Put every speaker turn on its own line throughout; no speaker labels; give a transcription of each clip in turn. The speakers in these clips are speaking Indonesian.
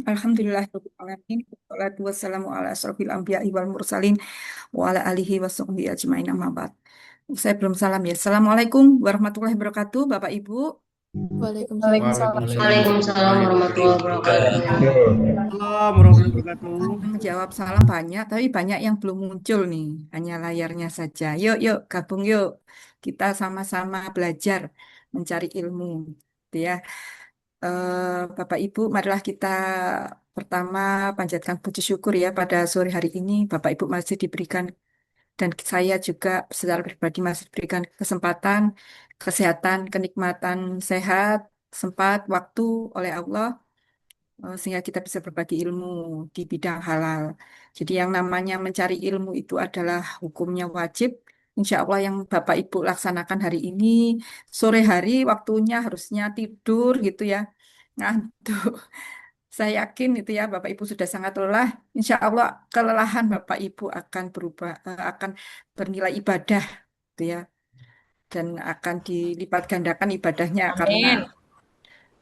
Alhamdulillahirobbilalamin. Wassalatu wassalamu ala asrofil anbiya'i wal mursalin wa ala alihi wa sahbihi ajmain amma ba'd. Saya belum salam ya. Assalamualaikum warahmatullahi wabarakatuh, Bapak Ibu.
Waalaikumsalam.
Waalaikumsalam
Waalaikumsalam
warahmatullahi
warahmatullahi
wabarakatuh.
wabarakatuh.
Warahmatullahi wabarakatuh.
Menjawab salam banyak, tapi banyak yang belum muncul nih. Hanya layarnya saja. Yuk, yuk, gabung yuk. Kita sama-sama belajar mencari ilmu. Gitu ya. Bapak Ibu, marilah kita pertama panjatkan puji syukur ya pada sore hari ini. Bapak Ibu masih diberikan dan saya juga secara pribadi masih diberikan kesempatan, kesehatan, kenikmatan sehat, sempat, waktu oleh Allah sehingga kita bisa berbagi ilmu di bidang halal. Jadi yang namanya mencari ilmu itu adalah hukumnya wajib. Insya Allah yang Bapak Ibu laksanakan hari ini, sore hari waktunya harusnya tidur gitu ya, ngantuk. Saya yakin itu ya Bapak Ibu sudah sangat lelah. Insya Allah kelelahan Bapak Ibu akan berubah, akan bernilai ibadah gitu ya, dan akan dilipat gandakan ibadahnya
Amin.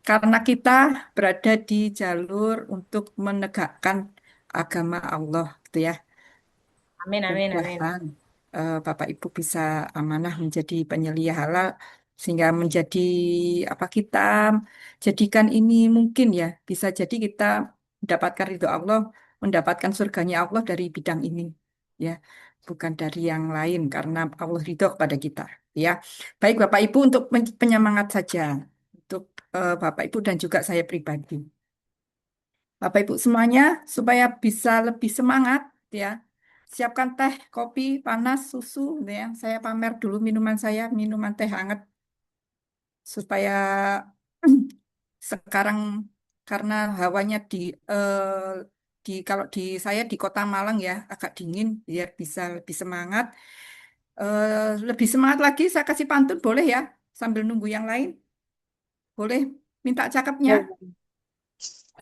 karena kita berada di jalur untuk menegakkan agama Allah gitu ya.
Amin, amin, amin.
Mudah-mudahan Bapak Ibu bisa amanah menjadi penyelia halal sehingga menjadi apa kita jadikan ini mungkin ya bisa jadi kita mendapatkan ridho Allah, mendapatkan surganya Allah dari bidang ini ya, bukan dari yang lain karena Allah ridho kepada kita ya. Baik Bapak Ibu untuk penyemangat saja untuk Bapak Ibu dan juga saya pribadi. Bapak Ibu semuanya supaya bisa lebih semangat ya. Siapkan teh, kopi, panas, susu gitu ya. Saya pamer dulu minuman saya, minuman teh hangat supaya sekarang karena hawanya di kalau di saya di Kota Malang ya agak dingin biar bisa lebih semangat. Lebih semangat lagi saya kasih pantun boleh ya sambil nunggu yang lain. Boleh minta cakepnya.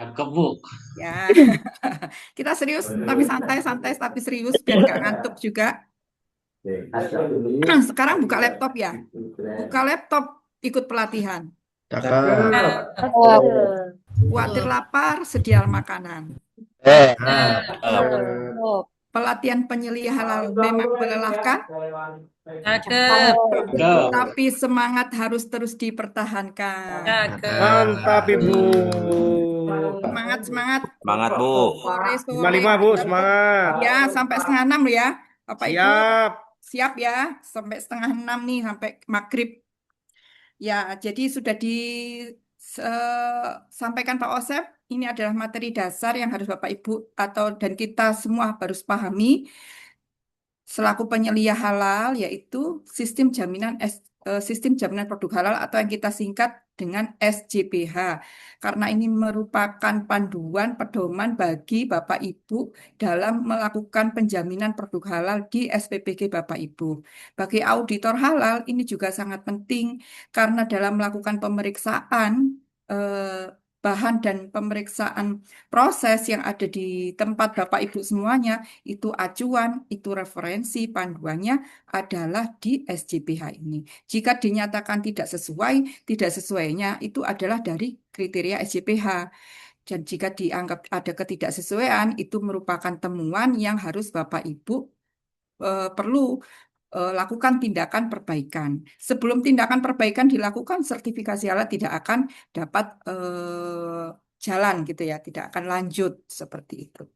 Cakep, Bu.
Ya, kita serius tapi santai-santai tapi serius biar nggak ngantuk juga. Sekarang buka laptop ya. Buka laptop, ikut pelatihan.
Cakep.
Khawatir lapar, sedia makanan.
Cakep.
Pelatihan penyelia halal memang melelahkan,
Cakep,
Cakep.
tapi semangat harus terus dipertahankan.
cakep.
Mantap, Ibu.
Semangat, semangat.
Semangat, Bu.
Sore-sore.
55, Bu, semangat.
Ya, sampai setengah 6 ya. Bapak Ibu,
Siap.
siap ya. Sampai setengah 6 nih, sampai maghrib. Ya, jadi sudah disampaikan Pak Osep, ini adalah materi dasar yang harus Bapak Ibu atau dan kita semua harus pahami selaku penyelia halal, yaitu sistem jaminan produk halal atau yang kita singkat dengan SJPH. Karena ini merupakan panduan pedoman bagi Bapak Ibu dalam melakukan penjaminan produk halal di SPPG Bapak Ibu. Bagi auditor halal ini juga sangat penting karena dalam melakukan pemeriksaan bahan dan pemeriksaan proses yang ada di tempat Bapak Ibu semuanya itu acuan, itu referensi panduannya adalah di SJPH ini. Jika dinyatakan tidak sesuainya itu adalah dari kriteria SJPH. Dan jika dianggap ada ketidaksesuaian, itu merupakan temuan yang harus Bapak Ibu perlu lakukan tindakan perbaikan. Sebelum tindakan perbaikan dilakukan, sertifikasi halal tidak akan dapat jalan gitu ya, tidak akan lanjut seperti itu.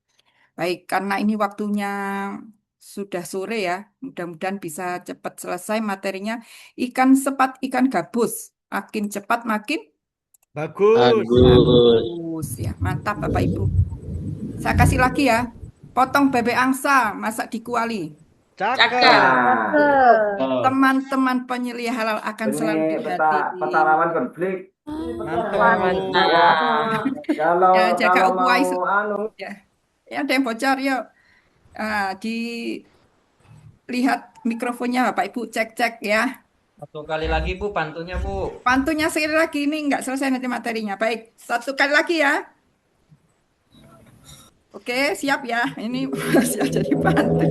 Baik, karena ini waktunya sudah sore ya, mudah-mudahan bisa cepat selesai materinya. Ikan sepat, ikan gabus, makin cepat makin
Bagus.
bagus ya. Mantap Bapak Ibu. Saya kasih lagi ya. Potong bebek angsa, masak di kuali.
Cakep.
Teman-teman penyelia halal akan selalu di hati.
peta lawan konflik.
Mantap, Bu.
Kalau
Ya, jaga
kalau
ukuai
mau anu
ya. Ya, ada yang bocor yuk. Dilihat mikrofonnya Bapak Ibu, cek-cek ya.
Satu kali lagi, Bu, pantunnya, Bu.
Pantunya sekali lagi ini nggak selesai nanti materinya. Baik, satu kali lagi ya. Oke, siap ya. Ini siap jadi pantun.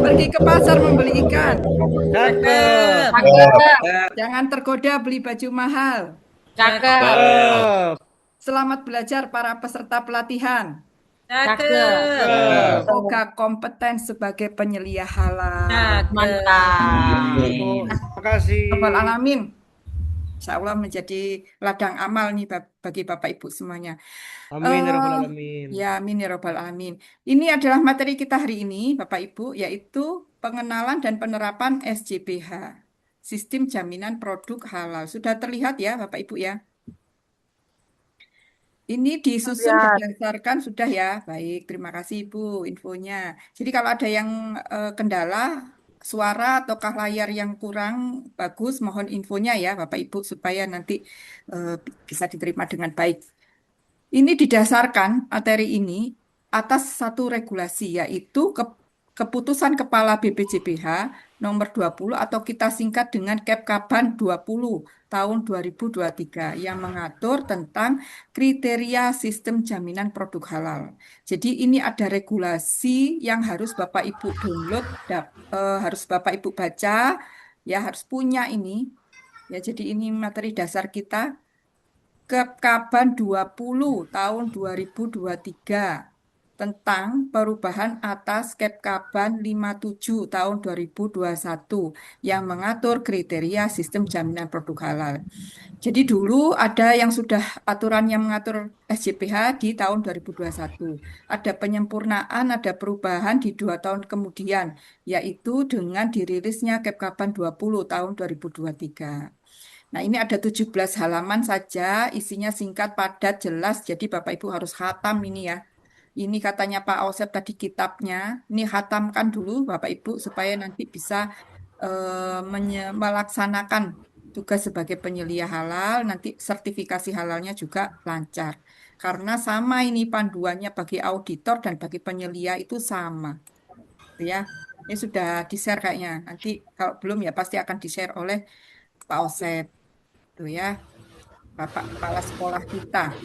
Pergi ke pasar membeli ikan.
Cakep.
Jangan tergoda beli baju mahal.
Cakep.
Cakep.
Selamat belajar para peserta pelatihan.
Cakep.
Cakep.
Semoga kompeten sebagai penyelia halal.
Cakep.
Bu,
Nah,
makasih.
Rabbal Alamin. Insya Allah menjadi ladang amal nih bagi Bapak Ibu semuanya.
Amin ya
eh
rabbal alamin.
ya, amin ya Rabbal Alamin. Ini adalah materi kita hari ini, Bapak Ibu, yaitu pengenalan dan penerapan SJPH, Sistem Jaminan Produk Halal. Sudah terlihat ya, Bapak Ibu ya? Ini disusun berdasarkan sudah ya. Baik, terima kasih Ibu infonya. Jadi kalau ada yang kendala suara ataukah layar yang kurang bagus, mohon infonya ya Bapak Ibu supaya nanti eh, bisa diterima dengan baik. Ini didasarkan materi ini atas satu regulasi yaitu Keputusan Kepala BPJPH nomor 20 atau kita singkat dengan Kepkaban 20 tahun 2023 yang mengatur tentang kriteria sistem jaminan produk halal. Jadi ini ada regulasi yang harus Bapak Ibu download, harus Bapak Ibu baca, ya harus punya ini. Ya, jadi ini materi dasar kita. Kepkaban 20 tahun 2023 tentang perubahan atas Kepkaban 57 tahun 2021 yang mengatur kriteria sistem jaminan produk halal. Jadi dulu ada yang sudah aturan yang mengatur SJPH di tahun 2021. Ada penyempurnaan, ada perubahan di 2 tahun kemudian, yaitu dengan dirilisnya Kepkaban 20 tahun 2023. Nah, ini ada 17 halaman saja, isinya singkat, padat, jelas. Jadi Bapak Ibu harus khatam ini ya. Ini katanya Pak Osep tadi kitabnya. Ini khatamkan dulu Bapak Ibu supaya nanti bisa melaksanakan tugas sebagai penyelia halal, nanti sertifikasi halalnya juga lancar. Karena sama ini panduannya bagi auditor dan bagi penyelia itu sama. Gitu ya. Ini sudah di-share kayaknya. Nanti kalau belum ya pasti akan di-share oleh Pak Osep. Tuh ya. Bapak Kepala Sekolah kita.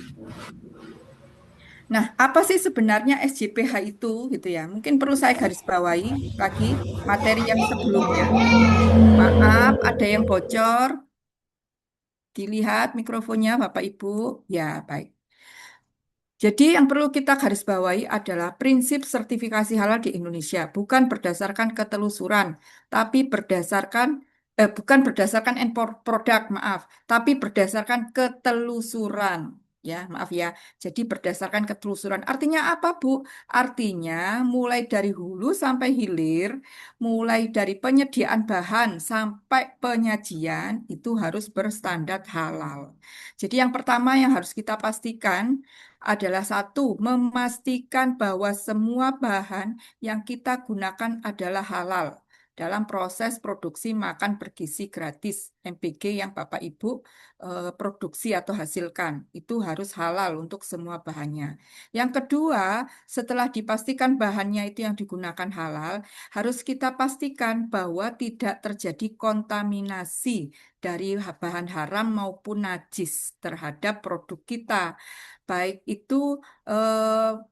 Nah, apa sih sebenarnya SJPH itu gitu ya? Mungkin perlu saya garis bawahi lagi materi yang sebelumnya. Maaf, ada yang bocor. Dilihat mikrofonnya Bapak Ibu. Ya, baik. Jadi yang perlu kita garis bawahi adalah prinsip sertifikasi halal di Indonesia bukan berdasarkan ketelusuran, tapi bukan berdasarkan impor produk, maaf, tapi berdasarkan ketelusuran. Ya, maaf ya. Jadi berdasarkan ketelusuran. Artinya apa, Bu? Artinya mulai dari hulu sampai hilir, mulai dari penyediaan bahan sampai penyajian itu harus berstandar halal. Jadi yang pertama yang harus kita pastikan adalah satu, memastikan bahwa semua bahan yang kita gunakan adalah halal dalam proses produksi makan bergizi gratis MBG yang Bapak Ibu produksi atau hasilkan. Itu harus halal untuk semua bahannya. Yang kedua, setelah dipastikan bahannya itu yang digunakan halal, harus kita pastikan bahwa tidak terjadi kontaminasi dari bahan haram maupun najis terhadap produk kita. Baik itu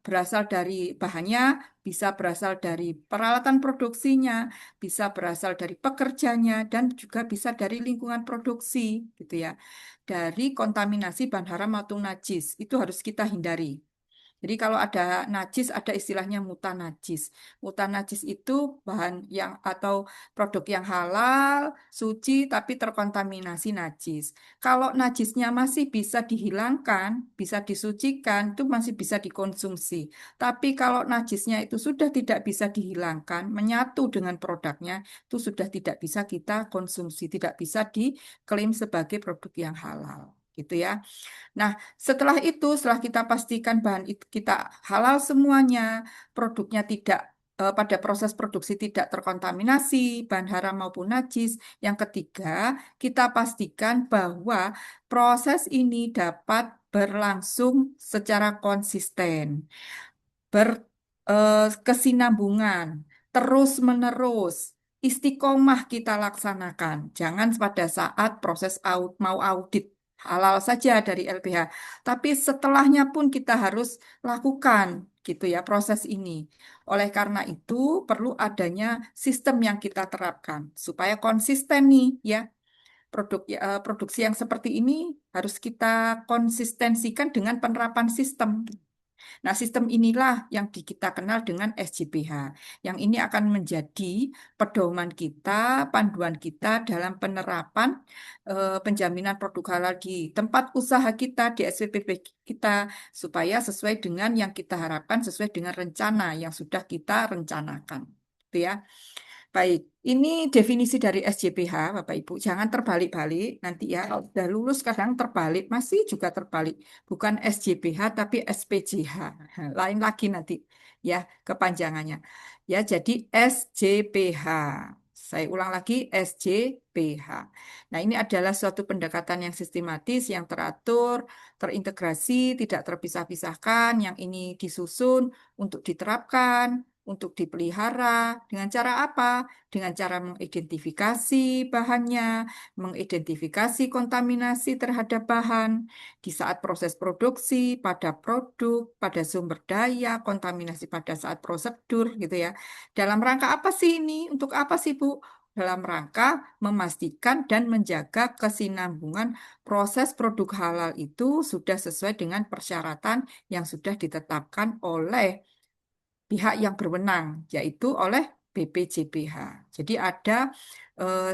berasal dari bahannya, bisa berasal dari peralatan produksinya, bisa berasal dari pekerjanya, dan juga bisa dari lingkungan produksi, gitu ya. Dari kontaminasi bahan haram atau najis, itu harus kita hindari. Jadi kalau ada najis, ada istilahnya mutanajis. Mutanajis itu bahan yang atau produk yang halal, suci, tapi terkontaminasi najis. Kalau najisnya masih bisa dihilangkan, bisa disucikan, itu masih bisa dikonsumsi. Tapi kalau najisnya itu sudah tidak bisa dihilangkan, menyatu dengan produknya, itu sudah tidak bisa kita konsumsi, tidak bisa diklaim sebagai produk yang halal. Gitu ya. Nah, setelah itu, setelah kita pastikan bahan itu kita halal semuanya, produknya tidak pada proses produksi tidak terkontaminasi, bahan haram maupun najis. Yang ketiga, kita pastikan bahwa proses ini dapat berlangsung secara konsisten, berkesinambungan, terus-menerus, istiqomah kita laksanakan. Jangan pada saat proses mau audit halal saja dari LBH, tapi setelahnya pun kita harus lakukan gitu ya proses ini. Oleh karena itu perlu adanya sistem yang kita terapkan supaya konsisten nih ya. produksi yang seperti ini harus kita konsistensikan dengan penerapan sistem. Nah, sistem inilah yang kita kenal dengan SJPH. Yang ini akan menjadi pedoman kita, panduan kita dalam penerapan penjaminan produk halal di tempat usaha kita, di SPPB kita, supaya sesuai dengan yang kita harapkan, sesuai dengan rencana yang sudah kita rencanakan. Gitu ya. Baik, ini definisi dari SJPH, Bapak Ibu. Jangan terbalik-balik nanti ya. Kalau sudah lulus kadang terbalik, masih juga terbalik. Bukan SJPH tapi SPJH. Lain lagi nanti ya kepanjangannya. Ya, jadi SJPH. Saya ulang lagi SJPH. Nah, ini adalah suatu pendekatan yang sistematis, yang teratur, terintegrasi, tidak terpisah-pisahkan. Yang ini disusun untuk diterapkan, untuk dipelihara. Dengan cara apa? Dengan cara mengidentifikasi bahannya, mengidentifikasi kontaminasi terhadap bahan di saat proses produksi, pada produk, pada sumber daya, kontaminasi pada saat prosedur, gitu ya. Dalam rangka apa sih ini? Untuk apa sih, Bu? Dalam rangka memastikan dan menjaga kesinambungan proses produk halal itu sudah sesuai dengan persyaratan yang sudah ditetapkan oleh pihak yang berwenang, yaitu oleh BPJPH. Jadi ada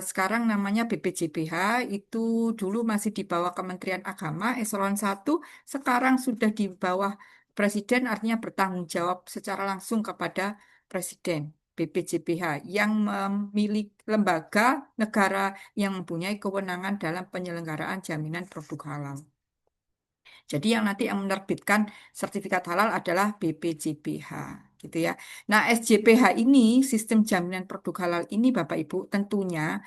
sekarang namanya BPJPH, itu dulu masih di bawah Kementerian Agama, eselon 1, sekarang sudah di bawah Presiden, artinya bertanggung jawab secara langsung kepada Presiden. BPJPH yang memiliki lembaga negara yang mempunyai kewenangan dalam penyelenggaraan jaminan produk halal. Jadi yang nanti yang menerbitkan sertifikat halal adalah BPJPH, gitu ya. Nah, SJPH ini, sistem jaminan produk halal ini, Bapak Ibu, tentunya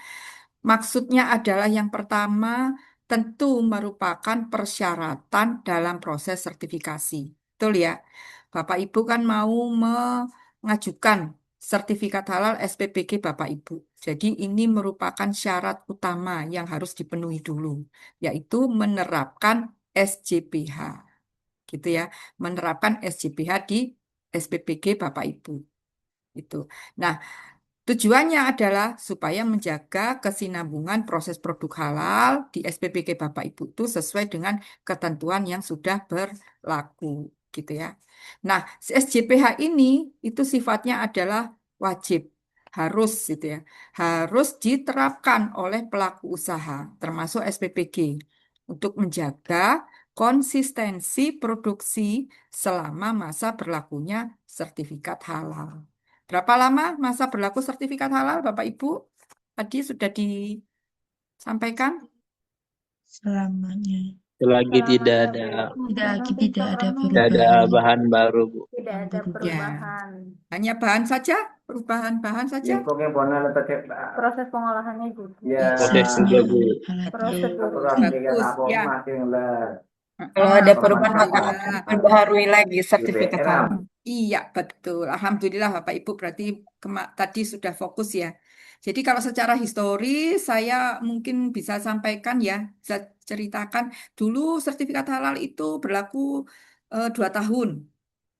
maksudnya adalah yang pertama tentu merupakan persyaratan dalam proses sertifikasi. Betul ya? Bapak Ibu kan mau mengajukan sertifikat halal SPPG Bapak Ibu. Jadi ini merupakan syarat utama yang harus dipenuhi dulu, yaitu menerapkan SJPH, gitu ya, menerapkan SJPH di SPPG Bapak Ibu itu. Nah, tujuannya adalah supaya menjaga kesinambungan proses produk halal di SPPG Bapak Ibu itu sesuai dengan ketentuan yang sudah berlaku, gitu ya. Nah, SJPH ini itu sifatnya adalah wajib, harus gitu ya, harus diterapkan oleh pelaku usaha termasuk SPPG untuk menjaga konsistensi produksi selama masa berlakunya sertifikat halal. Berapa lama masa berlaku sertifikat halal, Bapak Ibu? Tadi sudah disampaikan.
Selamanya.
Selagi tidak ada
Tidak ada
tidak ada
perubahan.
bahan baru, Bu.
Tidak ada
Perubahan.
perubahan.
Hanya bahan saja, perubahan bahan saja.
Info yang bona letak
Proses pengolahannya juga.
ya
Proses juga, Bu.
Alat
Proses
aku
juga.
rasa kan
Bagus,
apa
ya.
masih lah
Kalau ada perubahan maka
Alhamdulillah.
akan diperbaharui lagi sertifikat
IPM.
halal.
Iya, betul. Alhamdulillah, Bapak Ibu berarti tadi sudah fokus ya. Jadi kalau secara histori saya mungkin bisa sampaikan ya, bisa ceritakan dulu sertifikat halal itu berlaku 2 tahun.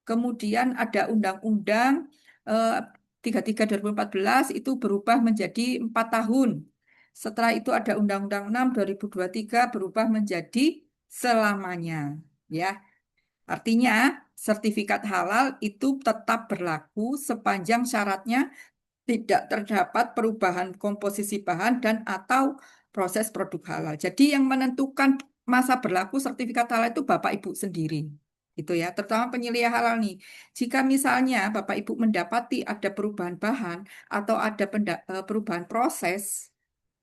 Kemudian ada Undang-Undang eh, 33 2014 itu berubah menjadi 4 tahun. Setelah itu ada Undang-Undang 6 2023 berubah menjadi selamanya. Ya, artinya sertifikat halal itu tetap berlaku sepanjang syaratnya tidak terdapat perubahan komposisi bahan dan atau proses produk halal. Jadi yang menentukan masa berlaku sertifikat halal itu Bapak Ibu sendiri. Itu ya, terutama penyelia halal nih. Jika misalnya Bapak Ibu mendapati ada perubahan bahan atau ada perubahan proses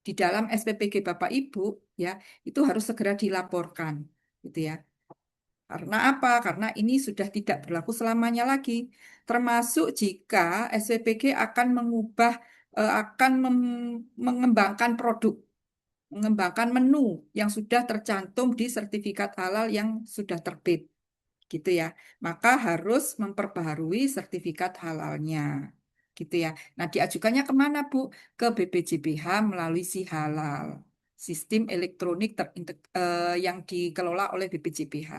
di dalam SPPG Bapak Ibu, ya, itu harus segera dilaporkan, gitu ya. Karena apa? Karena ini sudah tidak berlaku selamanya lagi. Termasuk jika SPPG akan mengubah, akan mengembangkan produk, mengembangkan menu yang sudah tercantum di sertifikat halal yang sudah terbit, gitu ya. Maka harus memperbaharui sertifikat halalnya, gitu ya. Nah, diajukannya kemana, Bu? Ke BPJPH melalui Si Halal, sistem elektronik yang dikelola oleh BPJPH,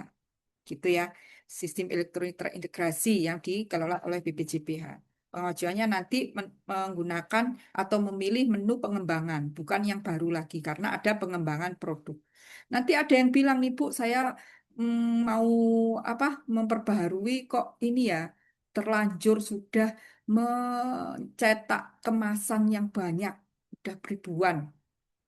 gitu ya. Sistem elektronik terintegrasi yang dikelola oleh BPJPH. Pengajuannya nanti menggunakan atau memilih menu pengembangan, bukan yang baru lagi karena ada pengembangan produk. Nanti ada yang bilang nih Bu, saya mau apa memperbaharui kok ini ya terlanjur sudah mencetak kemasan yang banyak, udah ribuan.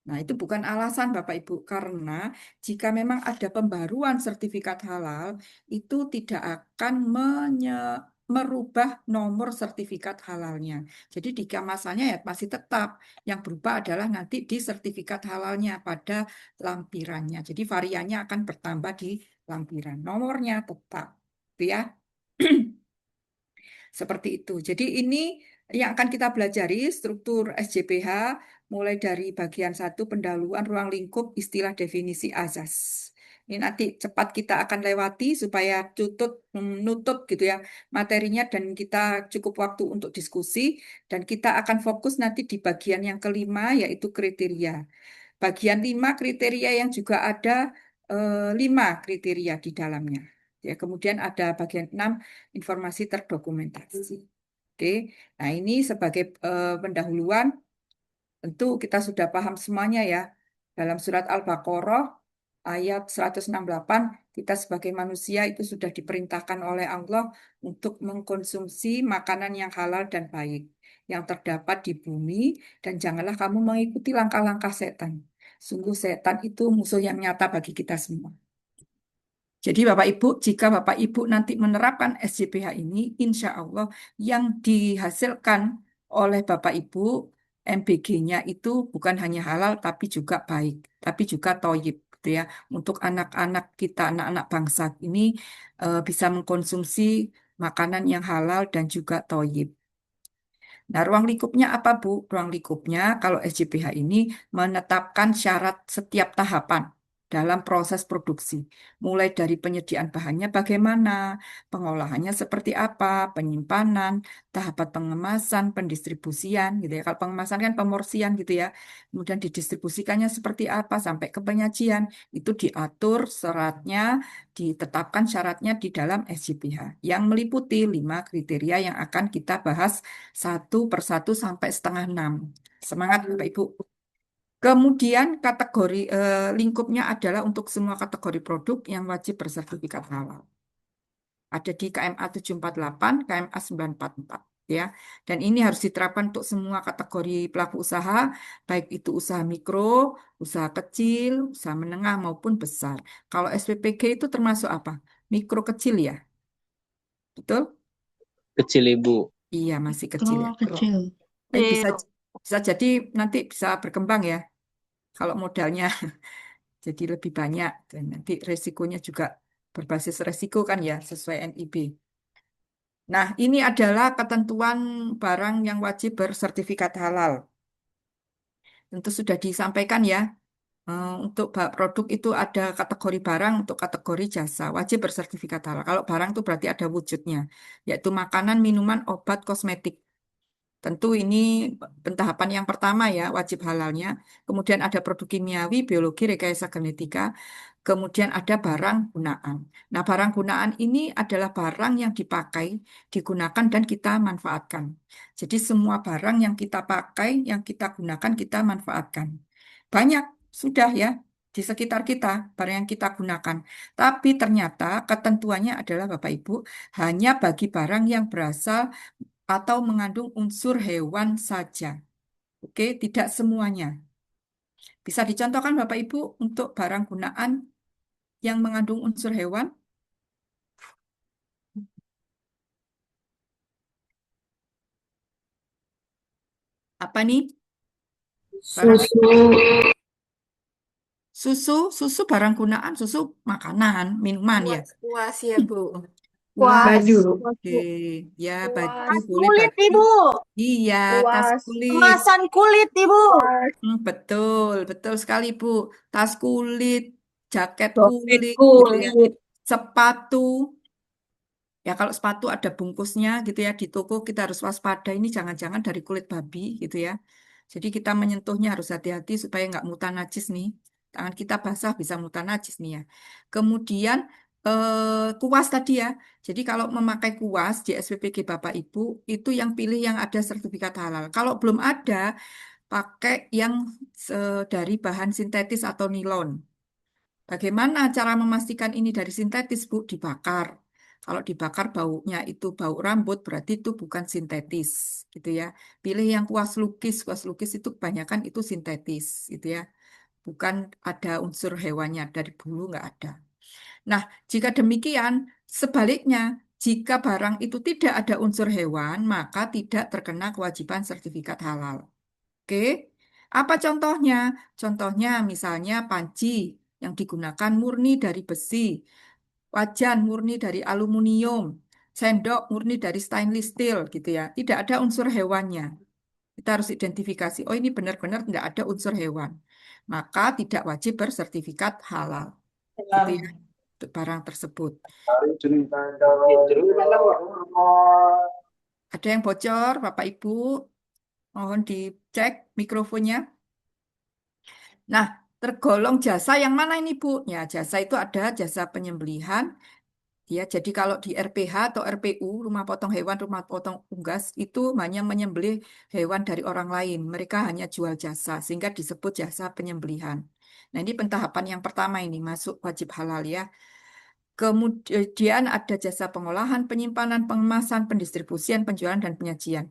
Nah, itu bukan alasan Bapak Ibu, karena jika memang ada pembaruan sertifikat halal, itu tidak akan merubah nomor sertifikat halalnya. Jadi di kemasannya ya masih tetap. Yang berubah adalah nanti di sertifikat halalnya pada lampirannya. Jadi variannya akan bertambah di lampiran. Nomornya tetap. Gitu ya. Seperti itu. Jadi ini yang akan kita pelajari struktur SJPH mulai dari bagian 1 pendahuluan ruang lingkup istilah definisi azas. Ini nanti cepat kita akan lewati supaya menutup gitu ya materinya dan kita cukup waktu untuk diskusi dan kita akan fokus nanti di bagian yang kelima yaitu kriteria. Bagian 5 kriteria yang juga ada 5 kriteria di dalamnya. Ya, kemudian ada bagian 6 informasi terdokumentasi. Oke, nah ini sebagai pendahuluan, tentu kita sudah paham semuanya ya. Dalam surat Al-Baqarah ayat 168, kita sebagai manusia itu sudah diperintahkan oleh Allah untuk mengkonsumsi makanan yang halal dan baik, yang terdapat di bumi, dan janganlah kamu mengikuti langkah-langkah setan. Sungguh setan itu musuh yang nyata bagi kita semua. Jadi Bapak Ibu, jika Bapak Ibu nanti menerapkan SJPH ini, insya Allah yang dihasilkan oleh Bapak Ibu, MBG-nya itu bukan hanya halal, tapi juga baik, tapi juga toyib, gitu ya. Untuk anak-anak kita, anak-anak bangsa ini bisa mengkonsumsi makanan yang halal dan juga toyib. Nah, ruang lingkupnya apa, Bu? Ruang lingkupnya kalau SJPH ini menetapkan syarat setiap tahapan dalam proses produksi. Mulai dari penyediaan bahannya bagaimana, pengolahannya seperti apa, penyimpanan, tahapan pengemasan, pendistribusian gitu ya. Kalau pengemasan kan pemorsian gitu ya. Kemudian didistribusikannya seperti apa sampai ke penyajian. Itu diatur syaratnya, ditetapkan syaratnya di dalam SJPH yang meliputi 5 kriteria yang akan kita bahas 1 per 1 sampai setengah 6. Semangat Bapak Ibu. Kemudian kategori lingkupnya adalah untuk semua kategori produk yang wajib bersertifikat halal. Ada di KMA 748, KMA 944 ya. Dan ini harus diterapkan untuk semua kategori pelaku usaha, baik itu usaha mikro, usaha kecil, usaha menengah maupun besar. Kalau SPPG itu termasuk apa? Mikro kecil ya. Betul?
Kecil Ibu.
Iya, masih kecil ya.
Kecil.
Bisa jadi nanti bisa berkembang ya. Kalau modalnya jadi lebih banyak dan nanti resikonya juga berbasis resiko kan ya sesuai NIB. Nah, ini adalah ketentuan barang yang wajib bersertifikat halal. Tentu sudah disampaikan ya. Untuk produk itu ada kategori barang, untuk kategori jasa, wajib bersertifikat halal. Kalau barang itu berarti ada wujudnya, yaitu makanan, minuman, obat, kosmetik. Tentu ini pentahapan yang pertama ya, wajib halalnya. Kemudian ada produk kimiawi, biologi, rekayasa genetika. Kemudian ada barang gunaan. Nah, barang gunaan ini adalah barang yang dipakai, digunakan, dan kita manfaatkan. Jadi semua barang yang kita pakai, yang kita gunakan, kita manfaatkan. Banyak sudah ya di sekitar kita, barang yang kita gunakan. Tapi ternyata ketentuannya adalah Bapak Ibu, hanya bagi barang yang berasal atau mengandung unsur hewan saja. Oke, tidak semuanya. Bisa dicontohkan Bapak Ibu untuk barang gunaan yang mengandung unsur hewan? Apa nih? Susu barang gunaan, susu makanan, minuman ya.
Puas ya, Bu.
Baju. Oke, ya baju boleh
Kulit,
baju.
Ibu.
Iya, tas
Puas.
kulit.
Kemasan kulit, Ibu.
Betul, betul sekali Bu. Tas kulit, jaket
Dompet
kulit, gitu ya.
kulit.
Sepatu. Ya kalau sepatu ada bungkusnya gitu ya di toko kita harus waspada ini jangan-jangan dari kulit babi gitu ya. Jadi kita menyentuhnya harus hati-hati supaya nggak mutan najis nih. Tangan kita basah bisa mutan najis nih ya. Kemudian kuas tadi ya. Jadi kalau memakai kuas di SPPG Bapak Ibu itu yang pilih yang ada sertifikat halal. Kalau belum ada, pakai yang dari bahan sintetis atau nilon. Bagaimana cara memastikan ini dari sintetis, Bu? Dibakar. Kalau dibakar baunya itu bau rambut, berarti itu bukan sintetis, gitu ya. Pilih yang kuas lukis. Kuas lukis itu kebanyakan itu sintetis, gitu ya. Bukan ada unsur hewannya, dari bulu nggak ada. Nah, jika demikian, sebaliknya, jika barang itu tidak ada unsur hewan, maka tidak terkena kewajiban sertifikat halal. Oke, apa contohnya? Contohnya misalnya panci yang digunakan murni dari besi, wajan murni dari aluminium, sendok murni dari stainless steel gitu ya. Tidak ada unsur hewannya. Kita harus identifikasi, oh ini benar-benar tidak ada unsur hewan. Maka tidak wajib bersertifikat halal. Gitu ya, untuk barang tersebut. Ada yang bocor, Bapak Ibu? Mohon dicek mikrofonnya. Nah, tergolong jasa yang mana ini, Bu? Ya, jasa itu ada jasa penyembelihan. Ya, jadi kalau di RPH atau RPU, rumah potong hewan, rumah potong unggas, itu hanya menyembelih hewan dari orang lain. Mereka hanya jual jasa, sehingga disebut jasa penyembelihan. Nah, ini pentahapan yang pertama ini, masuk wajib halal ya. Kemudian ada jasa pengolahan, penyimpanan, pengemasan, pendistribusian, penjualan, dan penyajian.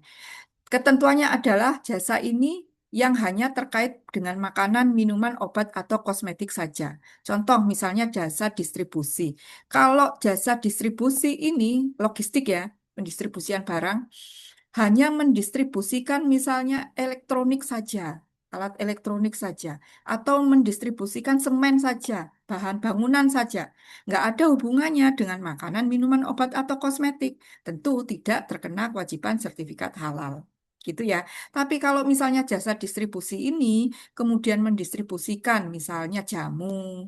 Ketentuannya adalah jasa ini yang hanya terkait dengan makanan, minuman, obat, atau kosmetik saja. Contoh misalnya jasa distribusi. Kalau jasa distribusi ini logistik ya, pendistribusian barang, hanya mendistribusikan misalnya elektronik saja, alat elektronik saja, atau mendistribusikan semen saja, bahan bangunan saja. Nggak ada hubungannya dengan makanan, minuman, obat, atau kosmetik. Tentu tidak terkena kewajiban sertifikat halal gitu ya. Tapi kalau misalnya jasa distribusi ini kemudian mendistribusikan misalnya jamu,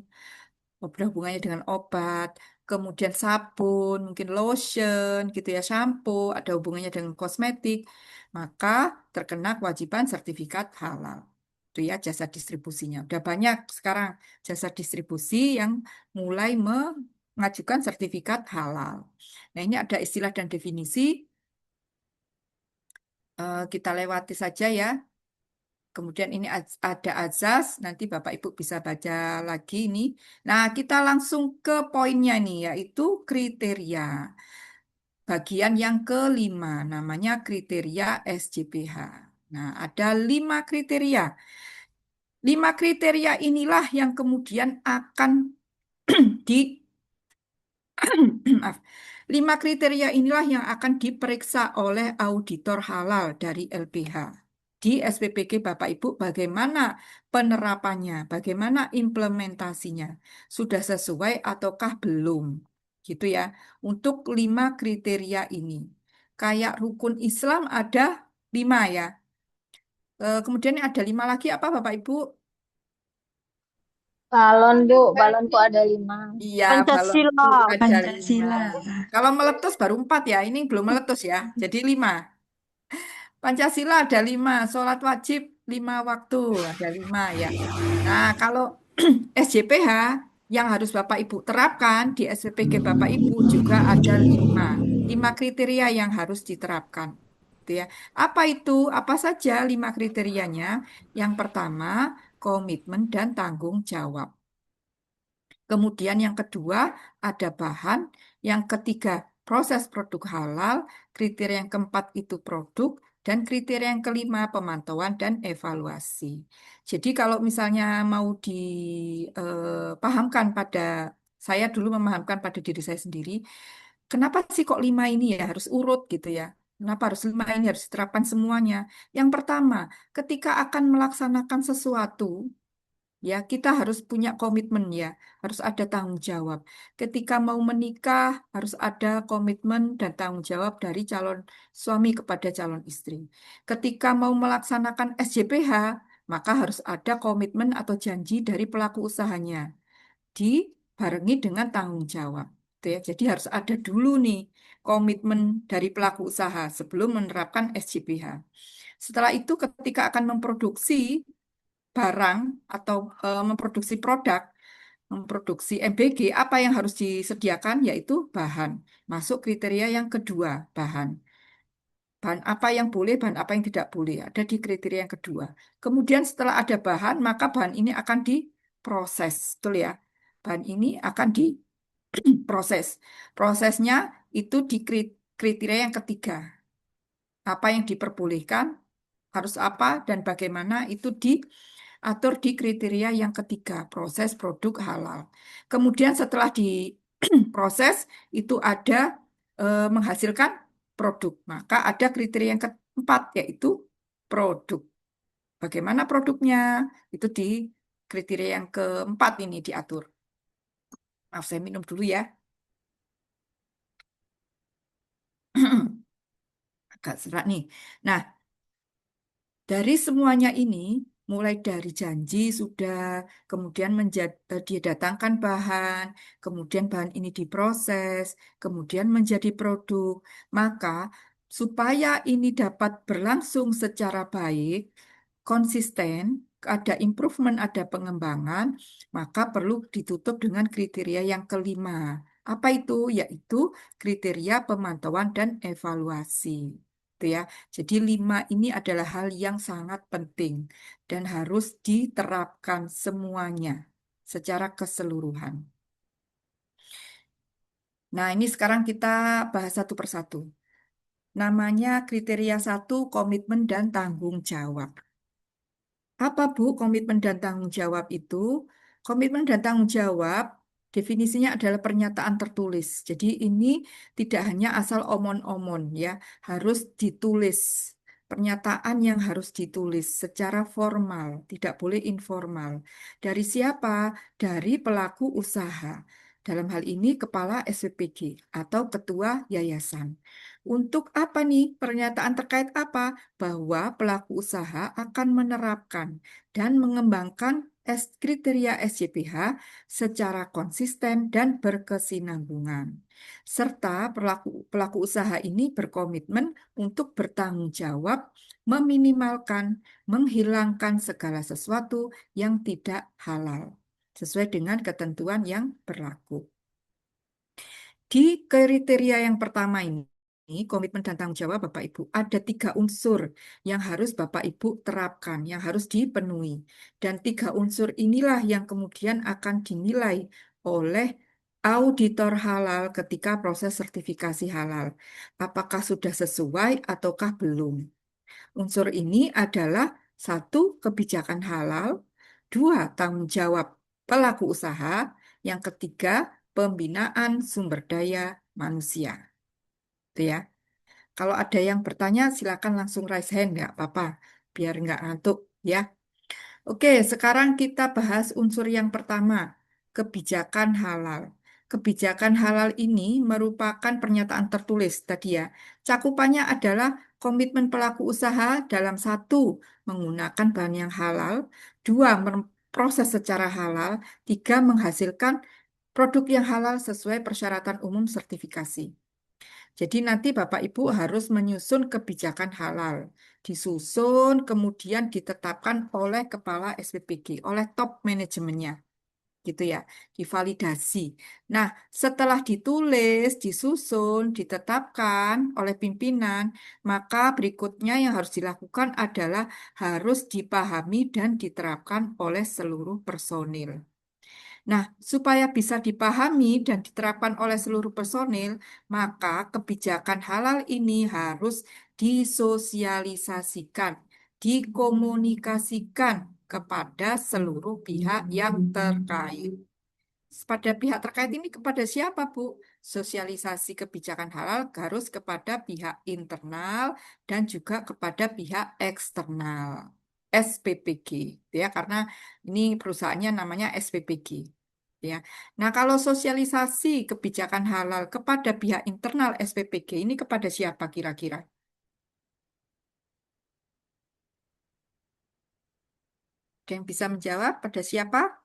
berhubungannya dengan obat, kemudian sabun, mungkin lotion gitu ya, shampoo, ada hubungannya dengan kosmetik, maka terkena kewajiban sertifikat halal. Itu ya jasa distribusinya. Udah banyak sekarang jasa distribusi yang mulai mengajukan sertifikat halal. Nah, ini ada istilah dan definisi. Kita lewati saja ya. Kemudian ini ada azas, nanti Bapak Ibu bisa baca lagi ini. Nah, kita langsung ke poinnya nih, yaitu kriteria. Bagian yang kelima, namanya kriteria SJPH. Nah, ada 5 kriteria. 5 kriteria inilah yang kemudian akan di maaf. 5 kriteria inilah yang akan diperiksa oleh auditor halal dari LPH. Di SPPG Bapak Ibu bagaimana penerapannya, bagaimana implementasinya, sudah sesuai ataukah belum, gitu ya. Untuk 5 kriteria ini, kayak rukun Islam ada 5 ya. Kemudian ada 5 lagi apa Bapak Ibu?
Balon, Bu. Balonku ada 5.
Iya,
Pancasila.
balonku ada 5.
Pancasila.
Kalau meletus baru 4 ya, ini belum meletus ya, jadi 5. Pancasila ada 5, sholat wajib 5 waktu, ada 5 ya. Nah, kalau SJPH yang harus Bapak Ibu terapkan di SPPG Bapak Ibu juga ada 5 kriteria yang harus diterapkan. Gitu ya. Apa itu? Apa saja 5 kriterianya? Yang pertama, komitmen dan tanggung jawab. Kemudian yang kedua ada bahan, yang ketiga proses produk halal, kriteria yang keempat itu produk, dan kriteria yang kelima pemantauan dan evaluasi. Jadi kalau misalnya mau dipahamkan pada, saya dulu memahamkan pada diri saya sendiri, kenapa sih kok 5 ini ya harus urut gitu ya? Kenapa harus 5 ini harus diterapkan semuanya? Yang pertama, ketika akan melaksanakan sesuatu, ya, kita harus punya komitmen ya, harus ada tanggung jawab. Ketika mau menikah, harus ada komitmen dan tanggung jawab dari calon suami kepada calon istri. Ketika mau melaksanakan SJPH, maka harus ada komitmen atau janji dari pelaku usahanya, dibarengi dengan tanggung jawab. Gitu ya. Jadi harus ada dulu nih komitmen dari pelaku usaha sebelum menerapkan SJPH. Setelah itu, ketika akan memproduksi barang atau memproduksi produk, memproduksi MBG, apa yang harus disediakan? Yaitu bahan. Masuk kriteria yang kedua, bahan. Bahan apa yang boleh, bahan apa yang tidak boleh. Ada di kriteria yang kedua. Kemudian setelah ada bahan, maka bahan ini akan diproses. Betul ya? Bahan ini akan diproses. Prosesnya itu di kriteria yang ketiga. Apa yang diperbolehkan, harus apa, dan bagaimana itu diatur di kriteria yang ketiga, proses produk halal. Kemudian setelah diproses, itu ada menghasilkan produk. Maka ada kriteria yang keempat, yaitu produk. Bagaimana produknya? Itu di kriteria yang keempat ini diatur. Maaf, saya minum dulu ya. Agak serak nih. Nah, dari semuanya ini, mulai dari janji sudah, kemudian dia datangkan bahan, kemudian bahan ini diproses, kemudian menjadi produk. Maka supaya ini dapat berlangsung secara baik, konsisten, ada improvement, ada pengembangan, maka perlu ditutup dengan kriteria yang kelima. Apa itu? Yaitu kriteria pemantauan dan evaluasi. Gitu ya. Jadi 5 ini adalah hal yang sangat penting dan harus diterapkan semuanya secara keseluruhan. Nah, ini sekarang kita bahas satu persatu. Namanya kriteria 1, komitmen dan tanggung jawab. Apa Bu komitmen dan tanggung jawab itu? Komitmen dan tanggung jawab definisinya adalah pernyataan tertulis. Jadi ini tidak hanya asal omon-omon ya, harus ditulis. Pernyataan yang harus ditulis secara formal, tidak boleh informal. Dari siapa? Dari pelaku usaha. Dalam hal ini kepala SPPG atau ketua yayasan. Untuk apa nih? Pernyataan terkait apa? Bahwa pelaku usaha akan menerapkan dan mengembangkan kriteria SJPH secara konsisten dan berkesinambungan. Serta pelaku usaha ini berkomitmen untuk bertanggung jawab, meminimalkan, menghilangkan segala sesuatu yang tidak halal, sesuai dengan ketentuan yang berlaku. Di kriteria yang pertama ini, komitmen dan tanggung jawab Bapak Ibu, ada 3 unsur yang harus Bapak Ibu terapkan, yang harus dipenuhi. Dan 3 unsur inilah yang kemudian akan dinilai oleh auditor halal ketika proses sertifikasi halal. Apakah sudah sesuai ataukah belum? Unsur ini adalah 1, kebijakan halal, 2, tanggung jawab pelaku usaha, yang ketiga, pembinaan sumber daya manusia. Itu ya. Kalau ada yang bertanya, silakan langsung raise hand, nggak apa-apa, biar nggak ngantuk ya. Oke, sekarang kita bahas unsur yang pertama, kebijakan halal. Kebijakan halal ini merupakan pernyataan tertulis tadi ya. Cakupannya adalah komitmen pelaku usaha dalam 1, menggunakan bahan yang halal, 2, proses secara halal, 3, menghasilkan produk yang halal sesuai persyaratan umum sertifikasi. Jadi nanti Bapak Ibu harus menyusun kebijakan halal. Disusun, kemudian ditetapkan oleh kepala SPPG, oleh top manajemennya. Gitu ya, divalidasi. Nah, setelah ditulis, disusun, ditetapkan oleh pimpinan, maka berikutnya yang harus dilakukan adalah harus dipahami dan diterapkan oleh seluruh personil. Nah, supaya bisa dipahami dan diterapkan oleh seluruh personil, maka kebijakan halal ini harus disosialisasikan, dikomunikasikan kepada seluruh pihak yang terkait. Pada pihak terkait ini kepada siapa, Bu? Sosialisasi kebijakan halal harus kepada pihak internal dan juga kepada pihak eksternal. SPPG, ya, karena ini perusahaannya namanya SPPG. Ya. Nah, kalau sosialisasi kebijakan halal kepada pihak internal SPPG ini kepada siapa kira-kira? Ada yang bisa menjawab? Pada siapa?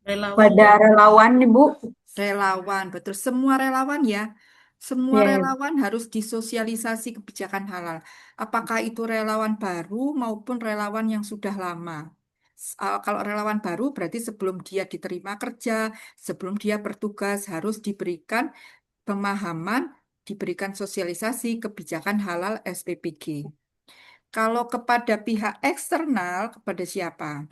Pada relawan, Ibu.
Relawan, betul. Semua relawan ya. Semua
Ya,
relawan harus disosialisasi kebijakan halal. Apakah itu relawan baru maupun relawan yang sudah lama. Kalau relawan baru berarti sebelum dia diterima kerja, sebelum dia bertugas harus diberikan pemahaman, diberikan sosialisasi kebijakan halal SPPG. Kalau kepada pihak eksternal, kepada siapa?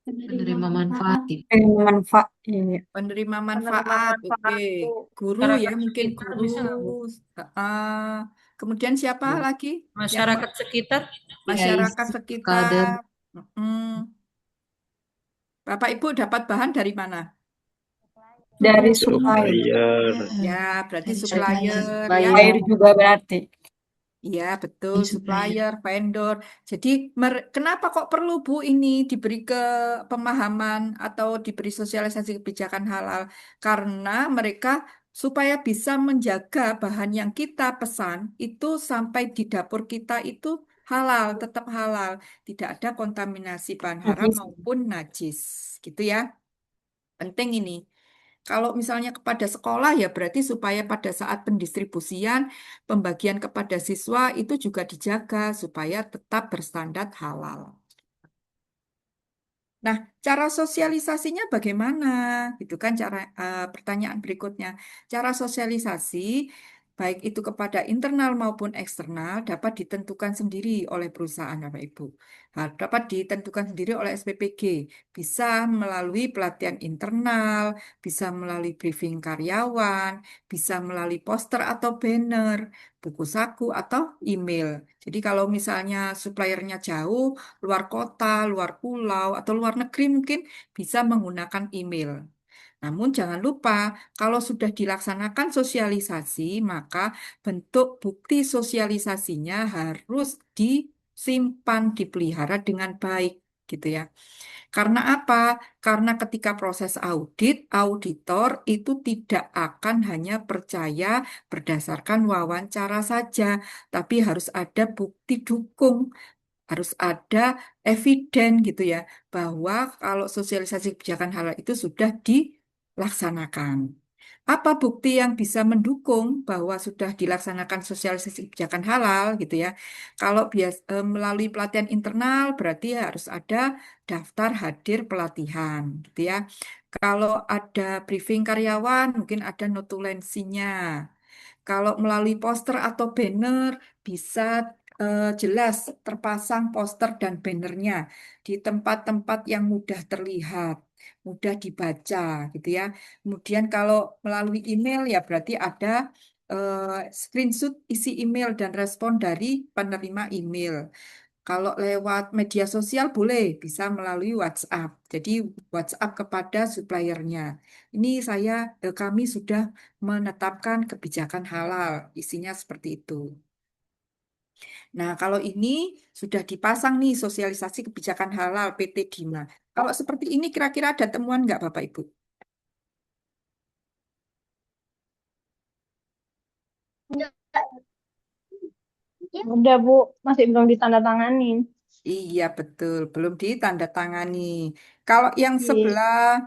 Penerima manfaat.
Manfaat. Iya.
Penerima
Penerima
manfaat, oke.
manfaat, Bu.
Guru ya,
Masyarakat
mungkin
sekitar
guru.
bisa nggak, Bu?
Ah, kemudian siapa
Bu.
lagi? Yang
Masyarakat sekitar?
masyarakat
Kader.
sekitar. Mm. Bapak Ibu dapat bahan dari mana?
Dari supplier.
Supplier.
Ya, berarti
Dari
supplier ya.
Supplier.
Air juga berarti.
Iya, betul,
Dari supplier.
supplier, vendor. Jadi, kenapa kok perlu Bu ini diberi ke pemahaman atau diberi sosialisasi kebijakan halal? Karena mereka supaya bisa menjaga bahan yang kita pesan itu sampai di dapur kita itu halal, tetap halal, tidak ada kontaminasi bahan haram
Najis.
maupun najis, gitu ya. Penting ini. Kalau misalnya kepada sekolah ya berarti supaya pada saat pendistribusian, pembagian kepada siswa itu juga dijaga supaya tetap berstandar halal. Nah, cara sosialisasinya bagaimana? Gitu kan pertanyaan berikutnya. Cara sosialisasi baik itu kepada internal maupun eksternal dapat ditentukan sendiri oleh perusahaan Bapak Ibu. Dapat ditentukan sendiri oleh SPPG. Bisa melalui pelatihan internal, bisa melalui briefing karyawan, bisa melalui poster atau banner, buku saku atau email. Jadi kalau misalnya suppliernya jauh, luar kota, luar pulau, atau luar negeri mungkin bisa menggunakan email. Namun jangan lupa, kalau sudah dilaksanakan sosialisasi, maka bentuk bukti sosialisasinya harus disimpan, dipelihara dengan baik, gitu ya. Karena apa? Karena ketika proses audit, auditor itu tidak akan hanya percaya berdasarkan wawancara saja, tapi harus ada bukti dukung, harus ada eviden gitu ya, bahwa kalau sosialisasi kebijakan halal itu sudah dilaksanakan. Apa bukti yang bisa mendukung bahwa sudah dilaksanakan sosialisasi kebijakan halal gitu ya? Kalau melalui pelatihan internal berarti harus ada daftar hadir pelatihan gitu ya. Kalau ada briefing karyawan mungkin ada notulensinya. Kalau melalui poster atau banner bisa jelas terpasang poster dan bannernya di tempat-tempat yang mudah terlihat, mudah dibaca gitu ya. Kemudian kalau melalui email ya berarti ada screenshot isi email dan respon dari penerima email. Kalau lewat media sosial boleh, bisa melalui WhatsApp. Jadi WhatsApp kepada suppliernya. Ini kami sudah menetapkan kebijakan halal. Isinya seperti itu. Nah, kalau ini sudah dipasang nih sosialisasi kebijakan halal PT Dima. Kalau seperti ini kira-kira ada temuan nggak Bapak Ibu?
Udah, Bu. Masih belum ditandatanganin.
Iya, betul. Belum ditandatangani. Kalau yang
Di
sebelah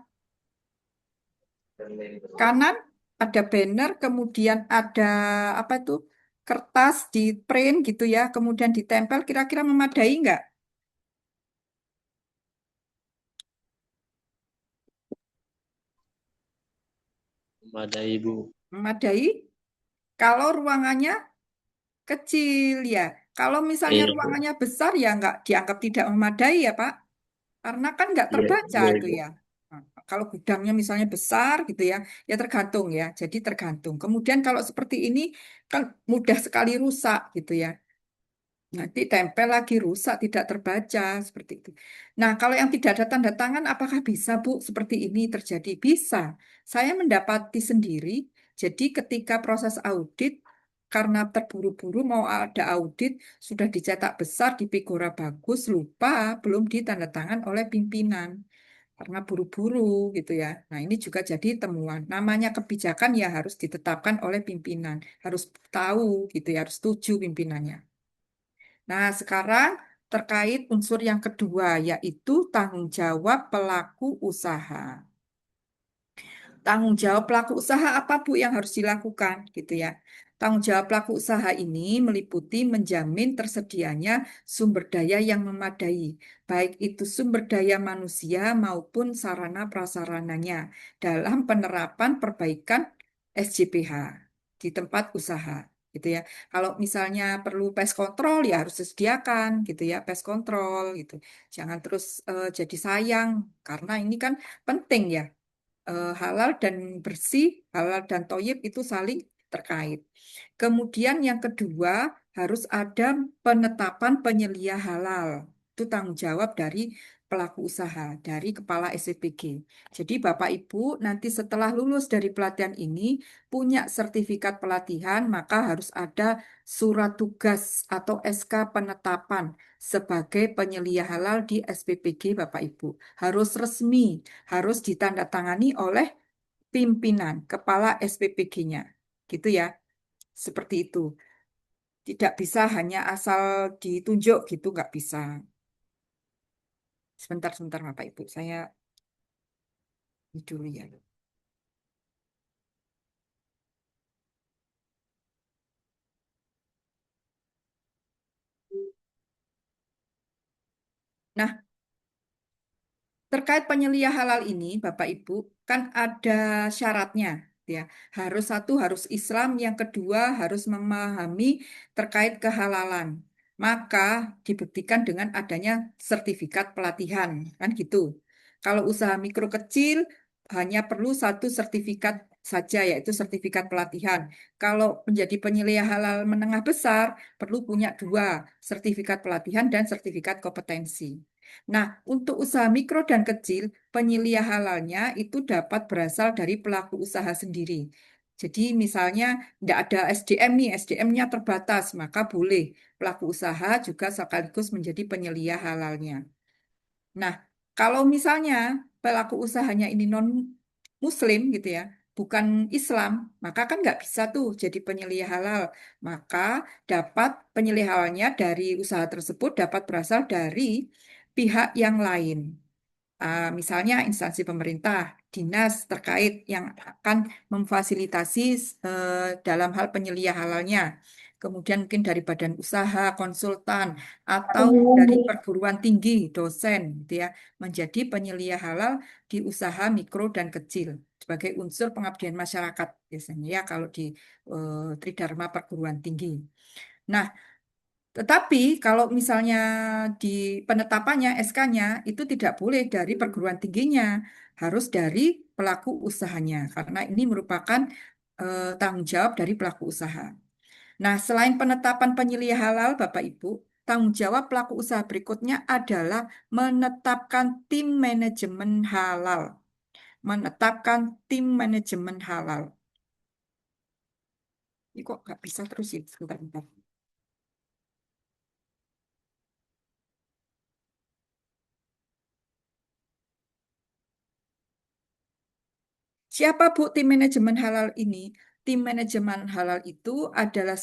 kanan ada banner, kemudian ada apa itu kertas di print gitu ya, kemudian ditempel. Kira-kira memadai nggak?
Memadai, Bu.
Memadai? Kalau ruangannya kecil ya. Kalau misalnya
Iya, Bu.
ruangannya besar ya nggak dianggap tidak memadai ya Pak. Karena kan nggak
Iya,
terbaca
iya,
itu
Bu.
ya. Nah, kalau gudangnya misalnya besar gitu ya, ya tergantung ya. Jadi tergantung. Kemudian kalau seperti ini kan mudah sekali rusak gitu ya. Nanti tempel lagi rusak, tidak terbaca, seperti itu. Nah, kalau yang tidak ada tanda tangan, apakah bisa, Bu, seperti ini terjadi? Bisa. Saya mendapati sendiri, jadi ketika proses audit, karena terburu-buru mau ada audit, sudah dicetak besar, di Pigora bagus, lupa, belum ditandatangan oleh pimpinan. Karena buru-buru gitu ya. Nah, ini juga jadi temuan. Namanya kebijakan ya harus ditetapkan oleh pimpinan. Harus tahu gitu ya, harus setuju pimpinannya. Nah, sekarang terkait unsur yang kedua, yaitu tanggung jawab pelaku usaha. Tanggung jawab pelaku usaha apa, Bu, yang harus dilakukan, gitu ya. Tanggung jawab pelaku usaha ini meliputi menjamin tersedianya sumber daya yang memadai, baik itu sumber daya manusia maupun sarana prasarananya dalam penerapan perbaikan SJPH di tempat usaha, gitu ya. Kalau misalnya perlu pest control ya harus disediakan, gitu ya, pest control, gitu. Jangan terus jadi sayang karena ini kan penting ya, halal dan bersih, halal dan toyib itu saling terkait. Kemudian yang kedua harus ada penetapan penyelia halal. Itu tanggung jawab dari pelaku usaha, dari kepala SPPG. Jadi Bapak Ibu nanti setelah lulus dari pelatihan ini punya sertifikat pelatihan, maka harus ada surat tugas atau SK penetapan sebagai penyelia halal di SPPG Bapak Ibu. Harus resmi, harus ditandatangani oleh pimpinan, kepala SPPG-nya. Gitu ya, seperti itu. Tidak bisa hanya asal ditunjuk gitu, nggak bisa. Sebentar, Bapak Ibu, saya ini dulu ya. Nah, terkait penyelia halal ini, Bapak Ibu, kan ada syaratnya, ya. Harus Islam, yang kedua harus memahami terkait kehalalan. Maka dibuktikan dengan adanya sertifikat pelatihan, kan gitu. Kalau usaha mikro kecil hanya perlu satu sertifikat saja, yaitu sertifikat pelatihan. Kalau menjadi penyelia halal menengah besar, perlu punya dua, sertifikat pelatihan dan sertifikat kompetensi. Nah, untuk usaha mikro dan kecil, penyelia halalnya itu dapat berasal dari pelaku usaha sendiri. Jadi misalnya tidak ada SDM nih, SDM-nya terbatas, maka boleh pelaku usaha juga sekaligus menjadi penyelia halalnya. Nah, kalau misalnya pelaku usahanya ini non-Muslim gitu ya, bukan Islam, maka kan nggak bisa tuh jadi penyelia halal. Maka dapat penyelia halalnya dari usaha tersebut dapat berasal dari pihak yang lain. Misalnya instansi pemerintah, dinas terkait yang akan memfasilitasi dalam hal penyelia halalnya. Kemudian mungkin dari badan usaha, konsultan, atau dari perguruan tinggi, dosen, gitu ya, menjadi penyelia halal di usaha mikro dan kecil sebagai unsur pengabdian masyarakat biasanya ya kalau di Tridharma perguruan tinggi. Nah, tetapi kalau misalnya di penetapannya SK-nya itu tidak boleh dari perguruan tingginya, harus dari pelaku usahanya karena ini merupakan tanggung jawab dari pelaku usaha. Nah, selain penetapan penyelia halal, Bapak Ibu, tanggung jawab pelaku usaha berikutnya adalah menetapkan tim manajemen halal. Menetapkan tim manajemen halal. Ini kok nggak bisa terus ya? Sebentar. Siapa Bu tim manajemen halal ini? Tim manajemen halal itu adalah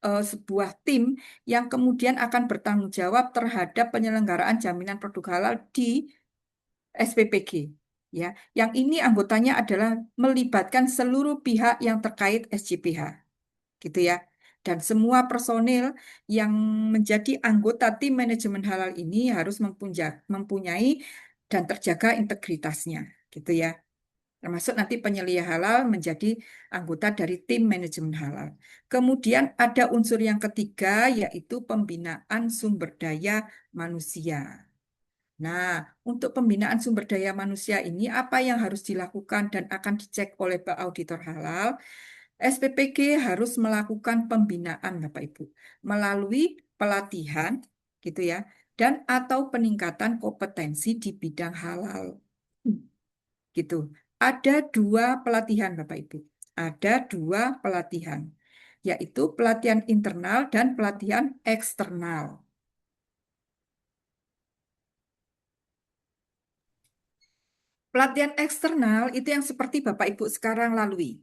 sebuah tim yang kemudian akan bertanggung jawab terhadap penyelenggaraan jaminan produk halal di SPPG. Ya, yang ini anggotanya adalah melibatkan seluruh pihak yang terkait SJPH, gitu ya. Dan semua personil yang menjadi anggota tim manajemen halal ini harus mempunyai dan terjaga integritasnya, gitu ya. Termasuk nanti penyelia halal menjadi anggota dari tim manajemen halal. Kemudian ada unsur yang ketiga yaitu pembinaan sumber daya manusia. Nah, untuk pembinaan sumber daya manusia ini apa yang harus dilakukan dan akan dicek oleh Pak Auditor Halal? SPPG harus melakukan pembinaan Bapak Ibu melalui pelatihan gitu ya dan atau peningkatan kompetensi di bidang halal. Gitu. Ada dua pelatihan, Bapak Ibu. Ada dua pelatihan, yaitu pelatihan internal dan pelatihan eksternal. Pelatihan eksternal itu yang seperti Bapak Ibu sekarang lalui.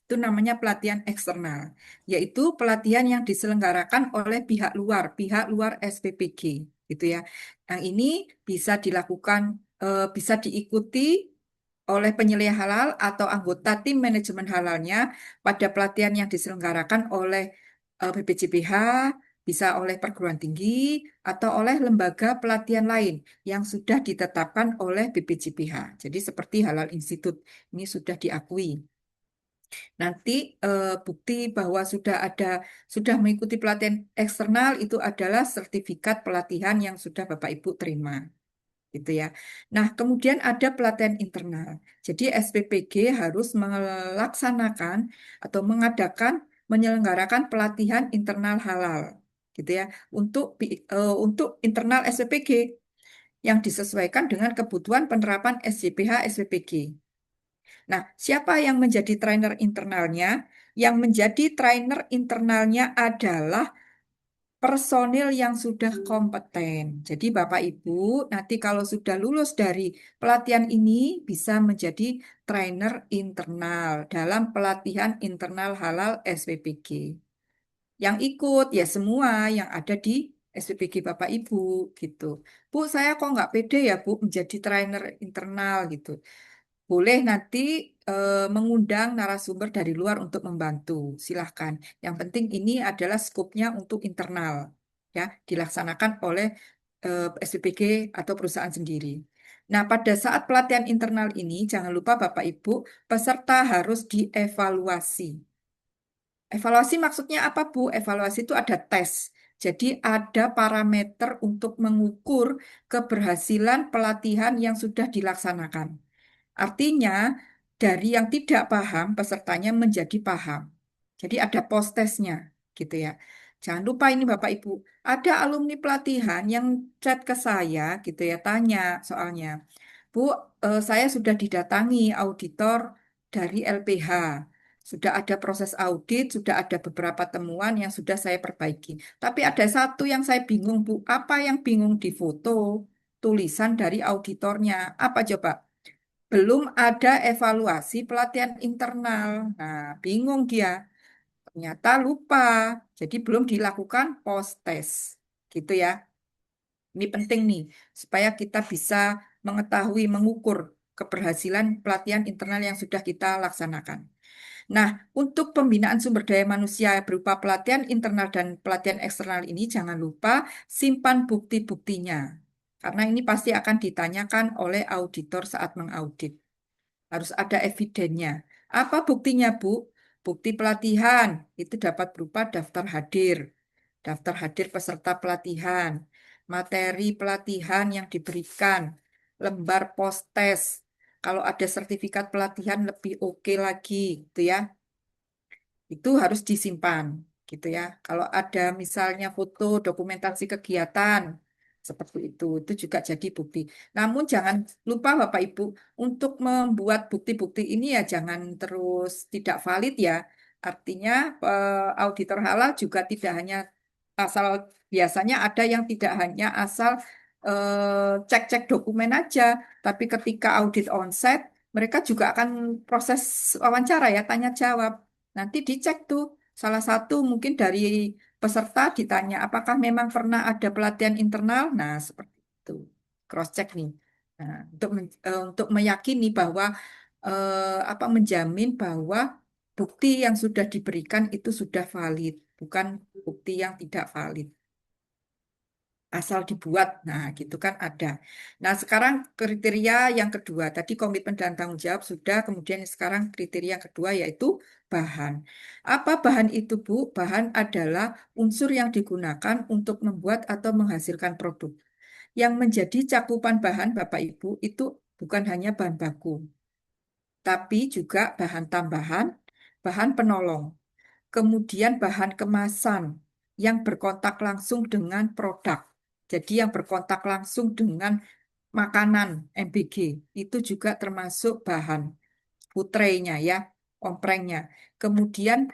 Itu namanya pelatihan eksternal, yaitu pelatihan yang diselenggarakan oleh pihak luar SPPG, gitu ya. Yang ini bisa dilakukan, bisa diikuti oleh penyelia halal atau anggota tim manajemen halalnya pada pelatihan yang diselenggarakan oleh BPJPH, bisa oleh perguruan tinggi, atau oleh lembaga pelatihan lain yang sudah ditetapkan oleh BPJPH. Jadi seperti Halal Institute, ini sudah diakui. Nanti bukti bahwa sudah mengikuti pelatihan eksternal itu adalah sertifikat pelatihan yang sudah Bapak Ibu terima, gitu ya. Nah, kemudian ada pelatihan internal. Jadi SPPG harus melaksanakan atau menyelenggarakan pelatihan internal halal, gitu ya, untuk internal SPPG yang disesuaikan dengan kebutuhan penerapan SJPH SPPG. Nah, siapa yang menjadi trainer internalnya? Yang menjadi trainer internalnya adalah personil yang sudah kompeten. Jadi Bapak Ibu, nanti kalau sudah lulus dari pelatihan ini bisa menjadi trainer internal dalam pelatihan internal halal SPPG. Yang ikut ya semua yang ada di SPPG Bapak Ibu gitu. Bu, saya kok nggak pede ya Bu menjadi trainer internal gitu. Boleh nanti mengundang narasumber dari luar untuk membantu. Silahkan. Yang penting ini adalah skopnya untuk internal, ya, dilaksanakan oleh SPPG atau perusahaan sendiri. Nah, pada saat pelatihan internal ini, jangan lupa Bapak Ibu, peserta harus dievaluasi. Evaluasi maksudnya apa, Bu? Evaluasi itu ada tes. Jadi ada parameter untuk mengukur keberhasilan pelatihan yang sudah dilaksanakan. Artinya, dari yang tidak paham, pesertanya menjadi paham. Jadi ada post-testnya, gitu ya. Jangan lupa ini Bapak Ibu, ada alumni pelatihan yang chat ke saya, gitu ya, tanya soalnya, Bu, saya sudah didatangi auditor dari LPH. Sudah ada proses audit, sudah ada beberapa temuan yang sudah saya perbaiki. Tapi ada satu yang saya bingung, Bu. Apa yang bingung di foto? Tulisan dari auditornya. Apa coba? Belum ada evaluasi pelatihan internal. Nah, bingung dia. Ternyata lupa. Jadi belum dilakukan post-test. Gitu ya. Ini penting nih, supaya kita bisa mengetahui, mengukur keberhasilan pelatihan internal yang sudah kita laksanakan. Nah, untuk pembinaan sumber daya manusia berupa pelatihan internal dan pelatihan eksternal ini, jangan lupa simpan bukti-buktinya. Karena ini pasti akan ditanyakan oleh auditor saat mengaudit. Harus ada evidennya. Apa buktinya, Bu? Bukti pelatihan itu dapat berupa daftar hadir peserta pelatihan, materi pelatihan yang diberikan, lembar post-test. Kalau ada sertifikat pelatihan lebih oke lagi, gitu ya. Itu harus disimpan, gitu ya. Kalau ada misalnya foto dokumentasi kegiatan seperti itu juga jadi bukti. Namun jangan lupa Bapak Ibu, untuk membuat bukti-bukti ini ya jangan terus tidak valid ya. Artinya auditor halal juga tidak hanya asal, biasanya ada yang tidak hanya asal cek-cek dokumen aja, tapi ketika audit onsite mereka juga akan proses wawancara ya, tanya jawab. Nanti dicek tuh, salah satu mungkin dari peserta ditanya, apakah memang pernah ada pelatihan internal? Nah, seperti itu. Cross check nih. Nah, untuk meyakini bahwa menjamin bahwa bukti yang sudah diberikan itu sudah valid, bukan bukti yang tidak valid. Asal dibuat, nah gitu kan ada. Nah sekarang kriteria yang kedua, tadi komitmen dan tanggung jawab sudah, kemudian sekarang kriteria yang kedua yaitu bahan. Apa bahan itu, Bu? Bahan adalah unsur yang digunakan untuk membuat atau menghasilkan produk. Yang menjadi cakupan bahan Bapak Ibu itu bukan hanya bahan baku, tapi juga bahan tambahan, bahan penolong, kemudian bahan kemasan yang berkontak langsung dengan produk. Jadi yang berkontak langsung dengan makanan MBG itu juga termasuk bahan putrenya ya, omprengnya. Kemudian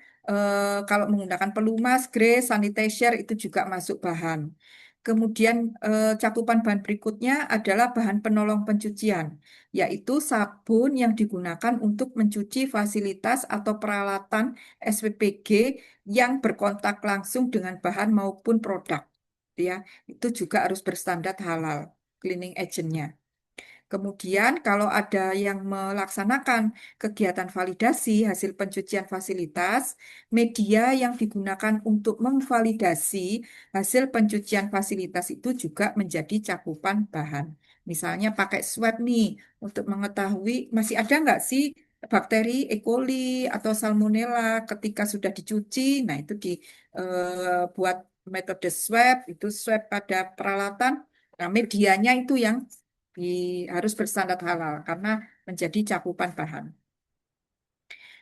kalau menggunakan pelumas, grease, sanitizer itu juga masuk bahan. Kemudian cakupan bahan berikutnya adalah bahan penolong pencucian, yaitu sabun yang digunakan untuk mencuci fasilitas atau peralatan SPPG yang berkontak langsung dengan bahan maupun produk. Ya, itu juga harus berstandar halal, cleaning agentnya. Kemudian kalau ada yang melaksanakan kegiatan validasi hasil pencucian fasilitas, media yang digunakan untuk memvalidasi hasil pencucian fasilitas itu juga menjadi cakupan bahan. Misalnya pakai swab nih untuk mengetahui masih ada nggak sih bakteri E. coli atau Salmonella ketika sudah dicuci. Nah, itu buat metode swab, itu swab pada peralatan. Nah, medianya itu yang harus berstandar halal karena menjadi cakupan bahan.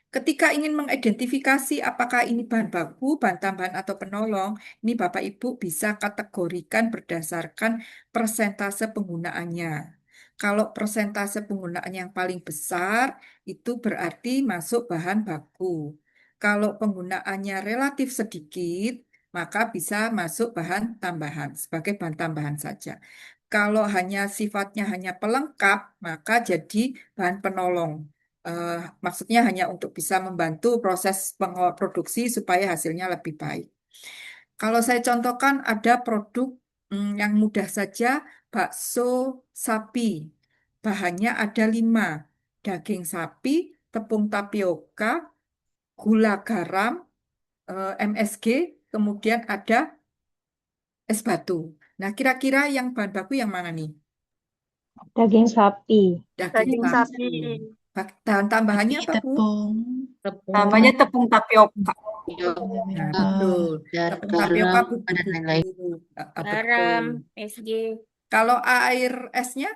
Ketika ingin mengidentifikasi apakah ini bahan baku, bahan tambahan atau penolong, ini Bapak Ibu bisa kategorikan berdasarkan persentase penggunaannya. Kalau persentase penggunaan yang paling besar, itu berarti masuk bahan baku. Kalau penggunaannya relatif sedikit, maka bisa masuk bahan tambahan sebagai bahan tambahan saja. Kalau hanya sifatnya hanya pelengkap, maka jadi bahan penolong. Eh, Maksudnya hanya untuk bisa membantu proses produksi supaya hasilnya lebih baik. Kalau saya contohkan ada produk yang mudah saja, bakso sapi. Bahannya ada 5, daging sapi, tepung tapioka, gula garam, MSG, kemudian ada es batu. Nah, kira-kira yang bahan baku yang mana nih?
Daging sapi.
Daging
Daging
sapi.
sapi.
Bahan tambahannya
Tapi
apa, Bu?
tepung,
Namanya tepung tapioka.
Nah,
ah,
betul.
dan
Tepung tapioka
garam, dan
bubuk-bubuk.
lain-lain.
Betul.
SG.
Kalau air esnya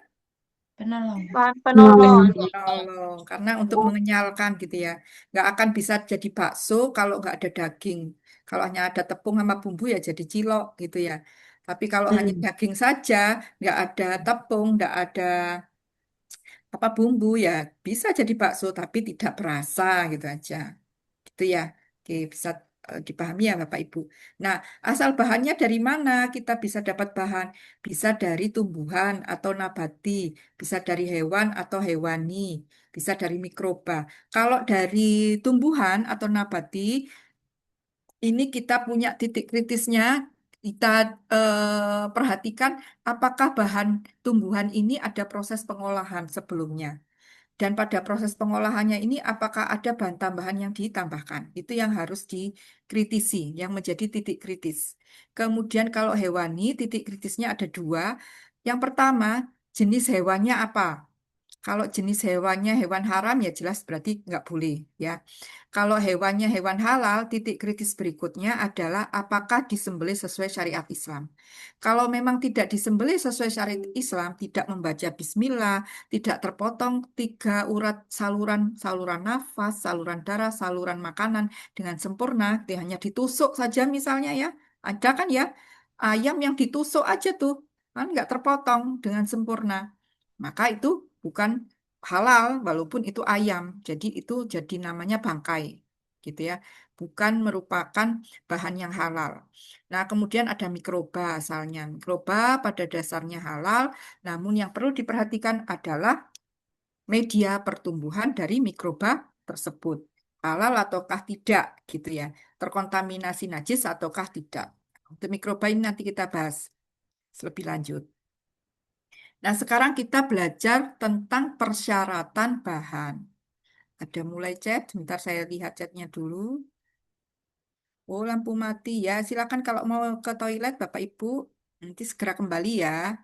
penolong.
Bahan penolong.
tolong karena untuk mengenyalkan gitu ya. Nggak akan bisa jadi bakso kalau nggak ada daging. Kalau hanya ada tepung sama bumbu ya jadi cilok gitu ya. Tapi kalau hanya daging saja, nggak ada tepung, nggak ada apa bumbu ya bisa jadi bakso tapi tidak berasa gitu aja. Gitu ya. Oke, bisa dipahami ya Bapak Ibu. Nah, asal bahannya dari mana kita bisa dapat bahan? Bisa dari tumbuhan atau nabati, bisa dari hewan atau hewani, bisa dari mikroba. Kalau dari tumbuhan atau nabati, ini kita punya titik kritisnya. Kita perhatikan apakah bahan tumbuhan ini ada proses pengolahan sebelumnya. Dan pada proses pengolahannya ini apakah ada bahan tambahan yang ditambahkan? Itu yang harus dikritisi, yang menjadi titik kritis. Kemudian kalau hewani, titik kritisnya ada 2. Yang pertama, jenis hewannya apa? Kalau jenis hewannya hewan haram ya jelas berarti nggak boleh ya. Kalau hewannya hewan halal, titik kritis berikutnya adalah apakah disembelih sesuai syariat Islam. Kalau memang tidak disembelih sesuai syariat Islam, tidak membaca bismillah, tidak terpotong 3 urat saluran, saluran nafas, saluran darah, saluran makanan dengan sempurna, dia hanya ditusuk saja misalnya ya. Ada kan ya, ayam yang ditusuk aja tuh, kan nggak terpotong dengan sempurna. Maka itu bukan halal walaupun itu ayam. Jadi itu jadi namanya bangkai gitu ya. Bukan merupakan bahan yang halal. Nah, kemudian ada mikroba asalnya. Mikroba pada dasarnya halal, namun yang perlu diperhatikan adalah media pertumbuhan dari mikroba tersebut. Halal ataukah tidak gitu ya. Terkontaminasi najis ataukah tidak. Untuk mikroba ini nanti kita bahas lebih lanjut. Nah, sekarang kita belajar tentang persyaratan bahan. Ada mulai chat, sebentar saya lihat chatnya dulu. Oh, lampu mati ya. Silakan kalau mau ke toilet, Bapak Ibu, nanti segera kembali ya.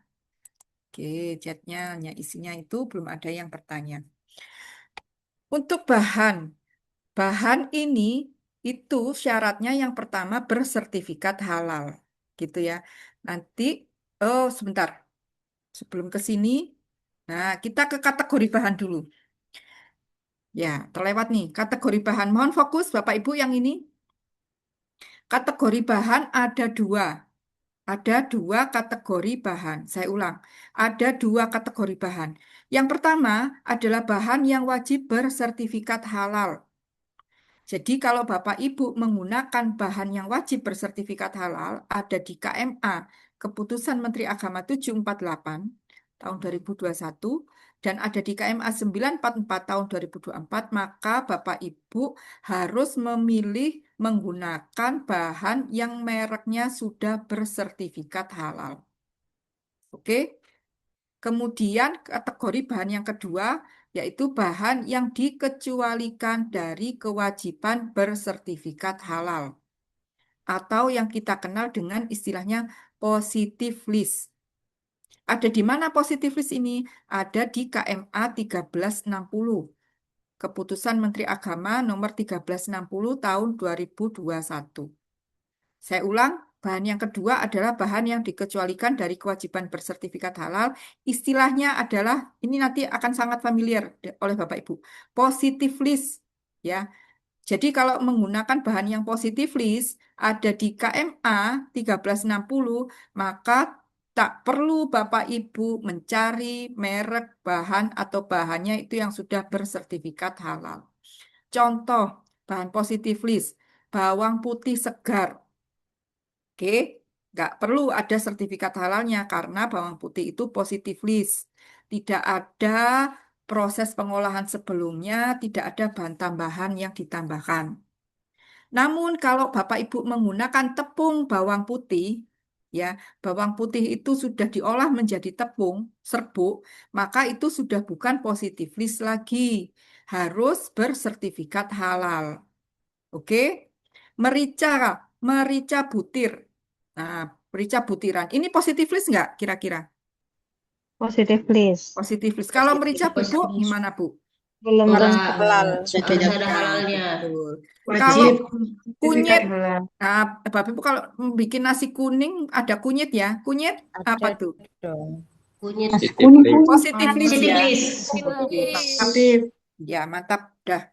Oke, chatnya hanya isinya itu belum ada yang bertanya. Untuk bahan, bahan ini itu syaratnya yang pertama bersertifikat halal, gitu ya. Nanti, oh sebentar, sebelum ke sini, nah kita ke kategori bahan dulu. Ya, terlewat nih. Kategori bahan. Mohon fokus Bapak Ibu yang ini. Kategori bahan ada 2. Ada 2 kategori bahan. Saya ulang. Ada 2 kategori bahan. Yang pertama adalah bahan yang wajib bersertifikat halal. Jadi kalau Bapak Ibu menggunakan bahan yang wajib bersertifikat halal ada di KMA, Keputusan Menteri Agama 748 tahun 2021 dan ada di KMA 944 tahun 2024, maka Bapak Ibu harus memilih menggunakan bahan yang mereknya sudah bersertifikat halal. Oke? Kemudian kategori bahan yang kedua yaitu bahan yang dikecualikan dari kewajiban bersertifikat halal atau yang kita kenal dengan istilahnya positive list. Ada di mana positive list ini? Ada di KMA 1360. Keputusan Menteri Agama nomor 1360 tahun 2021. Saya ulang, bahan yang kedua adalah bahan yang dikecualikan dari kewajiban bersertifikat halal. Istilahnya adalah, ini nanti akan sangat familiar oleh Bapak Ibu. Positive list, ya. Jadi kalau menggunakan bahan yang positive list ada di KMA 1360, maka tak perlu Bapak Ibu mencari merek bahan atau bahannya itu yang sudah bersertifikat halal. Contoh bahan positive list, bawang putih segar. Oke, nggak perlu ada sertifikat halalnya karena bawang putih itu positive list. Tidak ada proses pengolahan sebelumnya, tidak ada bahan tambahan yang ditambahkan. Namun kalau Bapak Ibu menggunakan tepung bawang putih, ya, bawang putih itu sudah diolah menjadi tepung serbuk, maka itu sudah bukan positive list lagi, harus bersertifikat halal. Oke? Merica, merica butir. Nah, merica butiran. Ini positive list nggak kira-kira?
Positive list.
Positive list. Kalau merica bubuk gimana, Bu?
Belum
Enggak,
halal.
harus ada halalnya.
Betul.
Wajib.
Kalau kunyit,
Halal.
nah, Bapak Ibu kalau bikin nasi kuning ada kunyit ya. Kunyit apa tuh?
Kunyit.
Positive list
Positive
ya.
list.
Oke.
Aktif.
Ya, mantap. Dah.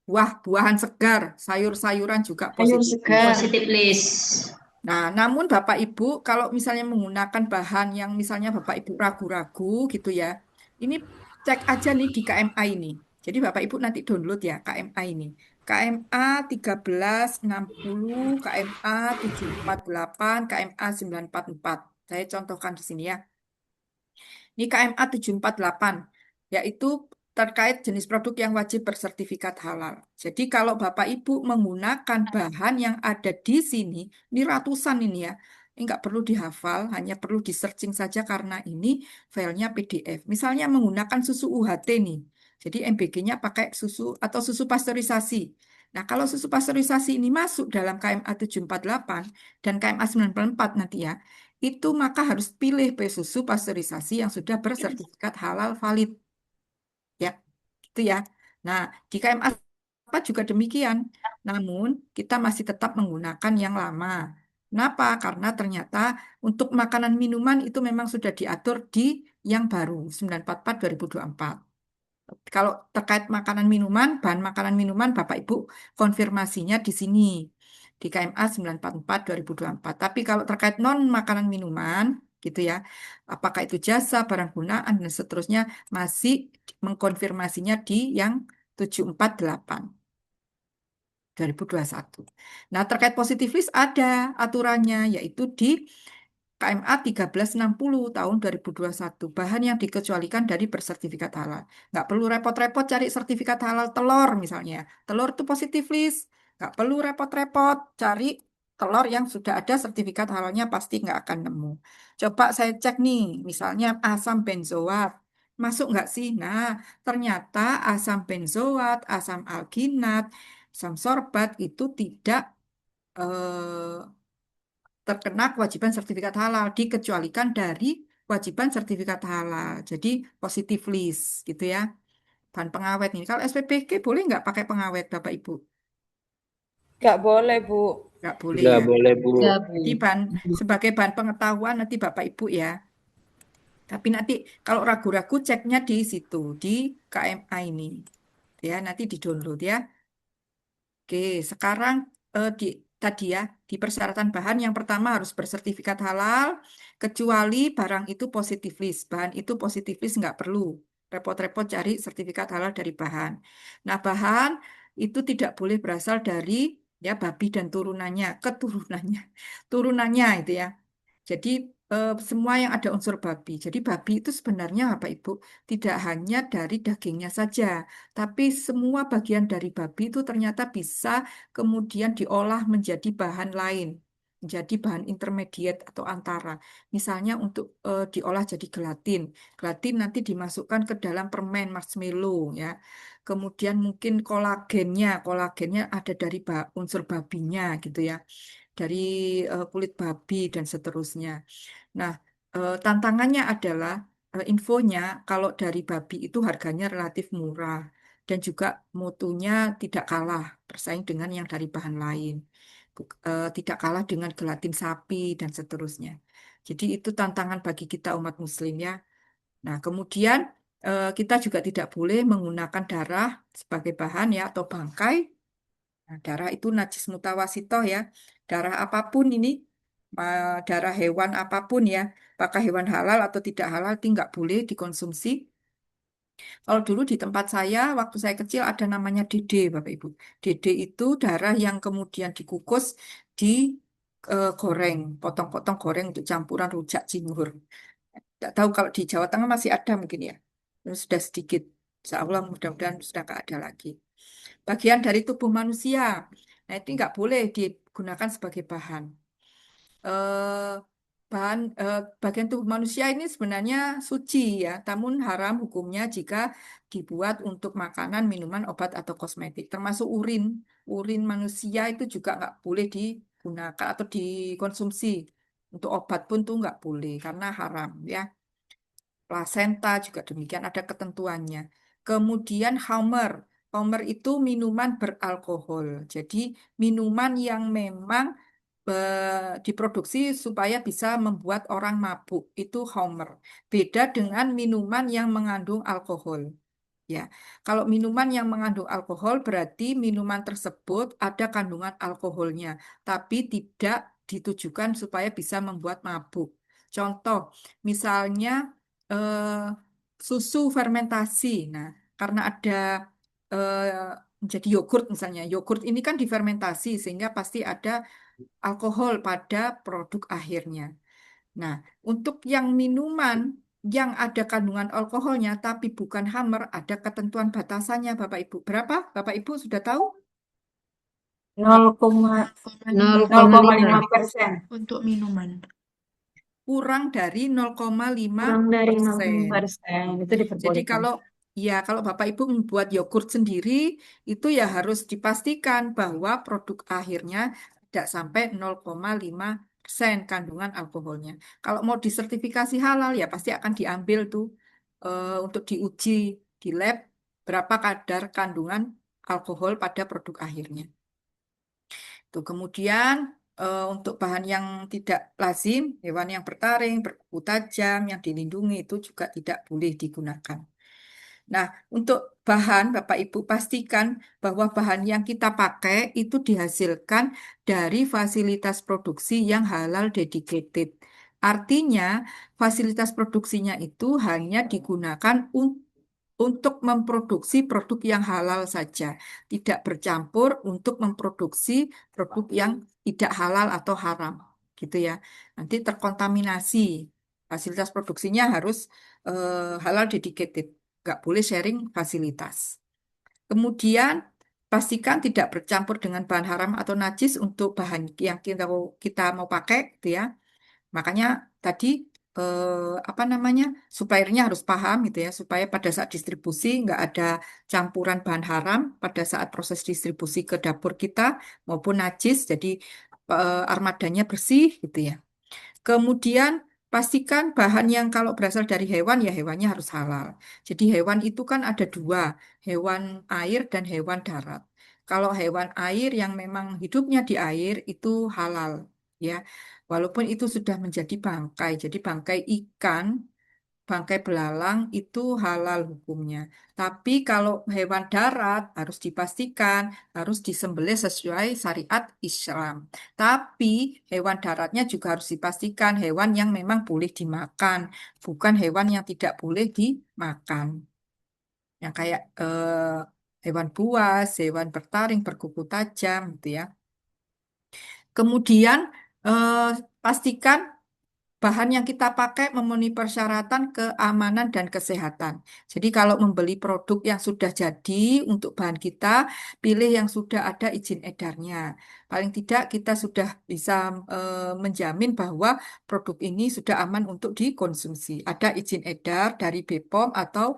Buah-buahan segar, sayur-sayuran juga
Sayur
positif.
segar.
Positive list.
Nah, namun Bapak Ibu kalau misalnya menggunakan bahan yang misalnya Bapak Ibu ragu-ragu gitu ya, ini cek aja nih di KMA ini. Jadi Bapak Ibu nanti download ya KMA ini. KMA 1360, KMA 748, KMA 944. Saya contohkan di sini ya. Ini KMA 748, yaitu terkait jenis produk yang wajib bersertifikat halal. Jadi kalau Bapak Ibu menggunakan bahan yang ada di sini, ini ratusan ini ya, ini nggak perlu dihafal, hanya perlu di searching saja karena ini filenya PDF. Misalnya menggunakan susu UHT nih, jadi MBG-nya pakai susu atau susu pasteurisasi. Nah, kalau susu pasteurisasi ini masuk dalam KMA 748 dan KMA 944 nanti ya, itu maka harus pilih susu pasteurisasi yang sudah bersertifikat halal valid. Ya, gitu ya. Nah, di KMA 4 juga demikian. Namun, kita masih tetap menggunakan yang lama. Kenapa? Karena ternyata untuk makanan minuman itu memang sudah diatur di yang baru, 944/2024. Kalau terkait makanan minuman, bahan makanan minuman, Bapak Ibu konfirmasinya di sini, di KMA 944/2024. Tapi kalau terkait non makanan minuman, gitu ya, apakah itu jasa, barang gunaan, dan seterusnya, masih mengkonfirmasinya di yang 748. 2021. Nah, terkait positif list ada aturannya, yaitu di KMA 1360 tahun 2021, bahan yang dikecualikan dari bersertifikat halal. Nggak perlu repot-repot cari sertifikat halal telur misalnya. Telur itu positif list. Nggak perlu repot-repot cari telur yang sudah ada sertifikat halalnya pasti nggak akan nemu. Coba saya cek nih, misalnya asam benzoat. Masuk nggak sih? Nah, ternyata asam benzoat, asam alginat, asam sorbat itu tidak terkena kewajiban sertifikat halal, dikecualikan dari kewajiban sertifikat halal. Jadi positif list gitu ya. Bahan pengawet ini. Kalau SPPK boleh nggak pakai pengawet Bapak Ibu?
Nggak boleh, Bu.
Nggak boleh
Nggak
ya.
boleh, Bu.
Ya, Bu.
Jadi sebagai bahan pengetahuan nanti Bapak Ibu ya. Tapi nanti kalau ragu-ragu ceknya di situ, di KMA ini. Ya, nanti di-download ya. Oke, sekarang tadi ya, di persyaratan bahan yang pertama harus bersertifikat halal, kecuali barang itu positif list. Bahan itu positif list nggak perlu repot-repot cari sertifikat halal dari bahan. Nah, bahan itu tidak boleh berasal dari ya babi dan turunannya itu ya. Jadi semua yang ada unsur babi. Jadi babi itu sebenarnya Bapak Ibu tidak hanya dari dagingnya saja, tapi semua bagian dari babi itu ternyata bisa kemudian diolah menjadi bahan lain. menjadi bahan intermediate atau antara. Misalnya untuk diolah jadi gelatin. Gelatin nanti dimasukkan ke dalam permen marshmallow ya. Kemudian mungkin kolagennya ada dari unsur babinya gitu ya, dari kulit babi dan seterusnya. Nah, tantangannya adalah infonya kalau dari babi itu harganya relatif murah dan juga mutunya tidak kalah bersaing dengan yang dari bahan lain. Tidak kalah dengan gelatin sapi dan seterusnya. Jadi itu tantangan bagi kita umat muslim ya. Nah, kemudian kita juga tidak boleh menggunakan darah sebagai bahan ya atau bangkai. Nah, darah itu najis mutawasitoh ya. Darah apapun ini, darah hewan apapun ya, apakah hewan halal atau tidak halal itu nggak boleh dikonsumsi. Kalau dulu di tempat saya, waktu saya kecil ada namanya dede, Bapak Ibu. Dede itu darah yang kemudian dikukus, di goreng, potong-potong goreng untuk campuran rujak cingur. Tidak tahu kalau di Jawa Tengah masih ada mungkin ya. Sudah sedikit. Insya Allah mudah-mudahan sudah nggak ada lagi. Bagian dari tubuh manusia. Nah, itu nggak boleh digunakan sebagai bahan. Eh, bagian tubuh manusia ini sebenarnya suci ya, namun haram hukumnya jika dibuat untuk makanan, minuman, obat atau kosmetik. Termasuk urin. Urin manusia itu juga nggak boleh digunakan atau dikonsumsi. Untuk obat pun tuh nggak boleh karena haram ya. Plasenta juga demikian ada ketentuannya. Kemudian Homer. Homer itu minuman beralkohol. Jadi minuman yang memang diproduksi supaya bisa membuat orang mabuk. Itu Homer. Beda dengan minuman yang mengandung alkohol. Ya, kalau minuman yang mengandung alkohol berarti minuman tersebut ada kandungan alkoholnya, tapi tidak ditujukan supaya bisa membuat mabuk. Contoh, misalnya eh, susu fermentasi. Nah, karena ada menjadi yogurt misalnya, yogurt ini kan difermentasi sehingga pasti ada alkohol pada produk akhirnya. Nah, untuk yang minuman yang ada kandungan alkoholnya tapi bukan Hammer, ada ketentuan batasannya Bapak Ibu. Berapa? Bapak Ibu sudah tahu?
0,5.
0,5%
Untuk minuman.
Kurang dari 0,5
kurang dari
persen.
0,5% itu
Jadi
diperbolehkan.
kalau Bapak Ibu membuat yogurt sendiri, itu ya harus dipastikan bahwa produk akhirnya tidak sampai 0,5% kandungan alkoholnya. Kalau mau disertifikasi halal ya pasti akan diambil tuh untuk diuji di lab berapa kadar kandungan alkohol pada produk akhirnya. Tuh, kemudian untuk bahan yang tidak lazim, hewan yang bertaring, berkuku tajam, yang dilindungi itu juga tidak boleh digunakan. Nah, untuk bahan, Bapak Ibu pastikan bahwa bahan yang kita pakai itu dihasilkan dari fasilitas produksi yang halal dedicated. Artinya, fasilitas produksinya itu hanya digunakan untuk memproduksi produk yang halal saja, tidak bercampur untuk memproduksi produk yang tidak halal atau haram, gitu ya. Nanti terkontaminasi. Fasilitas produksinya harus halal dedicated, nggak boleh sharing fasilitas. Kemudian pastikan tidak bercampur dengan bahan haram atau najis untuk bahan yang kita mau pakai, gitu ya. Makanya tadi apa namanya, suppliernya harus paham gitu ya, supaya pada saat distribusi nggak ada campuran bahan haram pada saat proses distribusi ke dapur kita maupun najis, jadi armadanya bersih gitu ya. Kemudian pastikan bahan yang kalau berasal dari hewan ya hewannya harus halal. Jadi hewan itu kan ada dua, hewan air dan hewan darat. Kalau hewan air yang memang hidupnya di air itu halal ya. Walaupun itu sudah menjadi bangkai. Jadi bangkai ikan, bangkai belalang itu halal hukumnya. Tapi kalau hewan darat harus dipastikan harus disembelih sesuai syariat Islam. Tapi hewan daratnya juga harus dipastikan hewan yang memang boleh dimakan, bukan hewan yang tidak boleh dimakan. Yang kayak hewan buas, hewan bertaring, berkuku tajam gitu ya. Kemudian eh, pastikan bahan yang kita pakai memenuhi persyaratan keamanan dan kesehatan. Jadi kalau membeli produk yang sudah jadi untuk bahan kita, pilih yang sudah ada izin edarnya. Paling tidak kita sudah bisa menjamin bahwa produk ini sudah aman untuk dikonsumsi. Ada izin edar dari BPOM atau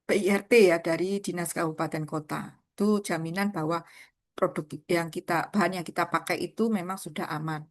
PIRT ya, dari Dinas Kabupaten Kota. Itu jaminan bahwa produk yang kita bahan yang kita pakai itu memang sudah aman.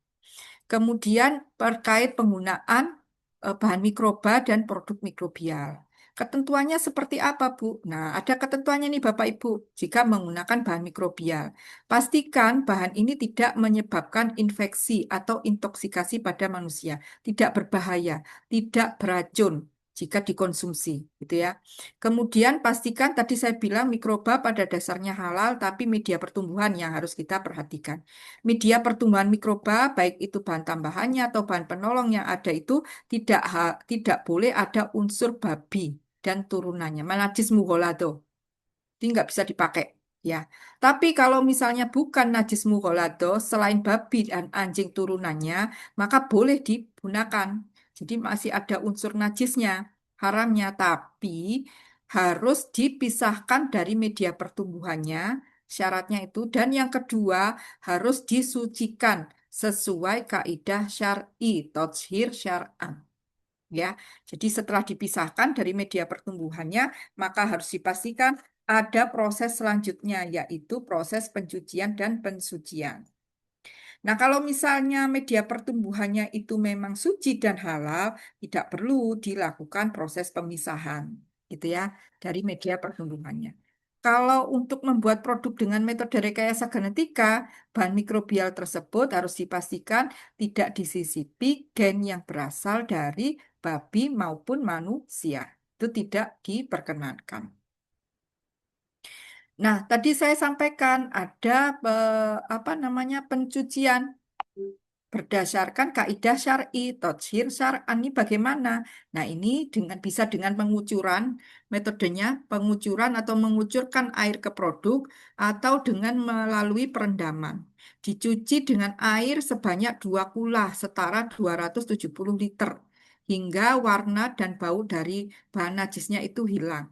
Kemudian terkait penggunaan bahan mikroba dan produk mikrobial. Ketentuannya seperti apa, Bu? Nah, ada ketentuannya nih Bapak Ibu. Jika menggunakan bahan mikrobial, pastikan bahan ini tidak menyebabkan infeksi atau intoksikasi pada manusia, tidak berbahaya, tidak beracun jika dikonsumsi, gitu ya. Kemudian pastikan tadi saya bilang mikroba pada dasarnya halal, tapi media pertumbuhan yang harus kita perhatikan. Media pertumbuhan mikroba, baik itu bahan tambahannya atau bahan penolong yang ada itu tidak boleh ada unsur babi dan turunannya, najis mugholado. Jadi nggak bisa dipakai. Ya, tapi kalau misalnya bukan najis mugholado, selain babi dan anjing turunannya, maka boleh digunakan. Jadi masih ada unsur najisnya, haramnya, tapi harus dipisahkan dari media pertumbuhannya, syaratnya itu. Dan yang kedua, harus disucikan sesuai kaidah syar'i, totshir syar'an. Ya, jadi setelah dipisahkan dari media pertumbuhannya, maka harus dipastikan ada proses selanjutnya, yaitu proses pencucian dan pensucian. Nah, kalau misalnya media pertumbuhannya itu memang suci dan halal, tidak perlu dilakukan proses pemisahan, gitu ya, dari media pertumbuhannya. Kalau untuk membuat produk dengan metode rekayasa genetika, bahan mikrobial tersebut harus dipastikan tidak disisipi gen yang berasal dari babi maupun manusia. Itu tidak diperkenankan. Nah, tadi saya sampaikan ada apa namanya pencucian berdasarkan kaidah syar'i, totshir syar'an ini bagaimana? Nah, ini bisa dengan pengucuran, metodenya pengucuran atau mengucurkan air ke produk atau dengan melalui perendaman. Dicuci dengan air sebanyak 2 kula setara 270 liter hingga warna dan bau dari bahan najisnya itu hilang.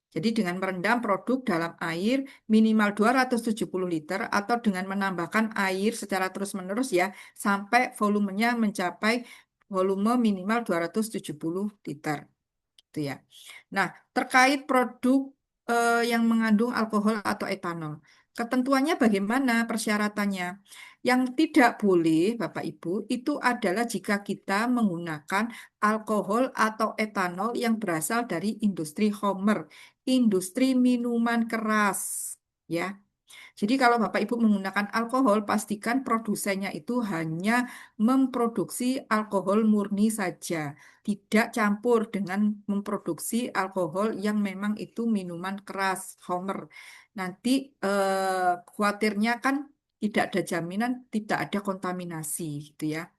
Jadi dengan merendam produk dalam air minimal 270 liter atau dengan menambahkan air secara terus-menerus ya sampai volumenya mencapai volume minimal 270 liter gitu ya. Nah, terkait produk yang mengandung alkohol atau etanol. Ketentuannya bagaimana persyaratannya? Yang tidak boleh, Bapak Ibu, itu adalah jika kita menggunakan alkohol atau etanol yang berasal dari industri Homer, industri minuman keras, ya. Jadi kalau Bapak Ibu menggunakan alkohol, pastikan produsennya itu hanya memproduksi alkohol murni saja, tidak campur dengan memproduksi alkohol yang memang itu minuman keras, Homer. Nanti khawatirnya kan tidak ada jaminan, tidak ada kontaminasi, gitu ya.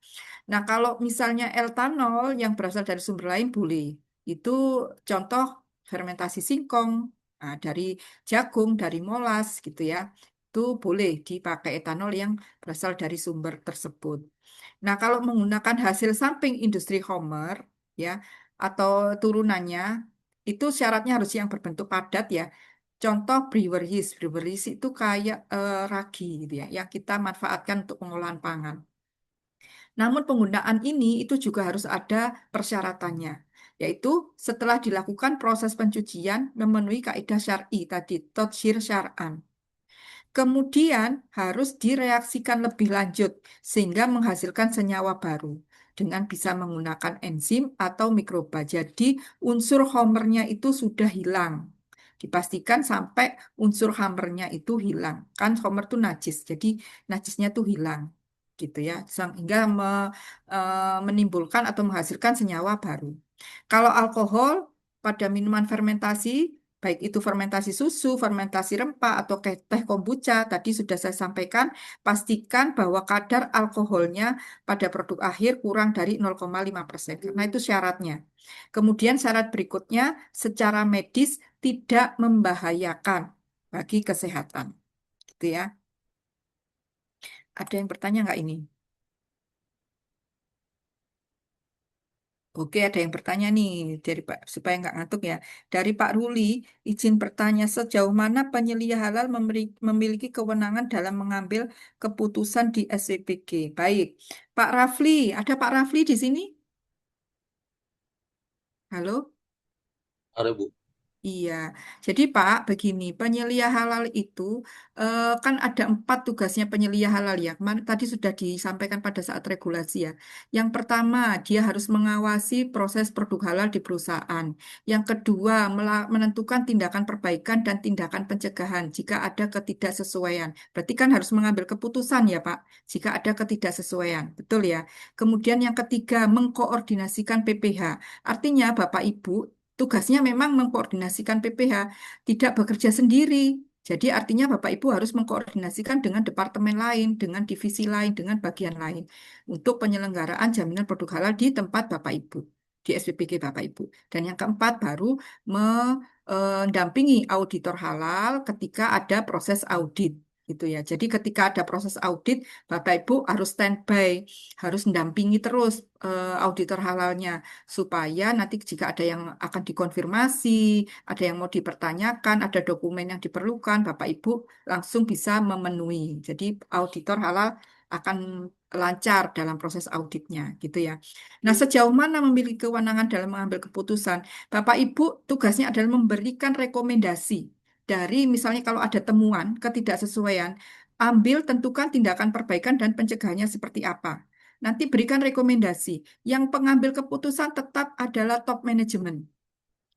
Nah, kalau misalnya etanol yang berasal dari sumber lain boleh. Itu contoh fermentasi singkong, nah, dari jagung, dari molas gitu ya. Itu boleh dipakai etanol yang berasal dari sumber tersebut. Nah, kalau menggunakan hasil samping industri Homer ya atau turunannya itu syaratnya harus yang berbentuk padat ya. Contoh brewer yeast itu kayak ragi gitu ya, yang kita manfaatkan untuk pengolahan pangan. Namun penggunaan ini itu juga harus ada persyaratannya, yaitu setelah dilakukan proses pencucian memenuhi kaidah syar'i tadi, totshir syar'an. Kemudian harus direaksikan lebih lanjut sehingga menghasilkan senyawa baru dengan bisa menggunakan enzim atau mikroba. Jadi unsur homernya itu sudah hilang. Dipastikan sampai unsur homernya itu hilang. Kan homer itu najis, jadi najisnya itu hilang. Gitu ya, sehingga menimbulkan atau menghasilkan senyawa baru. Kalau alkohol pada minuman fermentasi, baik itu fermentasi susu, fermentasi rempah, atau teh kombucha, tadi sudah saya sampaikan, pastikan bahwa kadar alkoholnya pada produk akhir kurang dari 0,5%, karena itu syaratnya. Kemudian syarat berikutnya, secara medis tidak membahayakan bagi kesehatan. Gitu ya. Ada yang bertanya nggak ini? Oke, ada yang bertanya nih dari Pak supaya nggak ngantuk ya. Dari Pak Ruli, izin bertanya sejauh mana penyelia halal memiliki kewenangan dalam mengambil keputusan di SWPG. Baik, Pak Rafli, ada Pak Rafli di sini? Halo?
Ada Bu.
Iya, jadi Pak, begini, penyelia halal itu kan ada 4 tugasnya penyelia halal ya. Kemarin tadi sudah disampaikan pada saat regulasi ya. Yang pertama, dia harus mengawasi proses produk halal di perusahaan. Yang kedua, menentukan tindakan perbaikan dan tindakan pencegahan jika ada ketidaksesuaian. Berarti kan harus mengambil keputusan ya Pak, jika ada ketidaksesuaian. Betul ya. Kemudian yang ketiga, mengkoordinasikan PPH. Artinya Bapak Ibu tugasnya memang mengkoordinasikan PPH, tidak bekerja sendiri. Jadi artinya Bapak Ibu harus mengkoordinasikan dengan departemen lain, dengan divisi lain, dengan bagian lain untuk penyelenggaraan jaminan produk halal di tempat Bapak Ibu, di SPPG Bapak Ibu. Dan yang keempat baru mendampingi auditor halal ketika ada proses audit gitu ya. Jadi ketika ada proses audit, Bapak Ibu harus standby, harus mendampingi terus auditor halalnya supaya nanti jika ada yang akan dikonfirmasi, ada yang mau dipertanyakan, ada dokumen yang diperlukan, Bapak Ibu langsung bisa memenuhi. Jadi auditor halal akan lancar dalam proses auditnya, gitu ya. Nah, sejauh mana memiliki kewenangan dalam mengambil keputusan? Bapak Ibu tugasnya adalah memberikan rekomendasi dari misalnya kalau ada temuan ketidaksesuaian, ambil tentukan tindakan perbaikan dan pencegahannya seperti apa. Nanti berikan rekomendasi. Yang pengambil keputusan tetap adalah top management.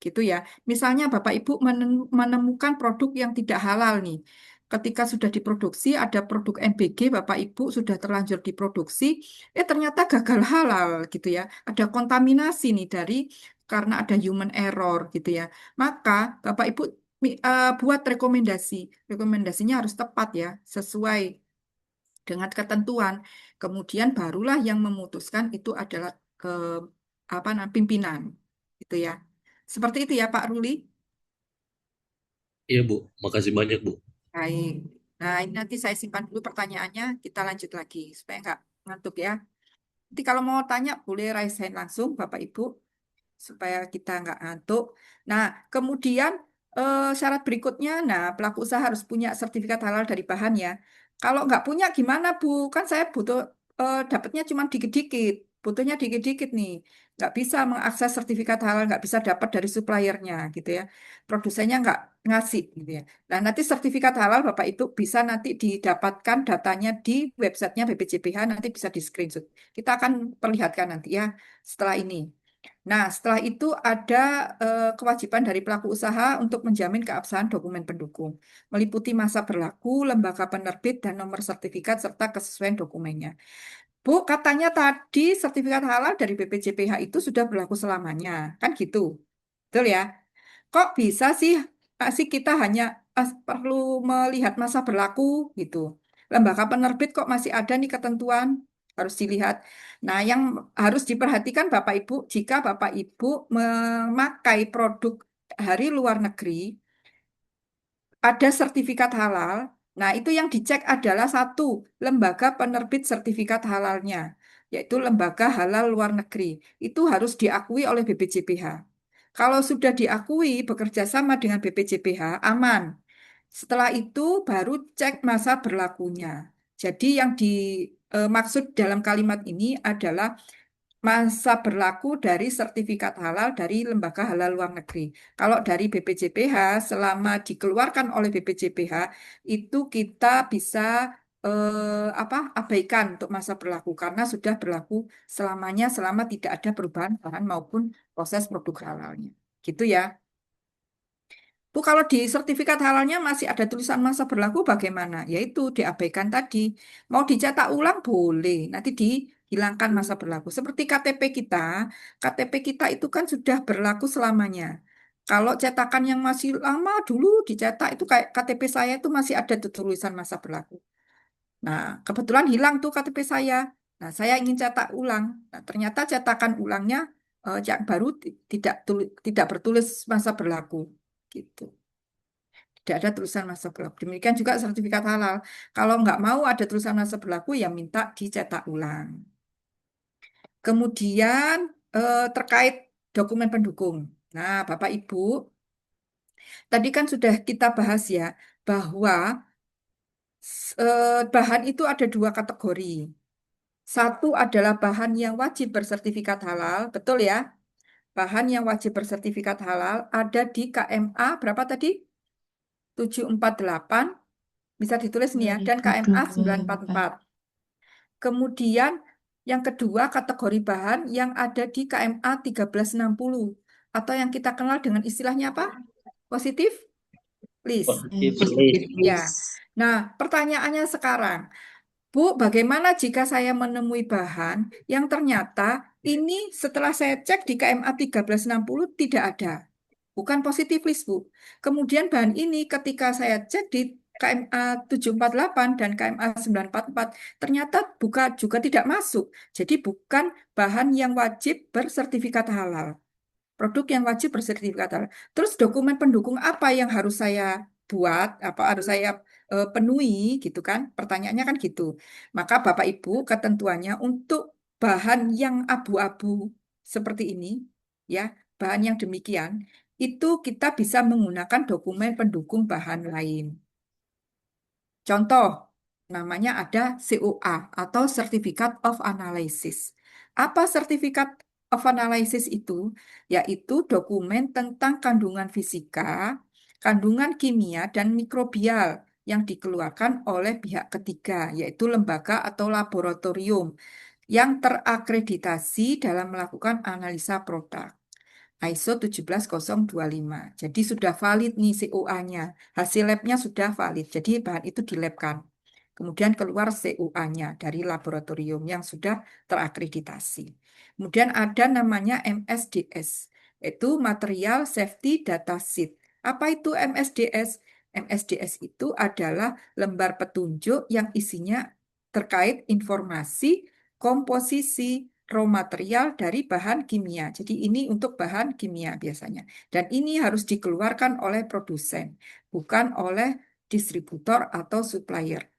Gitu ya. Misalnya Bapak Ibu menemukan produk yang tidak halal nih. Ketika sudah diproduksi, ada produk MBG, Bapak Ibu sudah terlanjur diproduksi, ternyata gagal halal gitu ya. Ada kontaminasi nih dari karena ada human error gitu ya. Maka Bapak Ibu buat rekomendasi. Rekomendasinya harus tepat ya, sesuai dengan ketentuan. Kemudian barulah yang memutuskan itu adalah apa namanya pimpinan, gitu ya. Seperti itu ya Pak Ruli.
Iya Bu, makasih banyak Bu.
Baik. Nah, ini nanti saya simpan dulu pertanyaannya. Kita lanjut lagi supaya nggak ngantuk ya. Nanti kalau mau tanya boleh raise hand langsung Bapak Ibu supaya kita nggak ngantuk. Nah, kemudian syarat berikutnya, nah pelaku usaha harus punya sertifikat halal dari bahan ya. Kalau nggak punya gimana Bu? Kan saya butuh dapatnya cuma dikit-dikit, butuhnya dikit-dikit nih. Nggak bisa mengakses sertifikat halal, nggak bisa dapat dari suppliernya gitu ya. Produsennya nggak ngasih gitu ya. Nah, nanti sertifikat halal Bapak Ibu bisa nanti didapatkan datanya di websitenya BPJPH, nanti bisa di screenshot. Kita akan perlihatkan nanti ya setelah ini. Nah, setelah itu ada kewajiban dari pelaku usaha untuk menjamin keabsahan dokumen pendukung, meliputi masa berlaku, lembaga penerbit, dan nomor sertifikat serta kesesuaian dokumennya. Bu, katanya tadi sertifikat halal dari BPJPH itu sudah berlaku selamanya, kan gitu? Betul ya? Kok bisa sih kita hanya perlu melihat masa berlaku gitu. Lembaga penerbit kok masih ada nih ketentuan harus dilihat. Nah, yang harus diperhatikan Bapak Ibu jika Bapak Ibu memakai produk dari luar negeri ada sertifikat halal. Nah, itu yang dicek adalah satu lembaga penerbit sertifikat halalnya, yaitu lembaga halal luar negeri. Itu harus diakui oleh BPJPH. Kalau sudah diakui bekerja sama dengan BPJPH, aman. Setelah itu baru cek masa berlakunya. Jadi yang dimaksud dalam kalimat ini adalah masa berlaku dari sertifikat halal dari lembaga halal luar negeri. Kalau dari BPJPH, selama dikeluarkan oleh BPJPH, itu kita bisa abaikan untuk masa berlaku karena sudah berlaku selamanya selama tidak ada perubahan bahan maupun proses produk halalnya. Gitu ya. Bu, kalau di sertifikat halalnya masih ada tulisan masa berlaku bagaimana? Yaitu diabaikan tadi. Mau dicetak ulang boleh, nanti dihilangkan masa berlaku. Seperti KTP kita itu kan sudah berlaku selamanya. Kalau cetakan yang masih lama dulu dicetak itu kayak KTP saya itu masih ada tuh tulisan masa berlaku. Nah, kebetulan hilang tuh KTP saya. Nah, saya ingin cetak ulang. Nah, ternyata cetakan ulangnya yang baru tidak bertulis masa berlaku. Gitu. Tidak ada tulisan masa berlaku. Demikian juga sertifikat halal. Kalau nggak mau ada tulisan masa berlaku, ya minta dicetak ulang. Kemudian terkait dokumen pendukung. Nah, Bapak Ibu, tadi kan sudah kita bahas ya bahwa bahan itu ada dua kategori. Satu adalah bahan yang wajib bersertifikat halal, betul ya? Bahan yang wajib bersertifikat halal ada di KMA berapa tadi? 748, bisa ditulis nih ya, dan KMA 944.
2024.
Kemudian yang kedua kategori bahan yang ada di KMA 1360 atau yang kita kenal dengan istilahnya apa? Positif list.
Positif
Positif
list.
Ya.
list.
Nah, pertanyaannya sekarang, Bu, bagaimana jika saya menemui bahan yang ternyata ini setelah saya cek di KMA 1360 tidak ada? Bukan positif list, Bu. Kemudian bahan ini ketika saya cek di KMA 748 dan KMA 944 ternyata juga tidak masuk. Jadi bukan bahan yang wajib bersertifikat halal. Produk yang wajib bersertifikat halal. Terus dokumen pendukung apa yang harus saya buat, apa harus saya penuhi gitu kan? Pertanyaannya kan gitu. Maka Bapak Ibu ketentuannya untuk bahan yang abu-abu seperti ini ya, bahan yang demikian itu kita bisa menggunakan dokumen pendukung bahan lain. Contoh, namanya ada COA atau Certificate of Analysis. Apa Certificate of Analysis itu? Yaitu dokumen tentang kandungan fisika, kandungan kimia, dan mikrobial yang dikeluarkan oleh pihak ketiga, yaitu lembaga atau laboratorium yang terakreditasi dalam melakukan analisa produk. ISO 17025. Jadi sudah valid nih COA-nya. Hasil labnya sudah valid. Jadi bahan itu dilabkan. Kemudian keluar COA-nya dari laboratorium yang sudah terakreditasi. Kemudian ada namanya MSDS, yaitu Material Safety Data Sheet. Apa itu MSDS? MSDS itu adalah lembar petunjuk yang isinya terkait informasi, komposisi, raw material dari bahan kimia. Jadi ini untuk bahan kimia biasanya. Dan ini harus dikeluarkan oleh produsen, bukan oleh distributor atau supplier.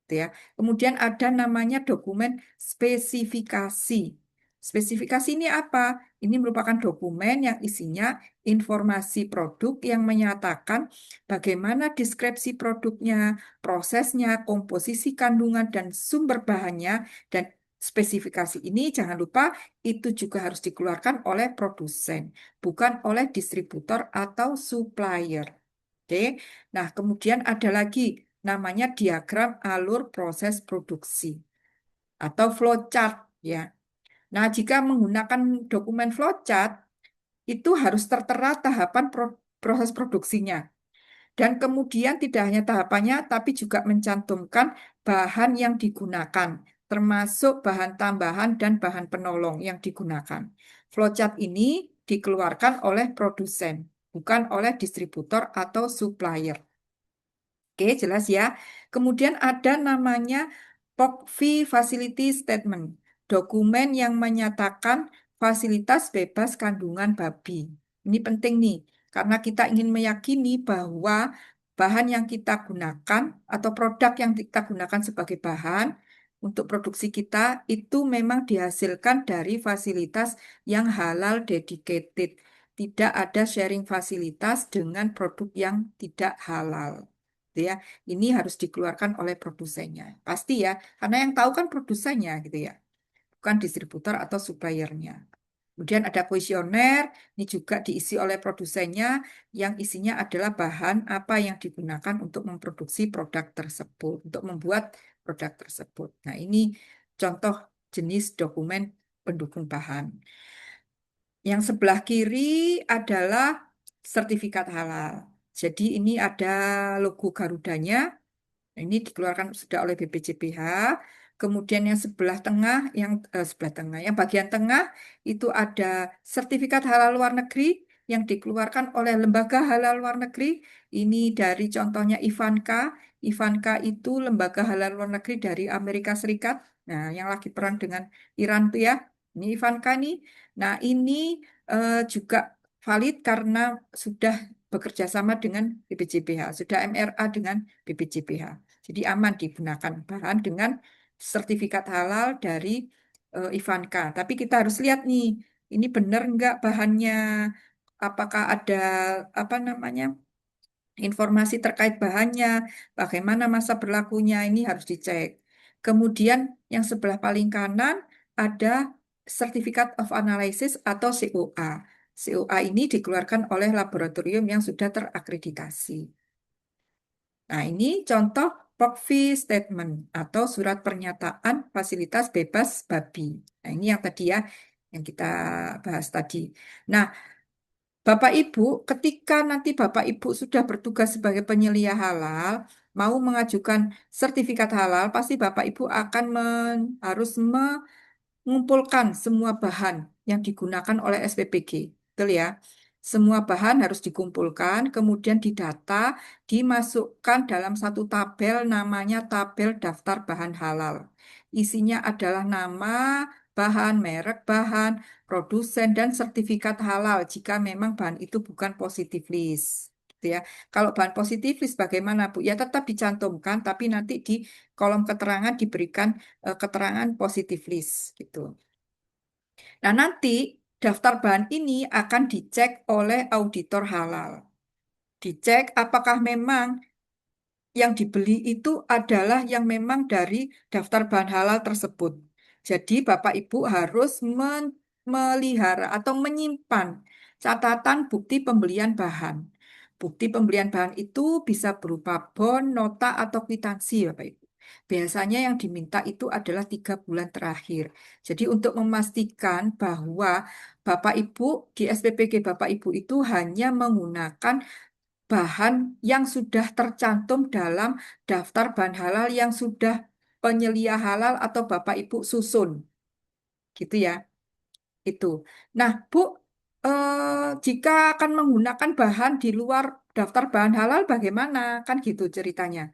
Gitu ya. Kemudian ada namanya dokumen spesifikasi. Spesifikasi ini apa? Ini merupakan dokumen yang isinya informasi produk yang menyatakan bagaimana deskripsi produknya, prosesnya, komposisi kandungan, dan sumber bahannya. Dan spesifikasi ini jangan lupa itu juga harus dikeluarkan oleh produsen, bukan oleh distributor atau supplier. Oke. Nah, kemudian ada lagi namanya diagram alur proses produksi atau flowchart ya. Nah, jika menggunakan dokumen flowchart itu harus tertera tahapan proses produksinya. Dan kemudian tidak hanya tahapannya tapi juga mencantumkan bahan yang digunakan, termasuk bahan tambahan dan bahan penolong yang digunakan. Flowchart ini dikeluarkan oleh produsen, bukan oleh distributor atau supplier. Oke, jelas ya. Kemudian ada namanya POCV Facility Statement, dokumen yang menyatakan fasilitas bebas kandungan babi. Ini penting nih, karena kita ingin meyakini bahwa bahan yang kita gunakan atau produk yang kita gunakan sebagai bahan untuk produksi kita itu memang dihasilkan dari fasilitas yang halal dedicated. Tidak ada sharing fasilitas dengan produk yang tidak halal. Gitu ya. Ini harus dikeluarkan oleh produsennya. Pasti ya, karena yang tahu kan produsennya gitu ya, bukan distributor atau suppliernya. Kemudian ada kuesioner, ini juga diisi oleh produsennya, yang isinya adalah bahan apa yang digunakan untuk memproduksi produk tersebut, untuk membuat produk tersebut. Nah, ini contoh jenis dokumen pendukung bahan. Yang sebelah kiri adalah sertifikat halal. Jadi ini ada logo Garudanya. Ini dikeluarkan sudah oleh BPJPH. Kemudian yang sebelah tengah, yang bagian tengah itu ada sertifikat halal luar negeri yang dikeluarkan oleh lembaga halal luar negeri. Ini dari contohnya Ivanka. Ivanka itu lembaga halal luar negeri dari Amerika Serikat. Nah, yang lagi perang dengan Iran tuh ya. Ini Ivanka nih. Nah, ini juga valid karena sudah bekerja sama dengan BPJPH, sudah MRA dengan BPJPH. Jadi aman digunakan bahan dengan sertifikat halal dari Ivanka. Tapi kita harus lihat nih, Ini benar nggak bahannya? Apakah ada apa namanya informasi terkait bahannya, bagaimana masa berlakunya, ini harus dicek. Kemudian yang sebelah paling kanan ada Certificate of Analysis atau COA. COA ini dikeluarkan oleh laboratorium yang sudah terakreditasi. Nah, ini contoh POCFI Statement atau surat pernyataan fasilitas bebas babi. Nah, ini yang tadi ya, yang kita bahas tadi. Nah, Bapak Ibu, ketika nanti Bapak Ibu sudah bertugas sebagai penyelia halal, mau mengajukan sertifikat halal, pasti Bapak Ibu akan harus mengumpulkan semua bahan yang digunakan oleh SPPG. Betul ya? Semua bahan harus dikumpulkan, kemudian didata, dimasukkan dalam satu tabel namanya tabel daftar bahan halal. Isinya adalah nama, bahan, merek bahan, produsen, dan sertifikat halal jika memang bahan itu bukan positif list. Gitu ya. Kalau bahan positif list bagaimana, Bu? Ya tetap dicantumkan, tapi nanti di kolom keterangan diberikan keterangan positif list gitu. Nah, nanti daftar bahan ini akan dicek oleh auditor halal. Dicek apakah memang yang dibeli itu adalah yang memang dari daftar bahan halal tersebut. Jadi Bapak Ibu harus melihara atau menyimpan catatan bukti pembelian bahan. Bukti pembelian bahan itu bisa berupa bon, nota, atau kwitansi, Bapak Ibu. Biasanya yang diminta itu adalah 3 bulan terakhir. Jadi untuk memastikan bahwa Bapak Ibu di SPPG Bapak Ibu itu hanya menggunakan bahan yang sudah tercantum dalam daftar bahan halal yang sudah penyelia halal atau Bapak Ibu susun. Gitu ya. Itu. Nah, Bu, jika akan menggunakan bahan di luar daftar bahan halal bagaimana? Kan gitu ceritanya.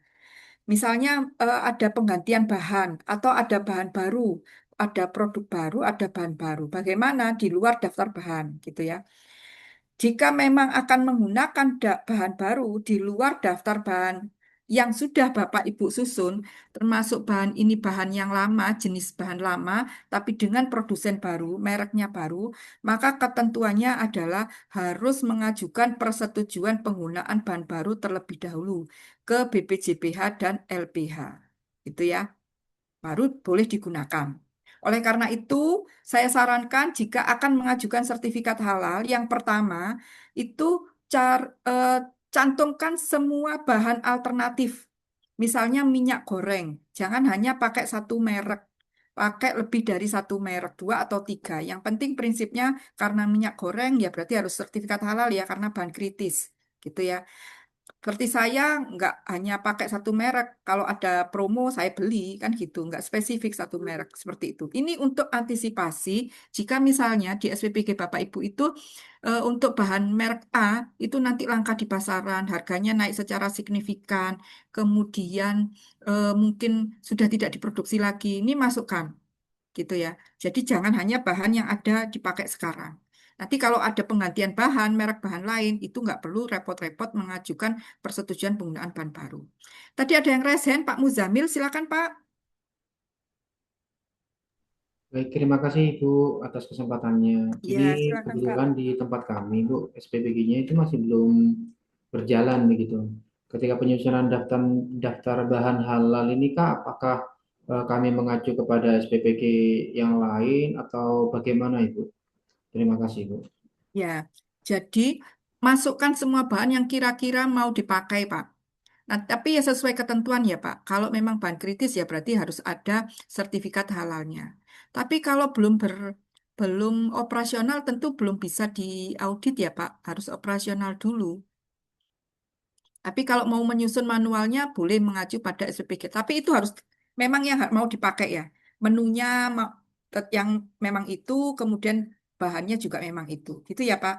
Misalnya ada penggantian bahan atau ada bahan baru, ada produk baru, ada bahan baru. Bagaimana di luar daftar bahan gitu ya. Jika memang akan menggunakan bahan baru di luar daftar bahan yang sudah Bapak Ibu susun, termasuk bahan ini bahan yang lama, jenis bahan lama, tapi dengan produsen baru, mereknya baru, maka ketentuannya adalah harus mengajukan persetujuan penggunaan bahan baru terlebih dahulu ke BPJPH dan LPH. Itu ya, baru boleh digunakan. Oleh karena itu, saya sarankan jika akan mengajukan sertifikat halal, yang pertama itu eh, cantumkan semua bahan alternatif. Misalnya minyak goreng, jangan hanya pakai satu merek, pakai lebih dari satu merek, 2 atau 3. Yang penting prinsipnya karena minyak goreng ya berarti harus sertifikat halal ya karena bahan kritis, gitu ya. Seperti saya nggak hanya pakai satu merek, kalau ada promo saya beli kan gitu, nggak spesifik satu merek seperti itu. Ini untuk antisipasi jika misalnya di SPPG Bapak Ibu itu untuk bahan merek A itu nanti langka di pasaran, harganya naik secara signifikan, kemudian mungkin sudah tidak diproduksi lagi. Ini masukkan gitu ya. Jadi jangan hanya bahan yang ada dipakai sekarang. Nanti kalau ada penggantian bahan, merek bahan lain, itu nggak perlu repot-repot mengajukan persetujuan penggunaan bahan baru. Tadi ada yang resen, Pak Muzamil, silakan Pak.
Baik, terima kasih Ibu atas kesempatannya.
Ya,
Ini
silakan Pak.
kebetulan di tempat kami, Bu, SPBG-nya itu masih belum berjalan begitu. Ketika penyusunan daftar daftar bahan halal ini, Kak, apakah kami mengacu kepada SPPG yang lain atau bagaimana, Ibu? Terima kasih, Bu.
Ya, jadi masukkan semua bahan yang kira-kira mau dipakai, Pak. Nah, tapi ya sesuai ketentuan ya, Pak. Kalau memang bahan kritis ya berarti harus ada sertifikat halalnya. Tapi kalau belum operasional tentu belum bisa diaudit ya, Pak. Harus operasional dulu. Tapi kalau mau menyusun manualnya boleh mengacu pada SPPG. Tapi itu harus memang yang mau dipakai ya. Menunya yang memang itu, kemudian bahannya juga memang itu. Gitu ya, Pak.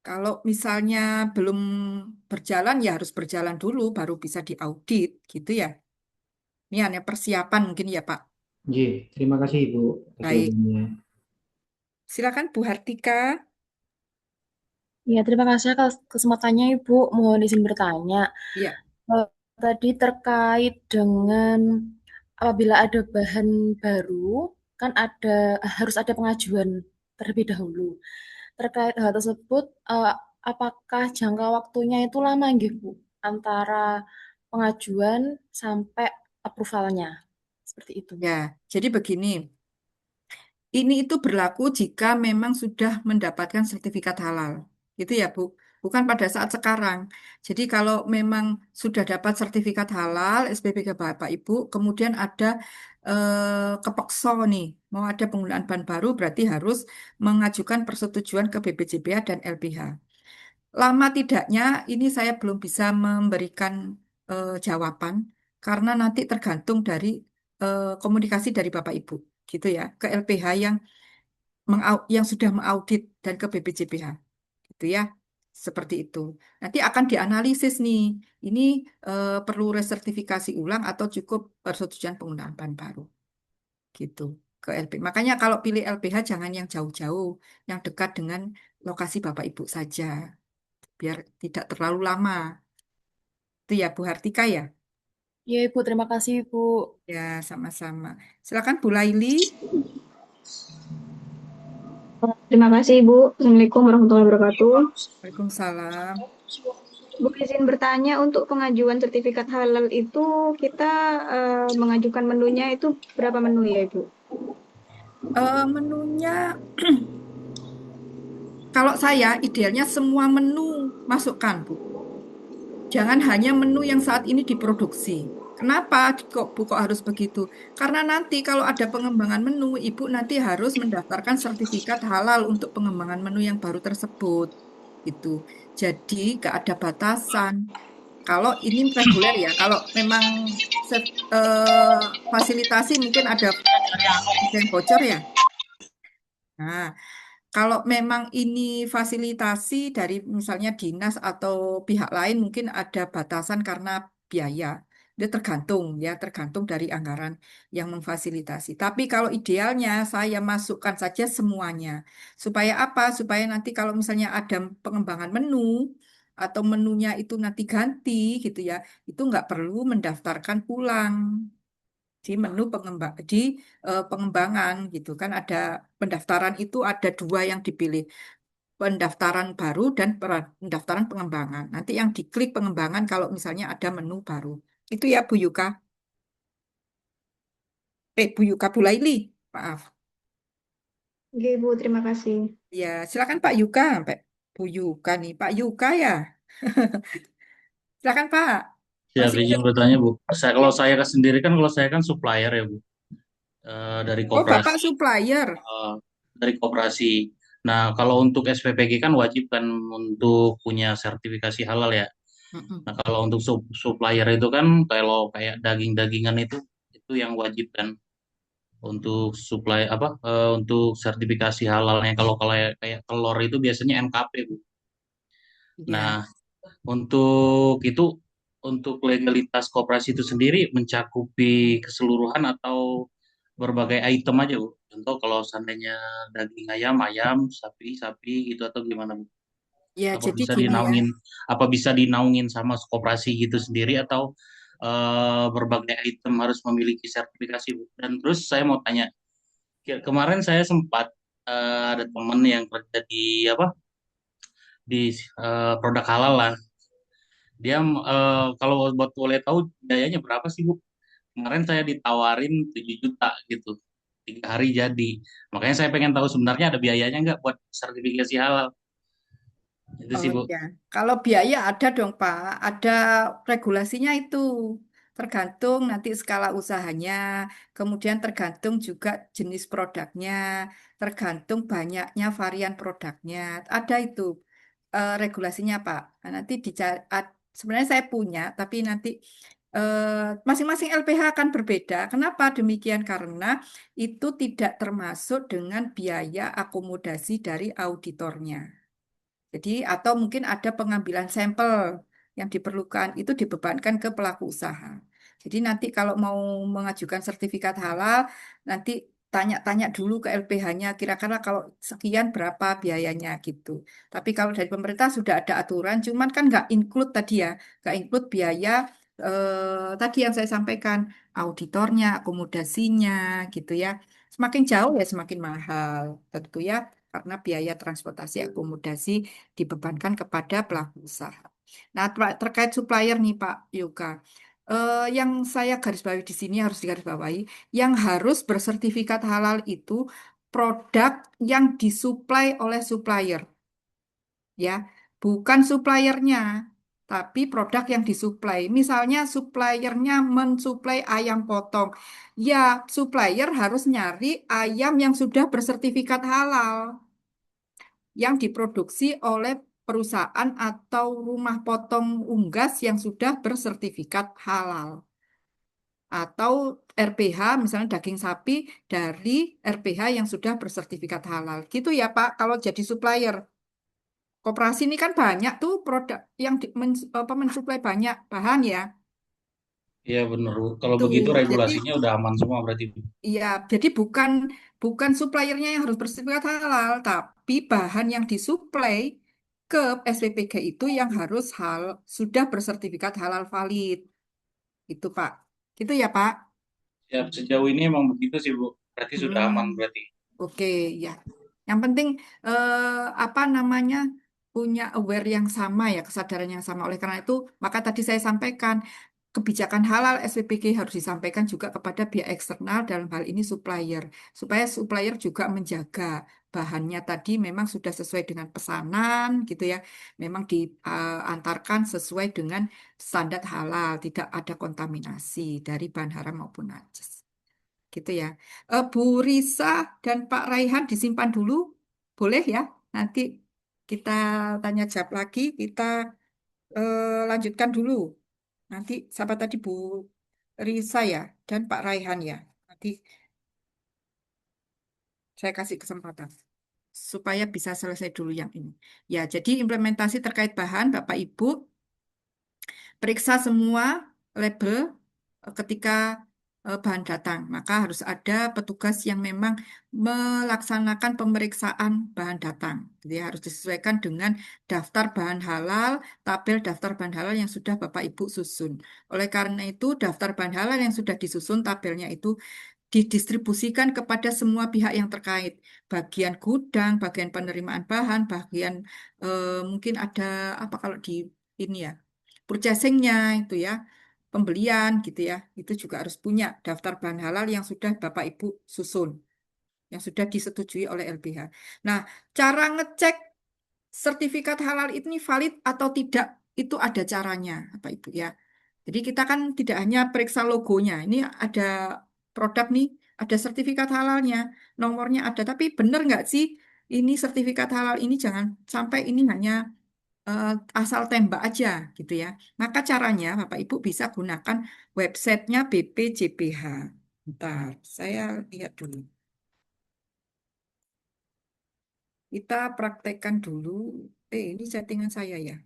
Kalau misalnya belum berjalan ya harus berjalan dulu baru bisa diaudit gitu ya. Ini hanya persiapan mungkin ya, Pak.
Ji, terima kasih Ibu atas
Baik,
jawabannya.
silakan Bu Hartika.
Ya, terima kasih atas kesempatannya Ibu. Mohon izin bertanya.
Iya,
Tadi terkait dengan apabila ada bahan baru kan harus ada pengajuan terlebih dahulu. Terkait hal tersebut, apakah jangka waktunya itu lama nggih, Bu? Antara pengajuan sampai approvalnya. Seperti itu.
Ya, jadi begini. Ini itu berlaku jika memang sudah mendapatkan sertifikat halal. Gitu ya, Bu. Bukan pada saat sekarang. Jadi kalau memang sudah dapat sertifikat halal, SPP ke Bapak Ibu, kemudian ada kepeksa nih, mau ada penggunaan bahan baru, berarti harus mengajukan persetujuan ke BPJPH dan LBH. Lama tidaknya, ini saya belum bisa memberikan jawaban, karena nanti tergantung dari komunikasi dari Bapak Ibu gitu ya, ke LPH yang sudah mengaudit dan ke BPJPH gitu ya. Seperti itu. Nanti akan dianalisis nih. Ini perlu resertifikasi ulang atau cukup persetujuan penggunaan bahan baru gitu ke LPH. Makanya kalau pilih LPH jangan yang jauh-jauh, yang dekat dengan lokasi Bapak Ibu saja biar tidak terlalu lama. Itu ya Bu Hartika ya.
Ya, Ibu, terima kasih, Bu.
Ya, sama-sama. Silakan Bu Laili.
Terima kasih, Ibu. Assalamualaikum warahmatullahi wabarakatuh.
Waalaikumsalam.
Bu, izin bertanya, untuk pengajuan sertifikat halal itu kita mengajukan menunya itu berapa menu ya, Ibu?
Menunya kalau saya idealnya semua menu masukkan, Bu. Jangan hanya menu yang saat ini diproduksi. Kenapa kok harus begitu? Karena nanti kalau ada pengembangan menu, Ibu nanti harus mendaftarkan sertifikat halal untuk pengembangan menu yang baru tersebut. Itu. Jadi gak ada batasan. Kalau ini reguler ya, kalau memang fasilitasi mungkin ada yang bocor ya. Nah, kalau memang ini fasilitasi dari misalnya dinas atau pihak lain mungkin ada batasan karena biaya. Dia tergantung ya, tergantung dari anggaran yang memfasilitasi. Tapi kalau idealnya saya masukkan saja semuanya. Supaya apa? Supaya nanti kalau misalnya ada pengembangan menu atau menunya itu nanti ganti gitu ya, itu nggak perlu mendaftarkan ulang di menu pengembangan gitu kan ada pendaftaran itu ada dua yang dipilih pendaftaran baru dan pendaftaran pengembangan. Nanti yang diklik pengembangan kalau misalnya ada menu baru. Itu ya Bu Yuka. Bu Yuka Bu Laili. Maaf.
Oke, Bu, terima kasih.
Ya, silakan Pak Yuka. Bu Yuka nih, Pak Yuka ya. Silakan Pak.
Siap,
Masih
izin bertanya, Bu. Kalau saya sendiri kan, kalau saya kan supplier ya, Bu. Dari
Oh, Bapak
koperasi.
supplier.
Dari koperasi. Nah, kalau untuk SPPG kan wajib kan untuk punya sertifikasi halal ya.
Mm-mm.
Nah, kalau untuk supplier itu kan kalau kayak daging-dagingan itu yang wajib kan untuk supply apa untuk sertifikasi halalnya. Kalau kayak telur itu biasanya NKP, Bu.
Ya.
Nah, untuk legalitas koperasi itu sendiri mencakupi keseluruhan atau berbagai item aja, Bu. Contoh kalau seandainya daging ayam, ayam, sapi, sapi gitu atau gimana, Bu?
Ya,
Apa
jadi
bisa
gini ya.
dinaungin sama koperasi gitu sendiri atau berbagai item harus memiliki sertifikasi, Bu? Dan terus saya mau tanya, kemarin saya sempat ada teman yang kerja di produk halal lah. Dia kalau buat boleh tahu biayanya berapa sih, Bu? Kemarin saya ditawarin 7 juta gitu. 3 hari jadi. Makanya saya pengen tahu sebenarnya ada biayanya nggak buat sertifikasi halal. Itu
Oh
sih, Bu.
ya, kalau biaya ada dong Pak, ada regulasinya itu. Tergantung nanti skala usahanya, kemudian tergantung juga jenis produknya, tergantung banyaknya varian produknya. Ada itu regulasinya Pak. Nah, nanti dicari, sebenarnya saya punya, tapi nanti masing-masing LPH akan berbeda. Kenapa demikian? Karena itu tidak termasuk dengan biaya akomodasi dari auditornya. Jadi, atau mungkin ada pengambilan sampel yang diperlukan, itu dibebankan ke pelaku usaha. Jadi nanti kalau mau mengajukan sertifikat halal, nanti tanya-tanya dulu ke LPH-nya, kira-kira kalau sekian berapa biayanya gitu. Tapi kalau dari pemerintah sudah ada aturan, cuman kan nggak include tadi ya, nggak include biaya tadi yang saya sampaikan, auditornya, akomodasinya gitu ya. Semakin jauh ya semakin mahal, tentu ya, karena biaya transportasi akomodasi dibebankan kepada pelaku usaha. Nah, terkait supplier nih Pak Yoga, yang saya garis bawahi di sini harus digarisbawahi, yang harus bersertifikat halal itu produk yang disuplai oleh supplier, ya, bukan suppliernya, tapi produk yang disuplai. Misalnya suppliernya mensuplai ayam potong, ya supplier harus nyari ayam yang sudah bersertifikat halal, yang diproduksi oleh perusahaan atau rumah potong unggas yang sudah bersertifikat halal. Atau RPH, misalnya daging sapi dari RPH yang sudah bersertifikat halal. Gitu ya Pak, kalau jadi supplier. Koperasi ini kan banyak tuh produk yang mensuplai banyak bahan ya.
Iya bener, Bu. Kalau
Tuh,
begitu
jadi
regulasinya udah aman semua berarti, Bu.
iya, jadi bukan bukan suppliernya yang harus bersertifikat halal, tapi bahan yang disuplai ke SPPG itu yang harus sudah bersertifikat halal valid. Itu Pak. Gitu ya Pak.
Ya, sejauh ini emang begitu sih, Bu. Berarti sudah aman
Hmm.
berarti.
Oke, ya. Yang penting apa namanya punya aware yang sama ya, kesadaran yang sama. Oleh karena itu, maka tadi saya sampaikan kebijakan halal SPPG harus disampaikan juga kepada pihak eksternal dalam hal ini supplier, supaya supplier juga menjaga bahannya tadi memang sudah sesuai dengan pesanan gitu ya, memang diantarkan sesuai dengan standar halal, tidak ada kontaminasi dari bahan haram maupun najis. Gitu ya. Bu Risa dan Pak Raihan disimpan dulu, boleh ya? Nanti kita tanya jawab lagi, kita lanjutkan dulu. Nanti siapa tadi Bu Risa ya dan Pak Raihan ya. Nanti saya kasih kesempatan supaya bisa selesai dulu yang ini. Ya, jadi implementasi terkait bahan Bapak Ibu periksa semua label ketika bahan datang. Maka harus ada petugas yang memang melaksanakan pemeriksaan bahan datang. Jadi harus disesuaikan dengan daftar bahan halal, tabel daftar bahan halal yang sudah Bapak Ibu susun. Oleh karena itu, daftar bahan halal yang sudah disusun tabelnya itu didistribusikan kepada semua pihak yang terkait, bagian gudang, bagian penerimaan bahan, bagian mungkin ada apa kalau di ini ya, purchasingnya itu ya, pembelian gitu ya, itu juga harus punya daftar bahan halal yang sudah Bapak Ibu susun, yang sudah disetujui oleh LBH. Nah, cara ngecek sertifikat halal ini valid atau tidak itu ada caranya, Bapak Ibu ya. Jadi kita kan tidak hanya periksa logonya, ini ada produk nih, ada sertifikat halalnya, nomornya ada, tapi benar nggak sih ini sertifikat halal ini jangan sampai ini hanya eh, asal tembak aja gitu ya. Maka caranya Bapak Ibu bisa gunakan websitenya BPJPH. Bentar, saya lihat dulu. Kita praktekkan dulu. Ini settingan saya ya.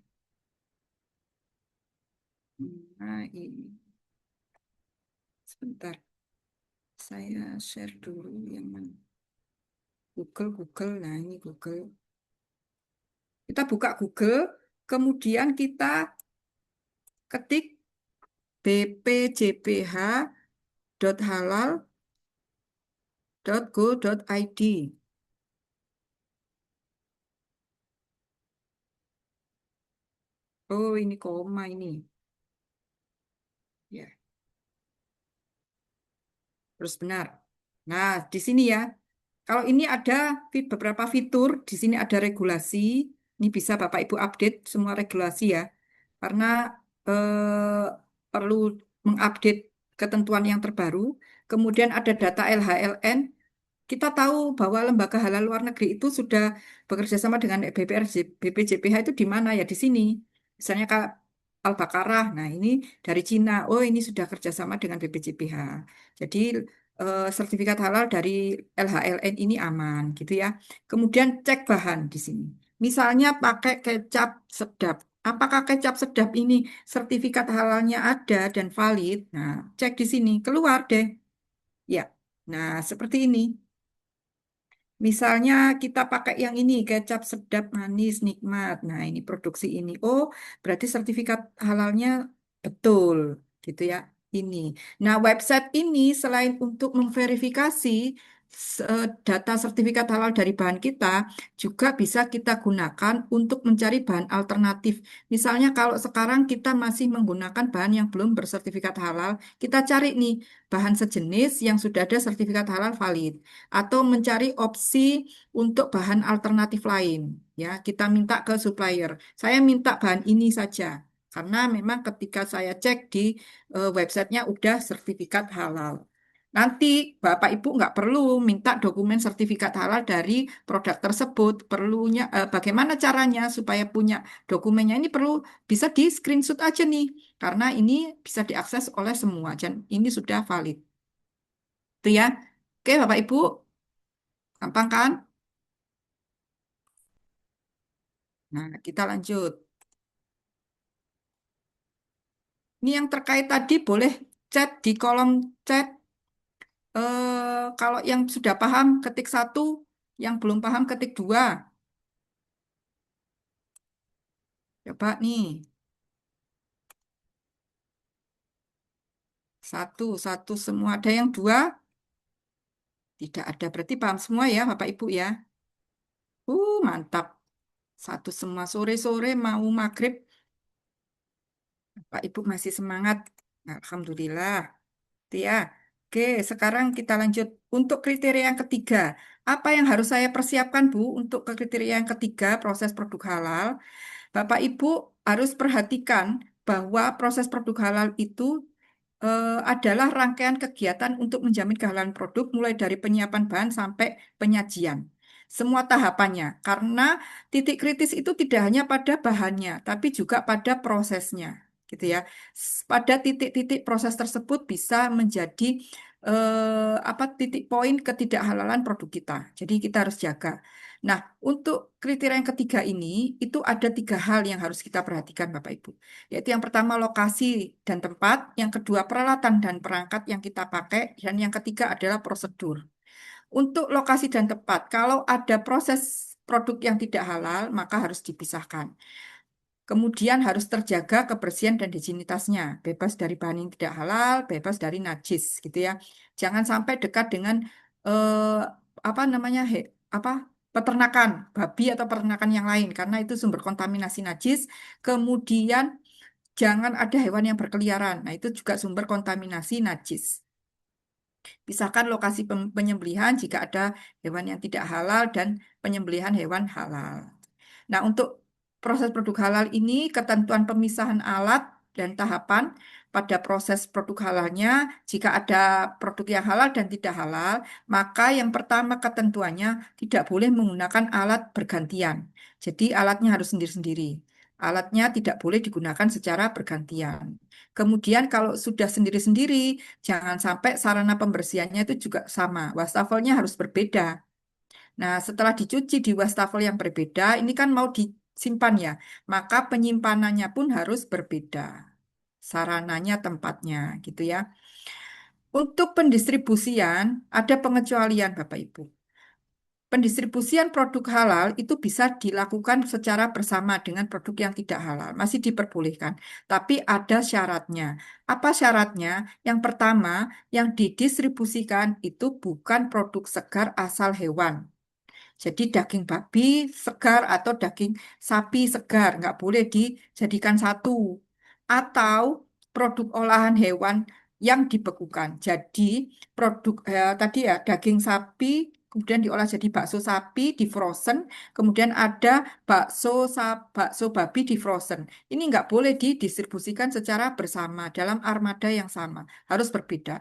Nah, ini. Sebentar. Saya share dulu yang mana. Google. Nah, ini Google. Kita buka Google, kemudian kita ketik bpjph.halal.go.id. Oh, ini koma ini. Ya, terus benar. Nah, di sini ya. Kalau ini ada beberapa fitur, di sini ada regulasi. Ini bisa Bapak Ibu update semua regulasi ya. Karena perlu mengupdate ketentuan yang terbaru. Kemudian ada data LHLN. Kita tahu bahwa lembaga halal luar negeri itu sudah bekerja sama dengan BPJPH itu di mana ya di sini. Misalnya Kak Al-Baqarah. Nah, ini dari Cina. Oh, ini sudah kerjasama dengan BPJPH. Jadi sertifikat halal dari LHLN ini aman gitu ya. Kemudian cek bahan di sini. Misalnya pakai kecap sedap. Apakah kecap sedap ini sertifikat halalnya ada dan valid? Nah, cek di sini. Keluar deh. Ya. Nah, seperti ini. Misalnya kita pakai yang ini, kecap sedap manis nikmat. Nah, ini produksi ini. Oh, berarti sertifikat halalnya betul, gitu ya. Ini. Nah, website ini selain untuk memverifikasi data sertifikat halal dari bahan kita juga bisa kita gunakan untuk mencari bahan alternatif. Misalnya kalau sekarang kita masih menggunakan bahan yang belum bersertifikat halal, kita cari nih bahan sejenis yang sudah ada sertifikat halal valid, atau mencari opsi untuk bahan alternatif lain. Ya, kita minta ke supplier. Saya minta bahan ini saja. Karena memang ketika saya cek di websitenya udah sertifikat halal. Nanti Bapak Ibu nggak perlu minta dokumen sertifikat halal dari produk tersebut. Perlunya bagaimana caranya supaya punya dokumennya ini perlu bisa di screenshot aja nih, karena ini bisa diakses oleh semua dan ini sudah valid. Itu ya. Oke Bapak Ibu, gampang kan? Nah, kita lanjut. Ini yang terkait tadi boleh chat di kolom chat. Kalau yang sudah paham ketik 1, yang belum paham ketik 2. Coba nih. Satu semua. Ada yang 2? Tidak ada. Berarti paham semua ya Bapak Ibu ya. Mantap. 1 semua. Sore-sore mau maghrib. Bapak Ibu masih semangat. Alhamdulillah. Itu ya. Oke, sekarang kita lanjut. Untuk kriteria yang ketiga. Apa yang harus saya persiapkan Bu untuk ke kriteria yang ketiga proses produk halal? Bapak Ibu harus perhatikan bahwa proses produk halal itu adalah rangkaian kegiatan untuk menjamin kehalalan produk mulai dari penyiapan bahan sampai penyajian. Semua tahapannya, karena titik kritis itu tidak hanya pada bahannya, tapi juga pada prosesnya, gitu ya. Pada titik-titik proses tersebut bisa menjadi apa titik poin ketidakhalalan produk kita. Jadi kita harus jaga. Nah, untuk kriteria yang ketiga ini, itu ada 3 hal yang harus kita perhatikan, Bapak Ibu. Yaitu yang pertama lokasi dan tempat, yang kedua peralatan dan perangkat yang kita pakai, dan yang ketiga adalah prosedur. Untuk lokasi dan tempat, kalau ada proses produk yang tidak halal, maka harus dipisahkan. Kemudian harus terjaga kebersihan dan higienitasnya, bebas dari bahan yang tidak halal, bebas dari najis, gitu ya. Jangan sampai dekat dengan eh, apa namanya apa peternakan babi atau peternakan yang lain, karena itu sumber kontaminasi najis. Kemudian jangan ada hewan yang berkeliaran, nah itu juga sumber kontaminasi najis. Pisahkan lokasi penyembelihan jika ada hewan yang tidak halal dan penyembelihan hewan halal. Nah, untuk proses produk halal ini, ketentuan pemisahan alat dan tahapan pada proses produk halalnya, jika ada produk yang halal dan tidak halal, maka yang pertama ketentuannya tidak boleh menggunakan alat bergantian. Jadi alatnya harus sendiri-sendiri. Alatnya tidak boleh digunakan secara bergantian. Kemudian kalau sudah sendiri-sendiri, jangan sampai sarana pembersihannya itu juga sama. Wastafelnya harus berbeda. Nah, setelah dicuci di wastafel yang berbeda, ini kan mau disimpan ya, maka penyimpanannya pun harus berbeda. Sarananya, tempatnya, gitu ya. Untuk pendistribusian, ada pengecualian, Bapak Ibu. Pendistribusian produk halal itu bisa dilakukan secara bersama dengan produk yang tidak halal, masih diperbolehkan. Tapi ada syaratnya. Apa syaratnya? Yang pertama, yang didistribusikan itu bukan produk segar asal hewan. Jadi daging babi segar atau daging sapi segar nggak boleh dijadikan satu. Atau produk olahan hewan yang dibekukan. Jadi produk tadi ya daging sapi kemudian diolah jadi bakso sapi di frozen, kemudian ada bakso babi di frozen. Ini nggak boleh didistribusikan secara bersama dalam armada yang sama, harus berbeda.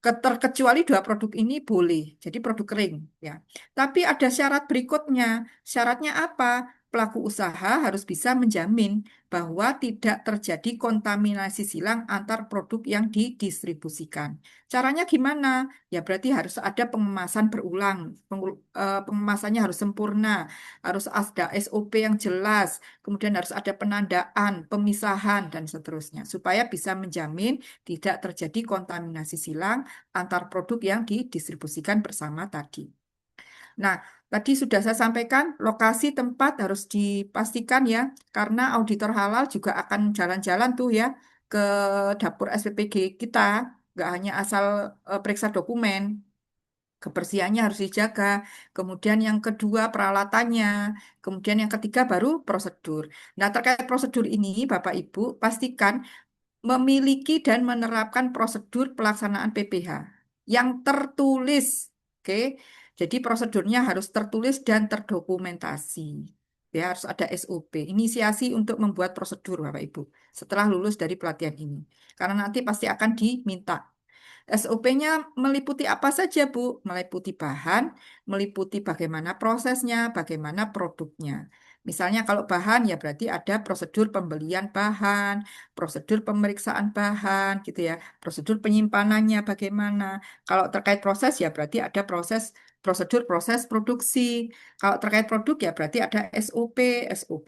Terkecuali 2 produk ini boleh, jadi produk kering ya. Tapi ada syarat berikutnya. Syaratnya apa? Pelaku usaha harus bisa menjamin bahwa tidak terjadi kontaminasi silang antar produk yang didistribusikan. Caranya gimana? Ya berarti harus ada pengemasan berulang. Pengemasannya harus sempurna, harus ada SOP yang jelas, kemudian harus ada penandaan, pemisahan, dan seterusnya. Supaya bisa menjamin tidak terjadi kontaminasi silang antar produk yang didistribusikan bersama tadi. Nah, tadi sudah saya sampaikan, lokasi tempat harus dipastikan ya, karena auditor halal juga akan jalan-jalan tuh ya ke dapur SPPG kita, nggak hanya asal periksa dokumen. Kebersihannya harus dijaga. Kemudian yang kedua peralatannya. Kemudian yang ketiga baru prosedur. Nah, terkait prosedur ini, Bapak Ibu, pastikan memiliki dan menerapkan prosedur pelaksanaan PPH yang tertulis. Oke. Jadi prosedurnya harus tertulis dan terdokumentasi. Ya, harus ada SOP, inisiasi untuk membuat prosedur, Bapak Ibu, setelah lulus dari pelatihan ini. Karena nanti pasti akan diminta. SOP-nya meliputi apa saja, Bu? Meliputi bahan, meliputi bagaimana prosesnya, bagaimana produknya. Misalnya kalau bahan ya berarti ada prosedur pembelian bahan, prosedur pemeriksaan bahan gitu ya, prosedur penyimpanannya bagaimana. Kalau terkait proses ya berarti ada prosedur proses produksi. Kalau terkait produk ya berarti ada SOP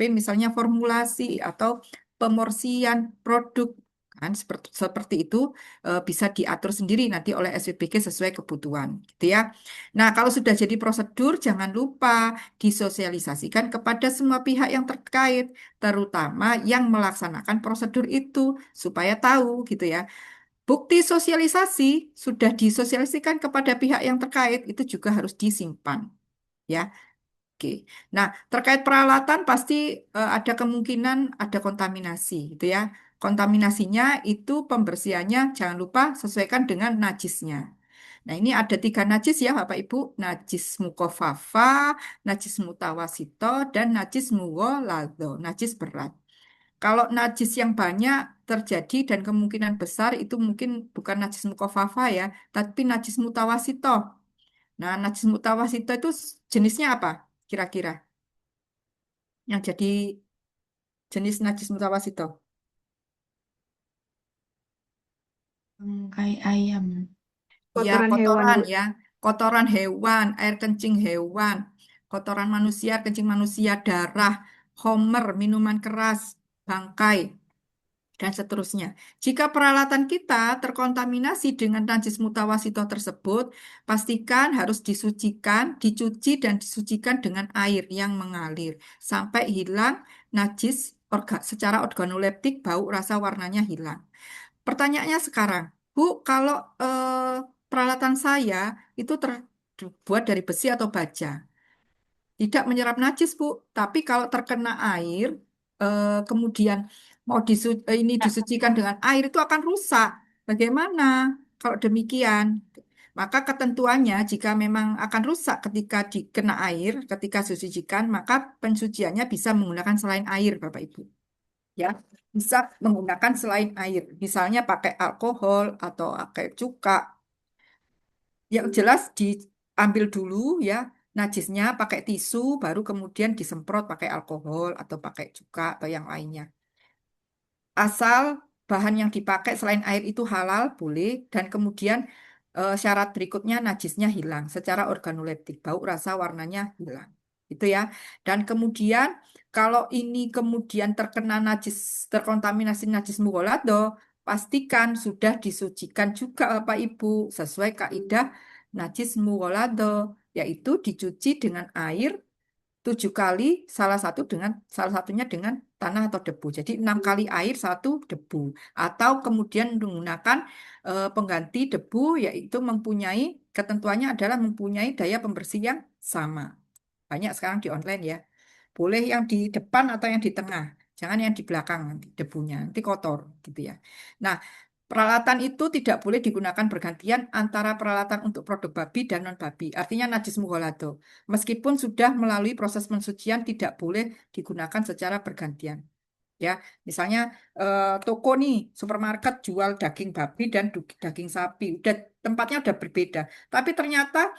misalnya formulasi atau pemorsian produk. Kan seperti itu bisa diatur sendiri nanti oleh SPBG sesuai kebutuhan, gitu ya. Nah, kalau sudah jadi prosedur, jangan lupa disosialisasikan kepada semua pihak yang terkait, terutama yang melaksanakan prosedur itu, supaya tahu, gitu ya. Bukti sosialisasi sudah disosialisasikan kepada pihak yang terkait, itu juga harus disimpan, ya. Oke. Nah, terkait peralatan pasti ada kemungkinan ada kontaminasi, gitu ya. Kontaminasinya itu pembersihannya jangan lupa sesuaikan dengan najisnya. Nah, ini ada 3 najis ya, Bapak Ibu. Najis mukofafa, najis mutawasito, dan najis mughalladho, najis berat. Kalau najis yang banyak terjadi dan kemungkinan besar itu mungkin bukan najis mukofafa ya, tapi najis mutawasito. Nah, najis mutawasito itu jenisnya apa kira-kira? Yang jadi jenis najis mutawasito.
Bangkai ayam.
Ya,
Kotoran hewan,
kotoran
Bu.
ya. Kotoran hewan, air kencing hewan, kotoran manusia, kencing manusia, darah, homer, minuman keras, bangkai, dan seterusnya. Jika peralatan kita terkontaminasi dengan najis mutawasito tersebut, pastikan harus disucikan, dicuci, dan disucikan dengan air yang mengalir sampai hilang najis secara organoleptik, bau, rasa, warnanya hilang. Pertanyaannya sekarang, Bu, kalau peralatan saya itu terbuat dari besi atau baja, tidak menyerap najis, Bu. Tapi kalau terkena air, kemudian mau ini disucikan dengan air itu akan rusak. Bagaimana kalau demikian? Maka ketentuannya jika memang akan rusak ketika dikena air, ketika disucikan, maka pensuciannya bisa menggunakan selain air, Bapak Ibu. Ya, bisa menggunakan selain air. Misalnya pakai alkohol atau pakai cuka. Yang jelas diambil dulu ya najisnya pakai tisu, baru kemudian disemprot pakai alkohol atau pakai cuka atau yang lainnya. Asal bahan yang dipakai selain air itu halal, boleh, dan kemudian syarat berikutnya najisnya hilang secara organoleptik, bau, rasa, warnanya hilang. Itu ya. Dan kemudian kalau ini kemudian terkena najis, terkontaminasi najis mughalladho, pastikan sudah disucikan juga Bapak Ibu sesuai kaidah najis mughalladho, yaitu dicuci dengan air 7 kali, salah satunya dengan tanah atau debu. Jadi 6 kali air, 1 debu. Atau kemudian menggunakan pengganti debu, yaitu mempunyai ketentuannya adalah mempunyai daya pembersih yang sama. Banyak sekarang di online ya. Boleh yang di depan atau yang di tengah. Jangan yang di belakang nanti debunya, nanti kotor gitu ya. Nah, peralatan itu tidak boleh digunakan bergantian antara peralatan untuk produk babi dan non-babi. Artinya najis mughalladho. Meskipun sudah melalui proses pensucian tidak boleh digunakan secara bergantian. Ya, misalnya toko nih, supermarket jual daging babi dan daging sapi. Udah tempatnya udah berbeda. Tapi ternyata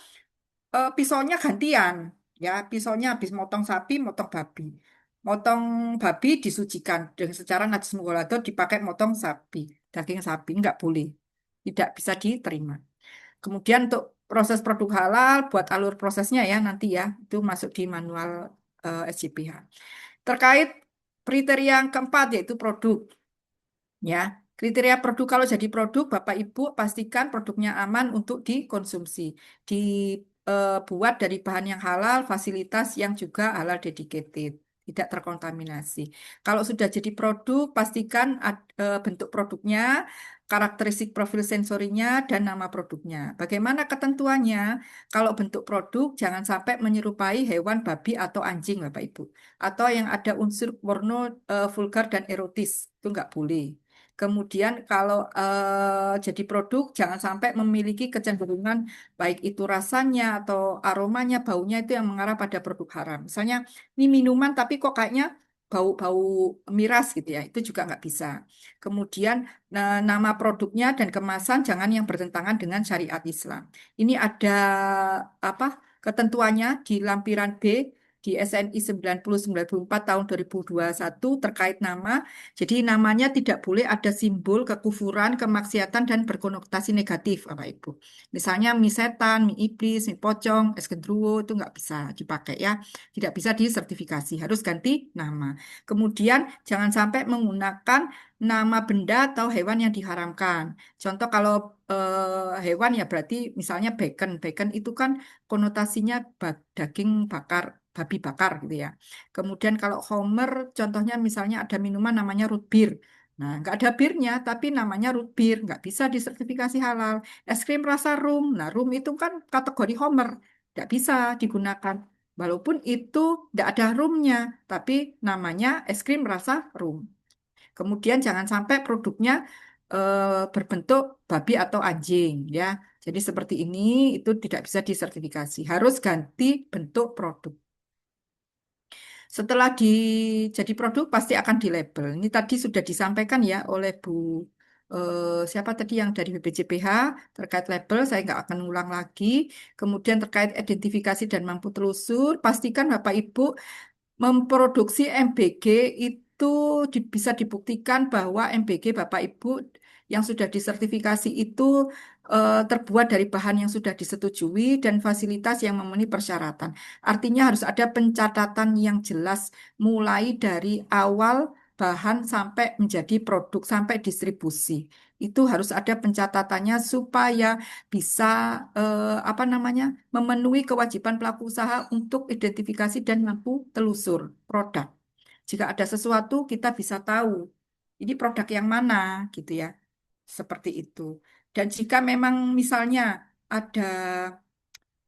pisaunya gantian. Ya, pisaunya habis motong sapi, motong babi. Motong babi disucikan dengan secara najis mughalladho dipakai motong sapi, daging sapi nggak boleh, tidak bisa diterima. Kemudian untuk proses produk halal, buat alur prosesnya ya nanti ya, itu masuk di manual SJPH. Terkait kriteria yang keempat yaitu produk, ya. Kriteria produk kalau jadi produk, Bapak Ibu pastikan produknya aman untuk dikonsumsi. Dibuat dari bahan yang halal, fasilitas yang juga halal dedicated. tidak terkontaminasi. Kalau sudah jadi produk, pastikan bentuk produknya, karakteristik profil sensorinya, dan nama produknya. Bagaimana ketentuannya? Kalau bentuk produk, jangan sampai menyerupai hewan babi atau anjing, Bapak Ibu. Atau yang ada unsur porno vulgar dan erotis, itu nggak boleh. Kemudian kalau jadi produk, jangan sampai memiliki kecenderungan baik itu rasanya atau aromanya, baunya itu yang mengarah pada produk haram. Misalnya ini minuman tapi kok kayaknya bau-bau miras gitu ya, itu juga nggak bisa. Kemudian nama produknya dan kemasan jangan yang bertentangan dengan syariat Islam. Ini ada apa ketentuannya di lampiran B di SNI 90/94 tahun 2021 terkait nama. Jadi namanya tidak boleh ada simbol kekufuran, kemaksiatan, dan berkonotasi negatif, Bapak Ibu. Misalnya mie setan, mie iblis, mie pocong, es gendruwo itu nggak bisa dipakai ya. Tidak bisa disertifikasi, harus ganti nama. Kemudian jangan sampai menggunakan nama benda atau hewan yang diharamkan. Contoh kalau hewan ya berarti misalnya bacon. Bacon itu kan konotasinya daging bakar, babi bakar gitu ya. Kemudian kalau Homer, contohnya misalnya ada minuman namanya root beer. Nah, nggak ada birnya, tapi namanya root beer, nggak bisa disertifikasi halal. Es krim rasa rum, nah rum itu kan kategori Homer, nggak bisa digunakan. Walaupun itu nggak ada rumnya, tapi namanya es krim rasa rum. Kemudian jangan sampai produknya berbentuk babi atau anjing, ya. Jadi seperti ini itu tidak bisa disertifikasi, harus ganti bentuk produk. Setelah jadi produk pasti akan dilabel. Ini tadi sudah disampaikan ya oleh Bu siapa tadi yang dari BPJPH terkait label, saya nggak akan ulang lagi. Kemudian terkait identifikasi dan mampu telusur, pastikan Bapak Ibu memproduksi MBG itu bisa dibuktikan bahwa MBG Bapak Ibu yang sudah disertifikasi itu terbuat dari bahan yang sudah disetujui dan fasilitas yang memenuhi persyaratan. Artinya harus ada pencatatan yang jelas mulai dari awal bahan sampai menjadi produk sampai distribusi. Itu harus ada pencatatannya supaya bisa apa namanya memenuhi kewajiban pelaku usaha untuk identifikasi dan mampu telusur produk. Jika ada sesuatu kita bisa tahu ini produk yang mana gitu ya. Seperti itu. Dan jika memang misalnya ada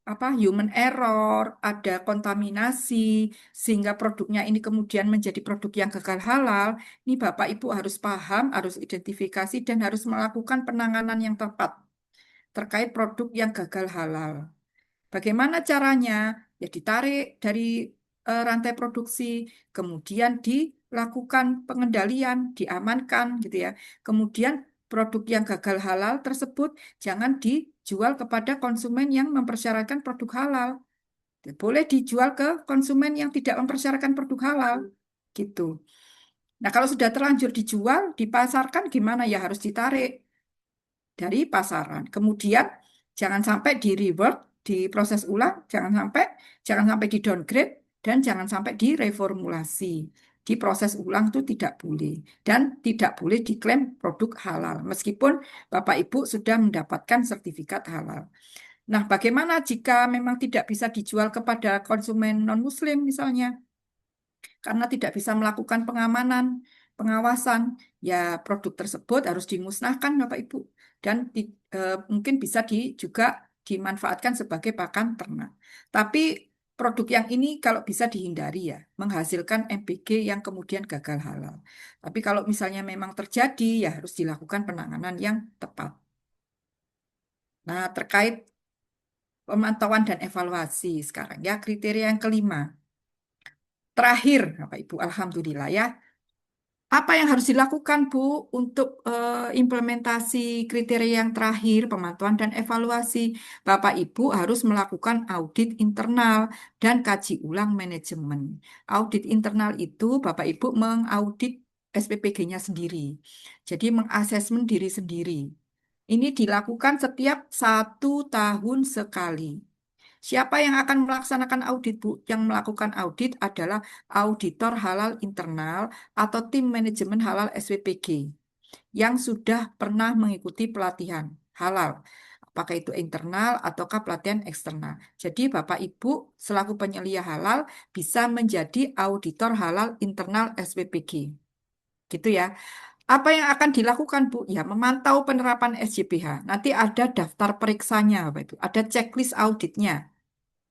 apa human error, ada kontaminasi sehingga produknya ini kemudian menjadi produk yang gagal halal, ini Bapak Ibu harus paham, harus identifikasi dan harus melakukan penanganan yang tepat terkait produk yang gagal halal. Bagaimana caranya? Ya ditarik dari rantai produksi, kemudian dilakukan pengendalian, diamankan gitu ya. Kemudian produk yang gagal halal tersebut jangan dijual kepada konsumen yang mempersyaratkan produk halal. Boleh dijual ke konsumen yang tidak mempersyaratkan produk halal gitu. Nah, kalau sudah terlanjur dijual, dipasarkan gimana ya harus ditarik dari pasaran. Kemudian jangan sampai di reward, diproses ulang, jangan sampai di downgrade dan jangan sampai direformulasi. Diproses ulang itu tidak boleh dan tidak boleh diklaim produk halal meskipun Bapak Ibu sudah mendapatkan sertifikat halal. Nah, bagaimana jika memang tidak bisa dijual kepada konsumen non-Muslim misalnya? Karena tidak bisa melakukan pengamanan, pengawasan, ya produk tersebut harus dimusnahkan Bapak Ibu dan mungkin bisa juga dimanfaatkan sebagai pakan ternak. Tapi produk yang ini kalau bisa dihindari ya, menghasilkan MPG yang kemudian gagal halal. Tapi kalau misalnya memang terjadi ya harus dilakukan penanganan yang tepat. Nah, terkait pemantauan dan evaluasi sekarang ya kriteria yang kelima. Terakhir, Bapak Ibu, alhamdulillah ya. Apa yang harus dilakukan, Bu, untuk implementasi kriteria yang terakhir, pemantauan dan evaluasi? Bapak Ibu harus melakukan audit internal dan kaji ulang manajemen. Audit internal itu Bapak Ibu mengaudit SPPG-nya sendiri. Jadi mengasesmen diri sendiri. Ini dilakukan setiap 1 tahun sekali. Siapa yang akan melaksanakan audit, Bu? Yang melakukan audit adalah auditor halal internal atau tim manajemen halal SPPG yang sudah pernah mengikuti pelatihan halal. apakah itu internal ataukah pelatihan eksternal. Jadi Bapak Ibu selaku penyelia halal bisa menjadi auditor halal internal SPPG. Gitu ya. Apa yang akan dilakukan, Bu? Ya, memantau penerapan SJPH. Nanti ada daftar periksanya, Bapak Ibu. Ada checklist auditnya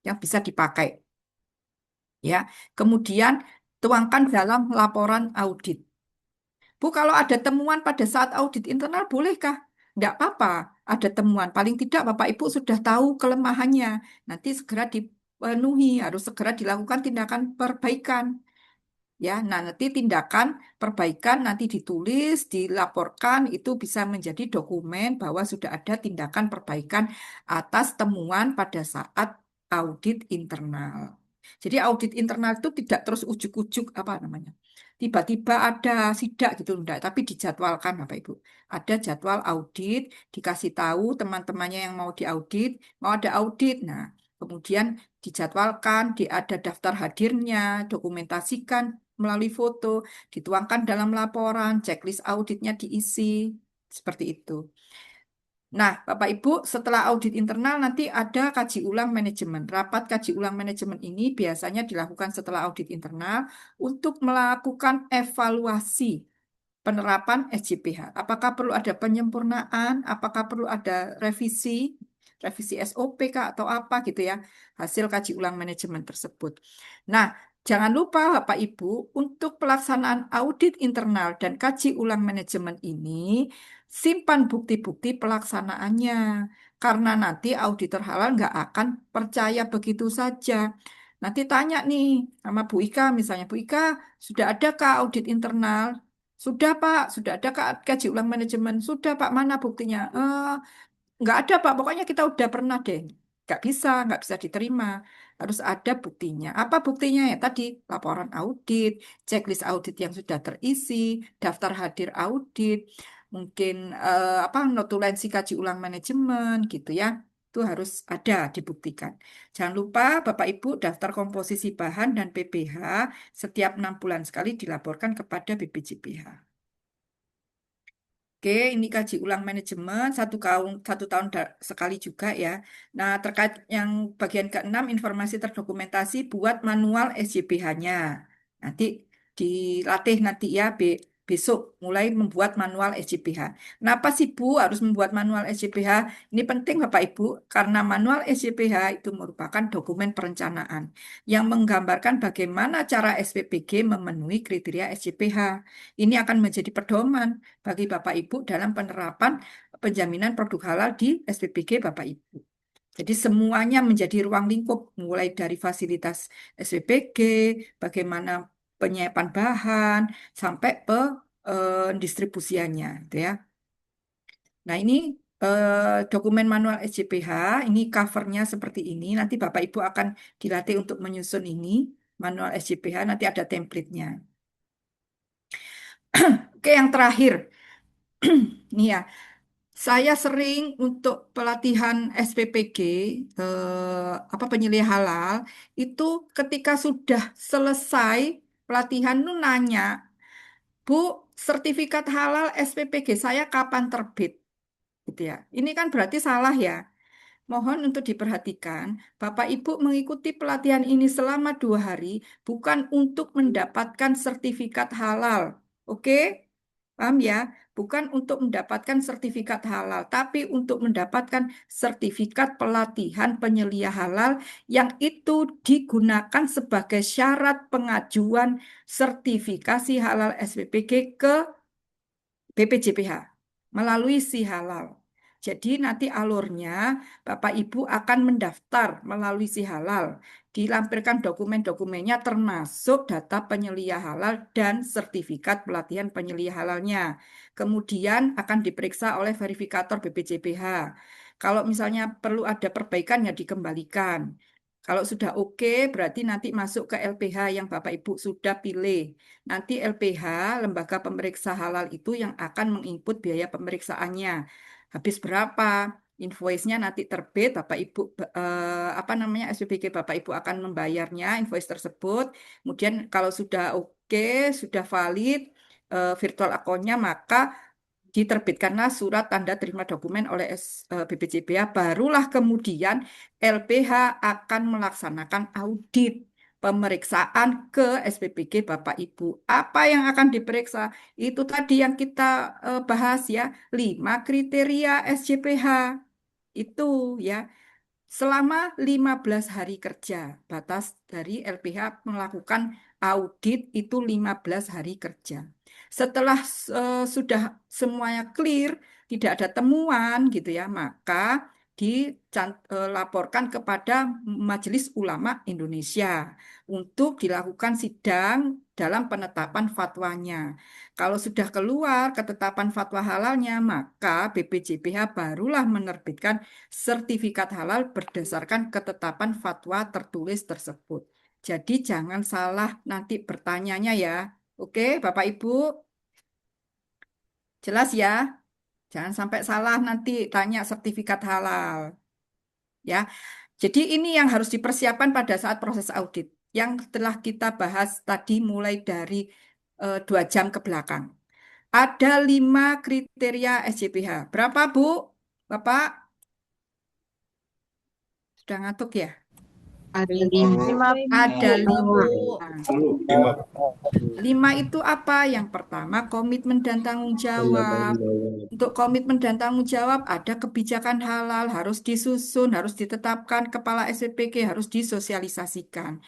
yang bisa dipakai. Ya, kemudian tuangkan dalam laporan audit. Bu, kalau ada temuan pada saat audit internal, bolehkah? Tidak apa-apa, ada temuan. Paling tidak Bapak Ibu sudah tahu kelemahannya. Nanti segera dipenuhi, harus segera dilakukan tindakan perbaikan. Ya, nah nanti tindakan perbaikan nanti ditulis, dilaporkan, itu bisa menjadi dokumen bahwa sudah ada tindakan perbaikan atas temuan pada saat audit internal. Jadi audit internal itu tidak terus ujuk-ujuk apa namanya. Tiba-tiba ada sidak gitu enggak, tapi dijadwalkan Bapak Ibu. Ada jadwal audit, dikasih tahu teman-temannya yang mau diaudit, mau ada audit. Nah, kemudian dijadwalkan, ada daftar hadirnya, dokumentasikan melalui foto, dituangkan dalam laporan, checklist auditnya diisi, seperti itu. Nah, Bapak Ibu, setelah audit internal nanti ada kaji ulang manajemen. Rapat kaji ulang manajemen ini biasanya dilakukan setelah audit internal untuk melakukan evaluasi penerapan SJPH. Apakah perlu ada penyempurnaan, apakah perlu ada revisi SOP kah atau apa gitu ya, hasil kaji ulang manajemen tersebut. Nah, jangan lupa Bapak Ibu, untuk pelaksanaan audit internal dan kaji ulang manajemen ini, simpan bukti-bukti pelaksanaannya. Karena nanti auditor halal nggak akan percaya begitu saja. Nanti tanya nih sama Bu Ika, misalnya, Bu Ika, sudah adakah audit internal? Sudah Pak, sudah ada kaji ulang manajemen. Sudah Pak, mana buktinya? Nggak ada Pak, pokoknya kita udah pernah deh. Nggak bisa diterima. Harus ada buktinya. Apa buktinya ya? Tadi laporan audit, checklist audit yang sudah terisi, daftar hadir audit, mungkin apa notulensi kaji ulang manajemen gitu ya. Itu harus ada dibuktikan. Jangan lupa Bapak Ibu daftar komposisi bahan dan PPH setiap 6 bulan sekali dilaporkan kepada BPJPH. Oke, ini kaji ulang manajemen satu tahun sekali juga ya. Nah, terkait yang bagian keenam informasi terdokumentasi buat manual SJPH-nya. Nanti dilatih nanti ya besok mulai membuat manual SJPH. Kenapa sih Bu harus membuat manual SJPH? Ini penting Bapak Ibu karena manual SJPH itu merupakan dokumen perencanaan yang menggambarkan bagaimana cara SPPG memenuhi kriteria SJPH. Ini akan menjadi pedoman bagi Bapak Ibu dalam penerapan penjaminan produk halal di SPPG Bapak Ibu. Jadi semuanya menjadi ruang lingkup, mulai dari fasilitas SPPG, bagaimana penyiapan bahan, sampai distribusiannya, gitu ya. Nah ini dokumen manual SJPH, ini covernya seperti ini. Nanti Bapak Ibu akan dilatih untuk menyusun ini manual SJPH. Nanti ada template-nya. Oke, yang terakhir. Nih ya, saya sering untuk pelatihan SPPG, apa penyelia halal, itu ketika sudah selesai pelatihan nu nanya, Bu, sertifikat halal SPPG saya kapan terbit? Gitu ya. Ini kan berarti salah ya. Mohon untuk diperhatikan, Bapak Ibu mengikuti pelatihan ini selama 2 hari bukan untuk mendapatkan sertifikat halal. Oke? Paham ya? Bukan untuk mendapatkan sertifikat halal, tapi untuk mendapatkan sertifikat pelatihan penyelia halal yang itu digunakan sebagai syarat pengajuan sertifikasi halal SPPG ke BPJPH melalui si halal. Jadi nanti alurnya Bapak Ibu akan mendaftar melalui si halal. Dilampirkan dokumen-dokumennya termasuk data penyelia halal dan sertifikat pelatihan penyelia halalnya. Kemudian akan diperiksa oleh verifikator BPJPH. Kalau misalnya perlu ada perbaikan ya dikembalikan. Kalau sudah oke, berarti nanti masuk ke LPH yang Bapak Ibu sudah pilih. Nanti LPH, Lembaga Pemeriksa Halal itu yang akan menginput biaya pemeriksaannya. Habis berapa? Invoice-nya nanti terbit, Bapak Ibu, apa namanya, SPPG Bapak Ibu akan membayarnya, invoice tersebut. Kemudian kalau sudah oke, sudah valid, virtual account-nya, maka diterbitkanlah surat tanda terima dokumen oleh BPJBH, barulah kemudian LPH akan melaksanakan audit pemeriksaan ke SPPG Bapak Ibu. Apa yang akan diperiksa? Itu tadi yang kita bahas ya, 5 kriteria SJPH. Itu ya. Selama 15 hari kerja, batas dari LPH melakukan audit itu 15 hari kerja. Setelah sudah semuanya clear, tidak ada temuan gitu ya, maka dilaporkan kepada Majelis Ulama Indonesia untuk dilakukan sidang dalam penetapan fatwanya. Kalau sudah keluar ketetapan fatwa halalnya, maka BPJPH barulah menerbitkan sertifikat halal berdasarkan ketetapan fatwa tertulis tersebut. Jadi jangan salah nanti bertanyanya ya. Oke, Bapak Ibu, jelas ya? Jangan sampai salah nanti tanya sertifikat halal. Ya. Jadi ini yang harus dipersiapkan pada saat proses audit. Yang telah kita bahas tadi mulai dari 2 jam ke belakang. Ada 5 kriteria SJPH. Berapa, Bu? Bapak? Sudah ngantuk ya?
Ada 5.
Ada 5.
5.
5 itu apa? Yang pertama, komitmen dan tanggung jawab. Untuk komitmen dan tanggung jawab, ada kebijakan halal, harus disusun, harus ditetapkan kepala SPPG, harus disosialisasikan.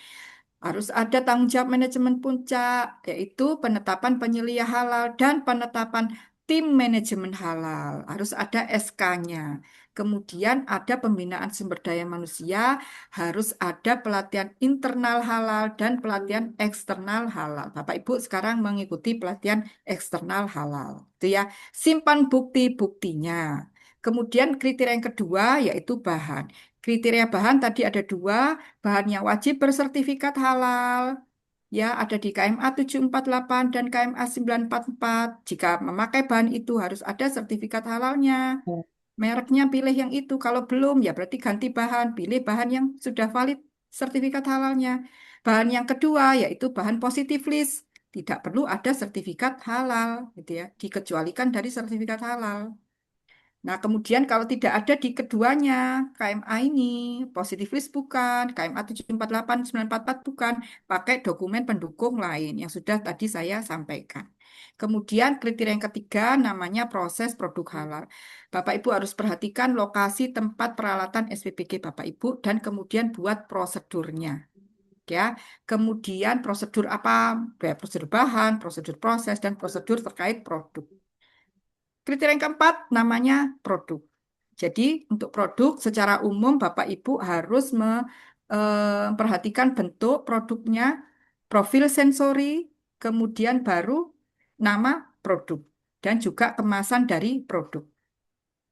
Harus ada tanggung jawab manajemen puncak, yaitu penetapan penyelia halal dan penetapan tim manajemen halal. Harus ada SK-nya. Kemudian ada pembinaan sumber daya manusia, harus ada pelatihan internal halal dan pelatihan eksternal halal. Bapak Ibu sekarang mengikuti pelatihan eksternal halal. Itu ya, simpan bukti-buktinya. Kemudian kriteria yang kedua yaitu bahan. Kriteria bahan tadi ada 2, bahan yang wajib bersertifikat halal. Ya, ada di KMA 748 dan KMA 944. Jika memakai bahan itu harus ada sertifikat halalnya. Mereknya pilih yang itu. Kalau belum, ya berarti ganti bahan. Pilih bahan yang sudah valid sertifikat halalnya. Bahan yang kedua yaitu bahan positif list. Tidak perlu ada sertifikat halal, gitu ya. Dikecualikan dari sertifikat halal. Nah, kemudian kalau tidak ada di keduanya, KMA ini, positif list bukan, KMA 748, 944 bukan, pakai dokumen pendukung lain yang sudah tadi saya sampaikan. Kemudian kriteria yang ketiga namanya proses produk halal. Bapak Ibu harus perhatikan lokasi tempat peralatan SPPG Bapak Ibu dan kemudian buat prosedurnya. Ya, kemudian prosedur apa? Prosedur bahan, prosedur proses, dan prosedur terkait produk. Kriteria yang keempat namanya produk. Jadi untuk produk secara umum Bapak Ibu harus memperhatikan bentuk produknya, profil sensori, kemudian baru nama produk, dan juga kemasan dari produk.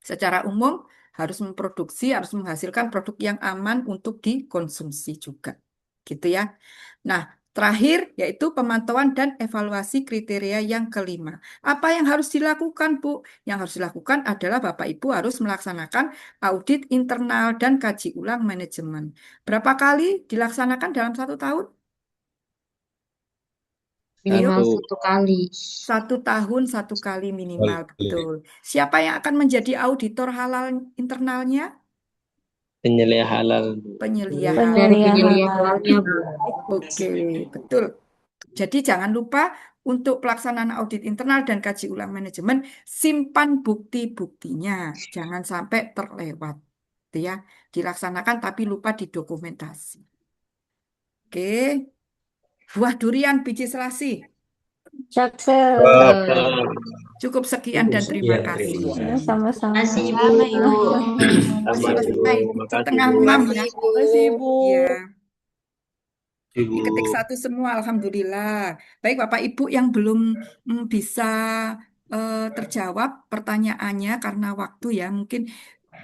Secara umum harus memproduksi, harus menghasilkan produk yang aman untuk dikonsumsi juga. Gitu ya. Nah, terakhir yaitu pemantauan dan evaluasi kriteria yang kelima. Apa yang harus dilakukan, Bu? Yang harus dilakukan adalah Bapak Ibu harus melaksanakan audit internal dan kaji ulang manajemen. Berapa kali dilaksanakan dalam 1 tahun?
Minimal 1 kali.
1 tahun 1 kali minimal, betul. Siapa yang akan menjadi auditor halal internalnya?
Penyelia halal.
Penyelia
Dari
halal.
penyelia halalnya, Bu.
Oke, betul. Jadi jangan lupa untuk pelaksanaan audit internal dan kaji ulang manajemen, simpan bukti-buktinya. Jangan sampai terlewat. Gitu ya. Dilaksanakan tapi lupa didokumentasi. Oke. Buah durian biji selasi. Cukup sekian dan terima kasih.
Sama-sama.
Kasih, Bu.
Selesai setengah 6 ya. Iya. Diketik 1 semua, alhamdulillah. Baik Bapak Ibu yang belum bisa terjawab pertanyaannya karena waktu ya, mungkin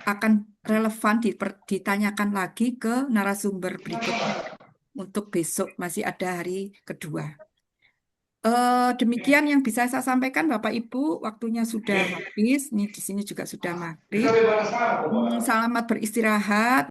akan relevan ditanyakan lagi ke narasumber berikutnya untuk besok, masih ada hari kedua. Demikian yang bisa saya sampaikan Bapak Ibu, waktunya sudah habis. Nih di sini juga sudah maghrib. Selamat beristirahat.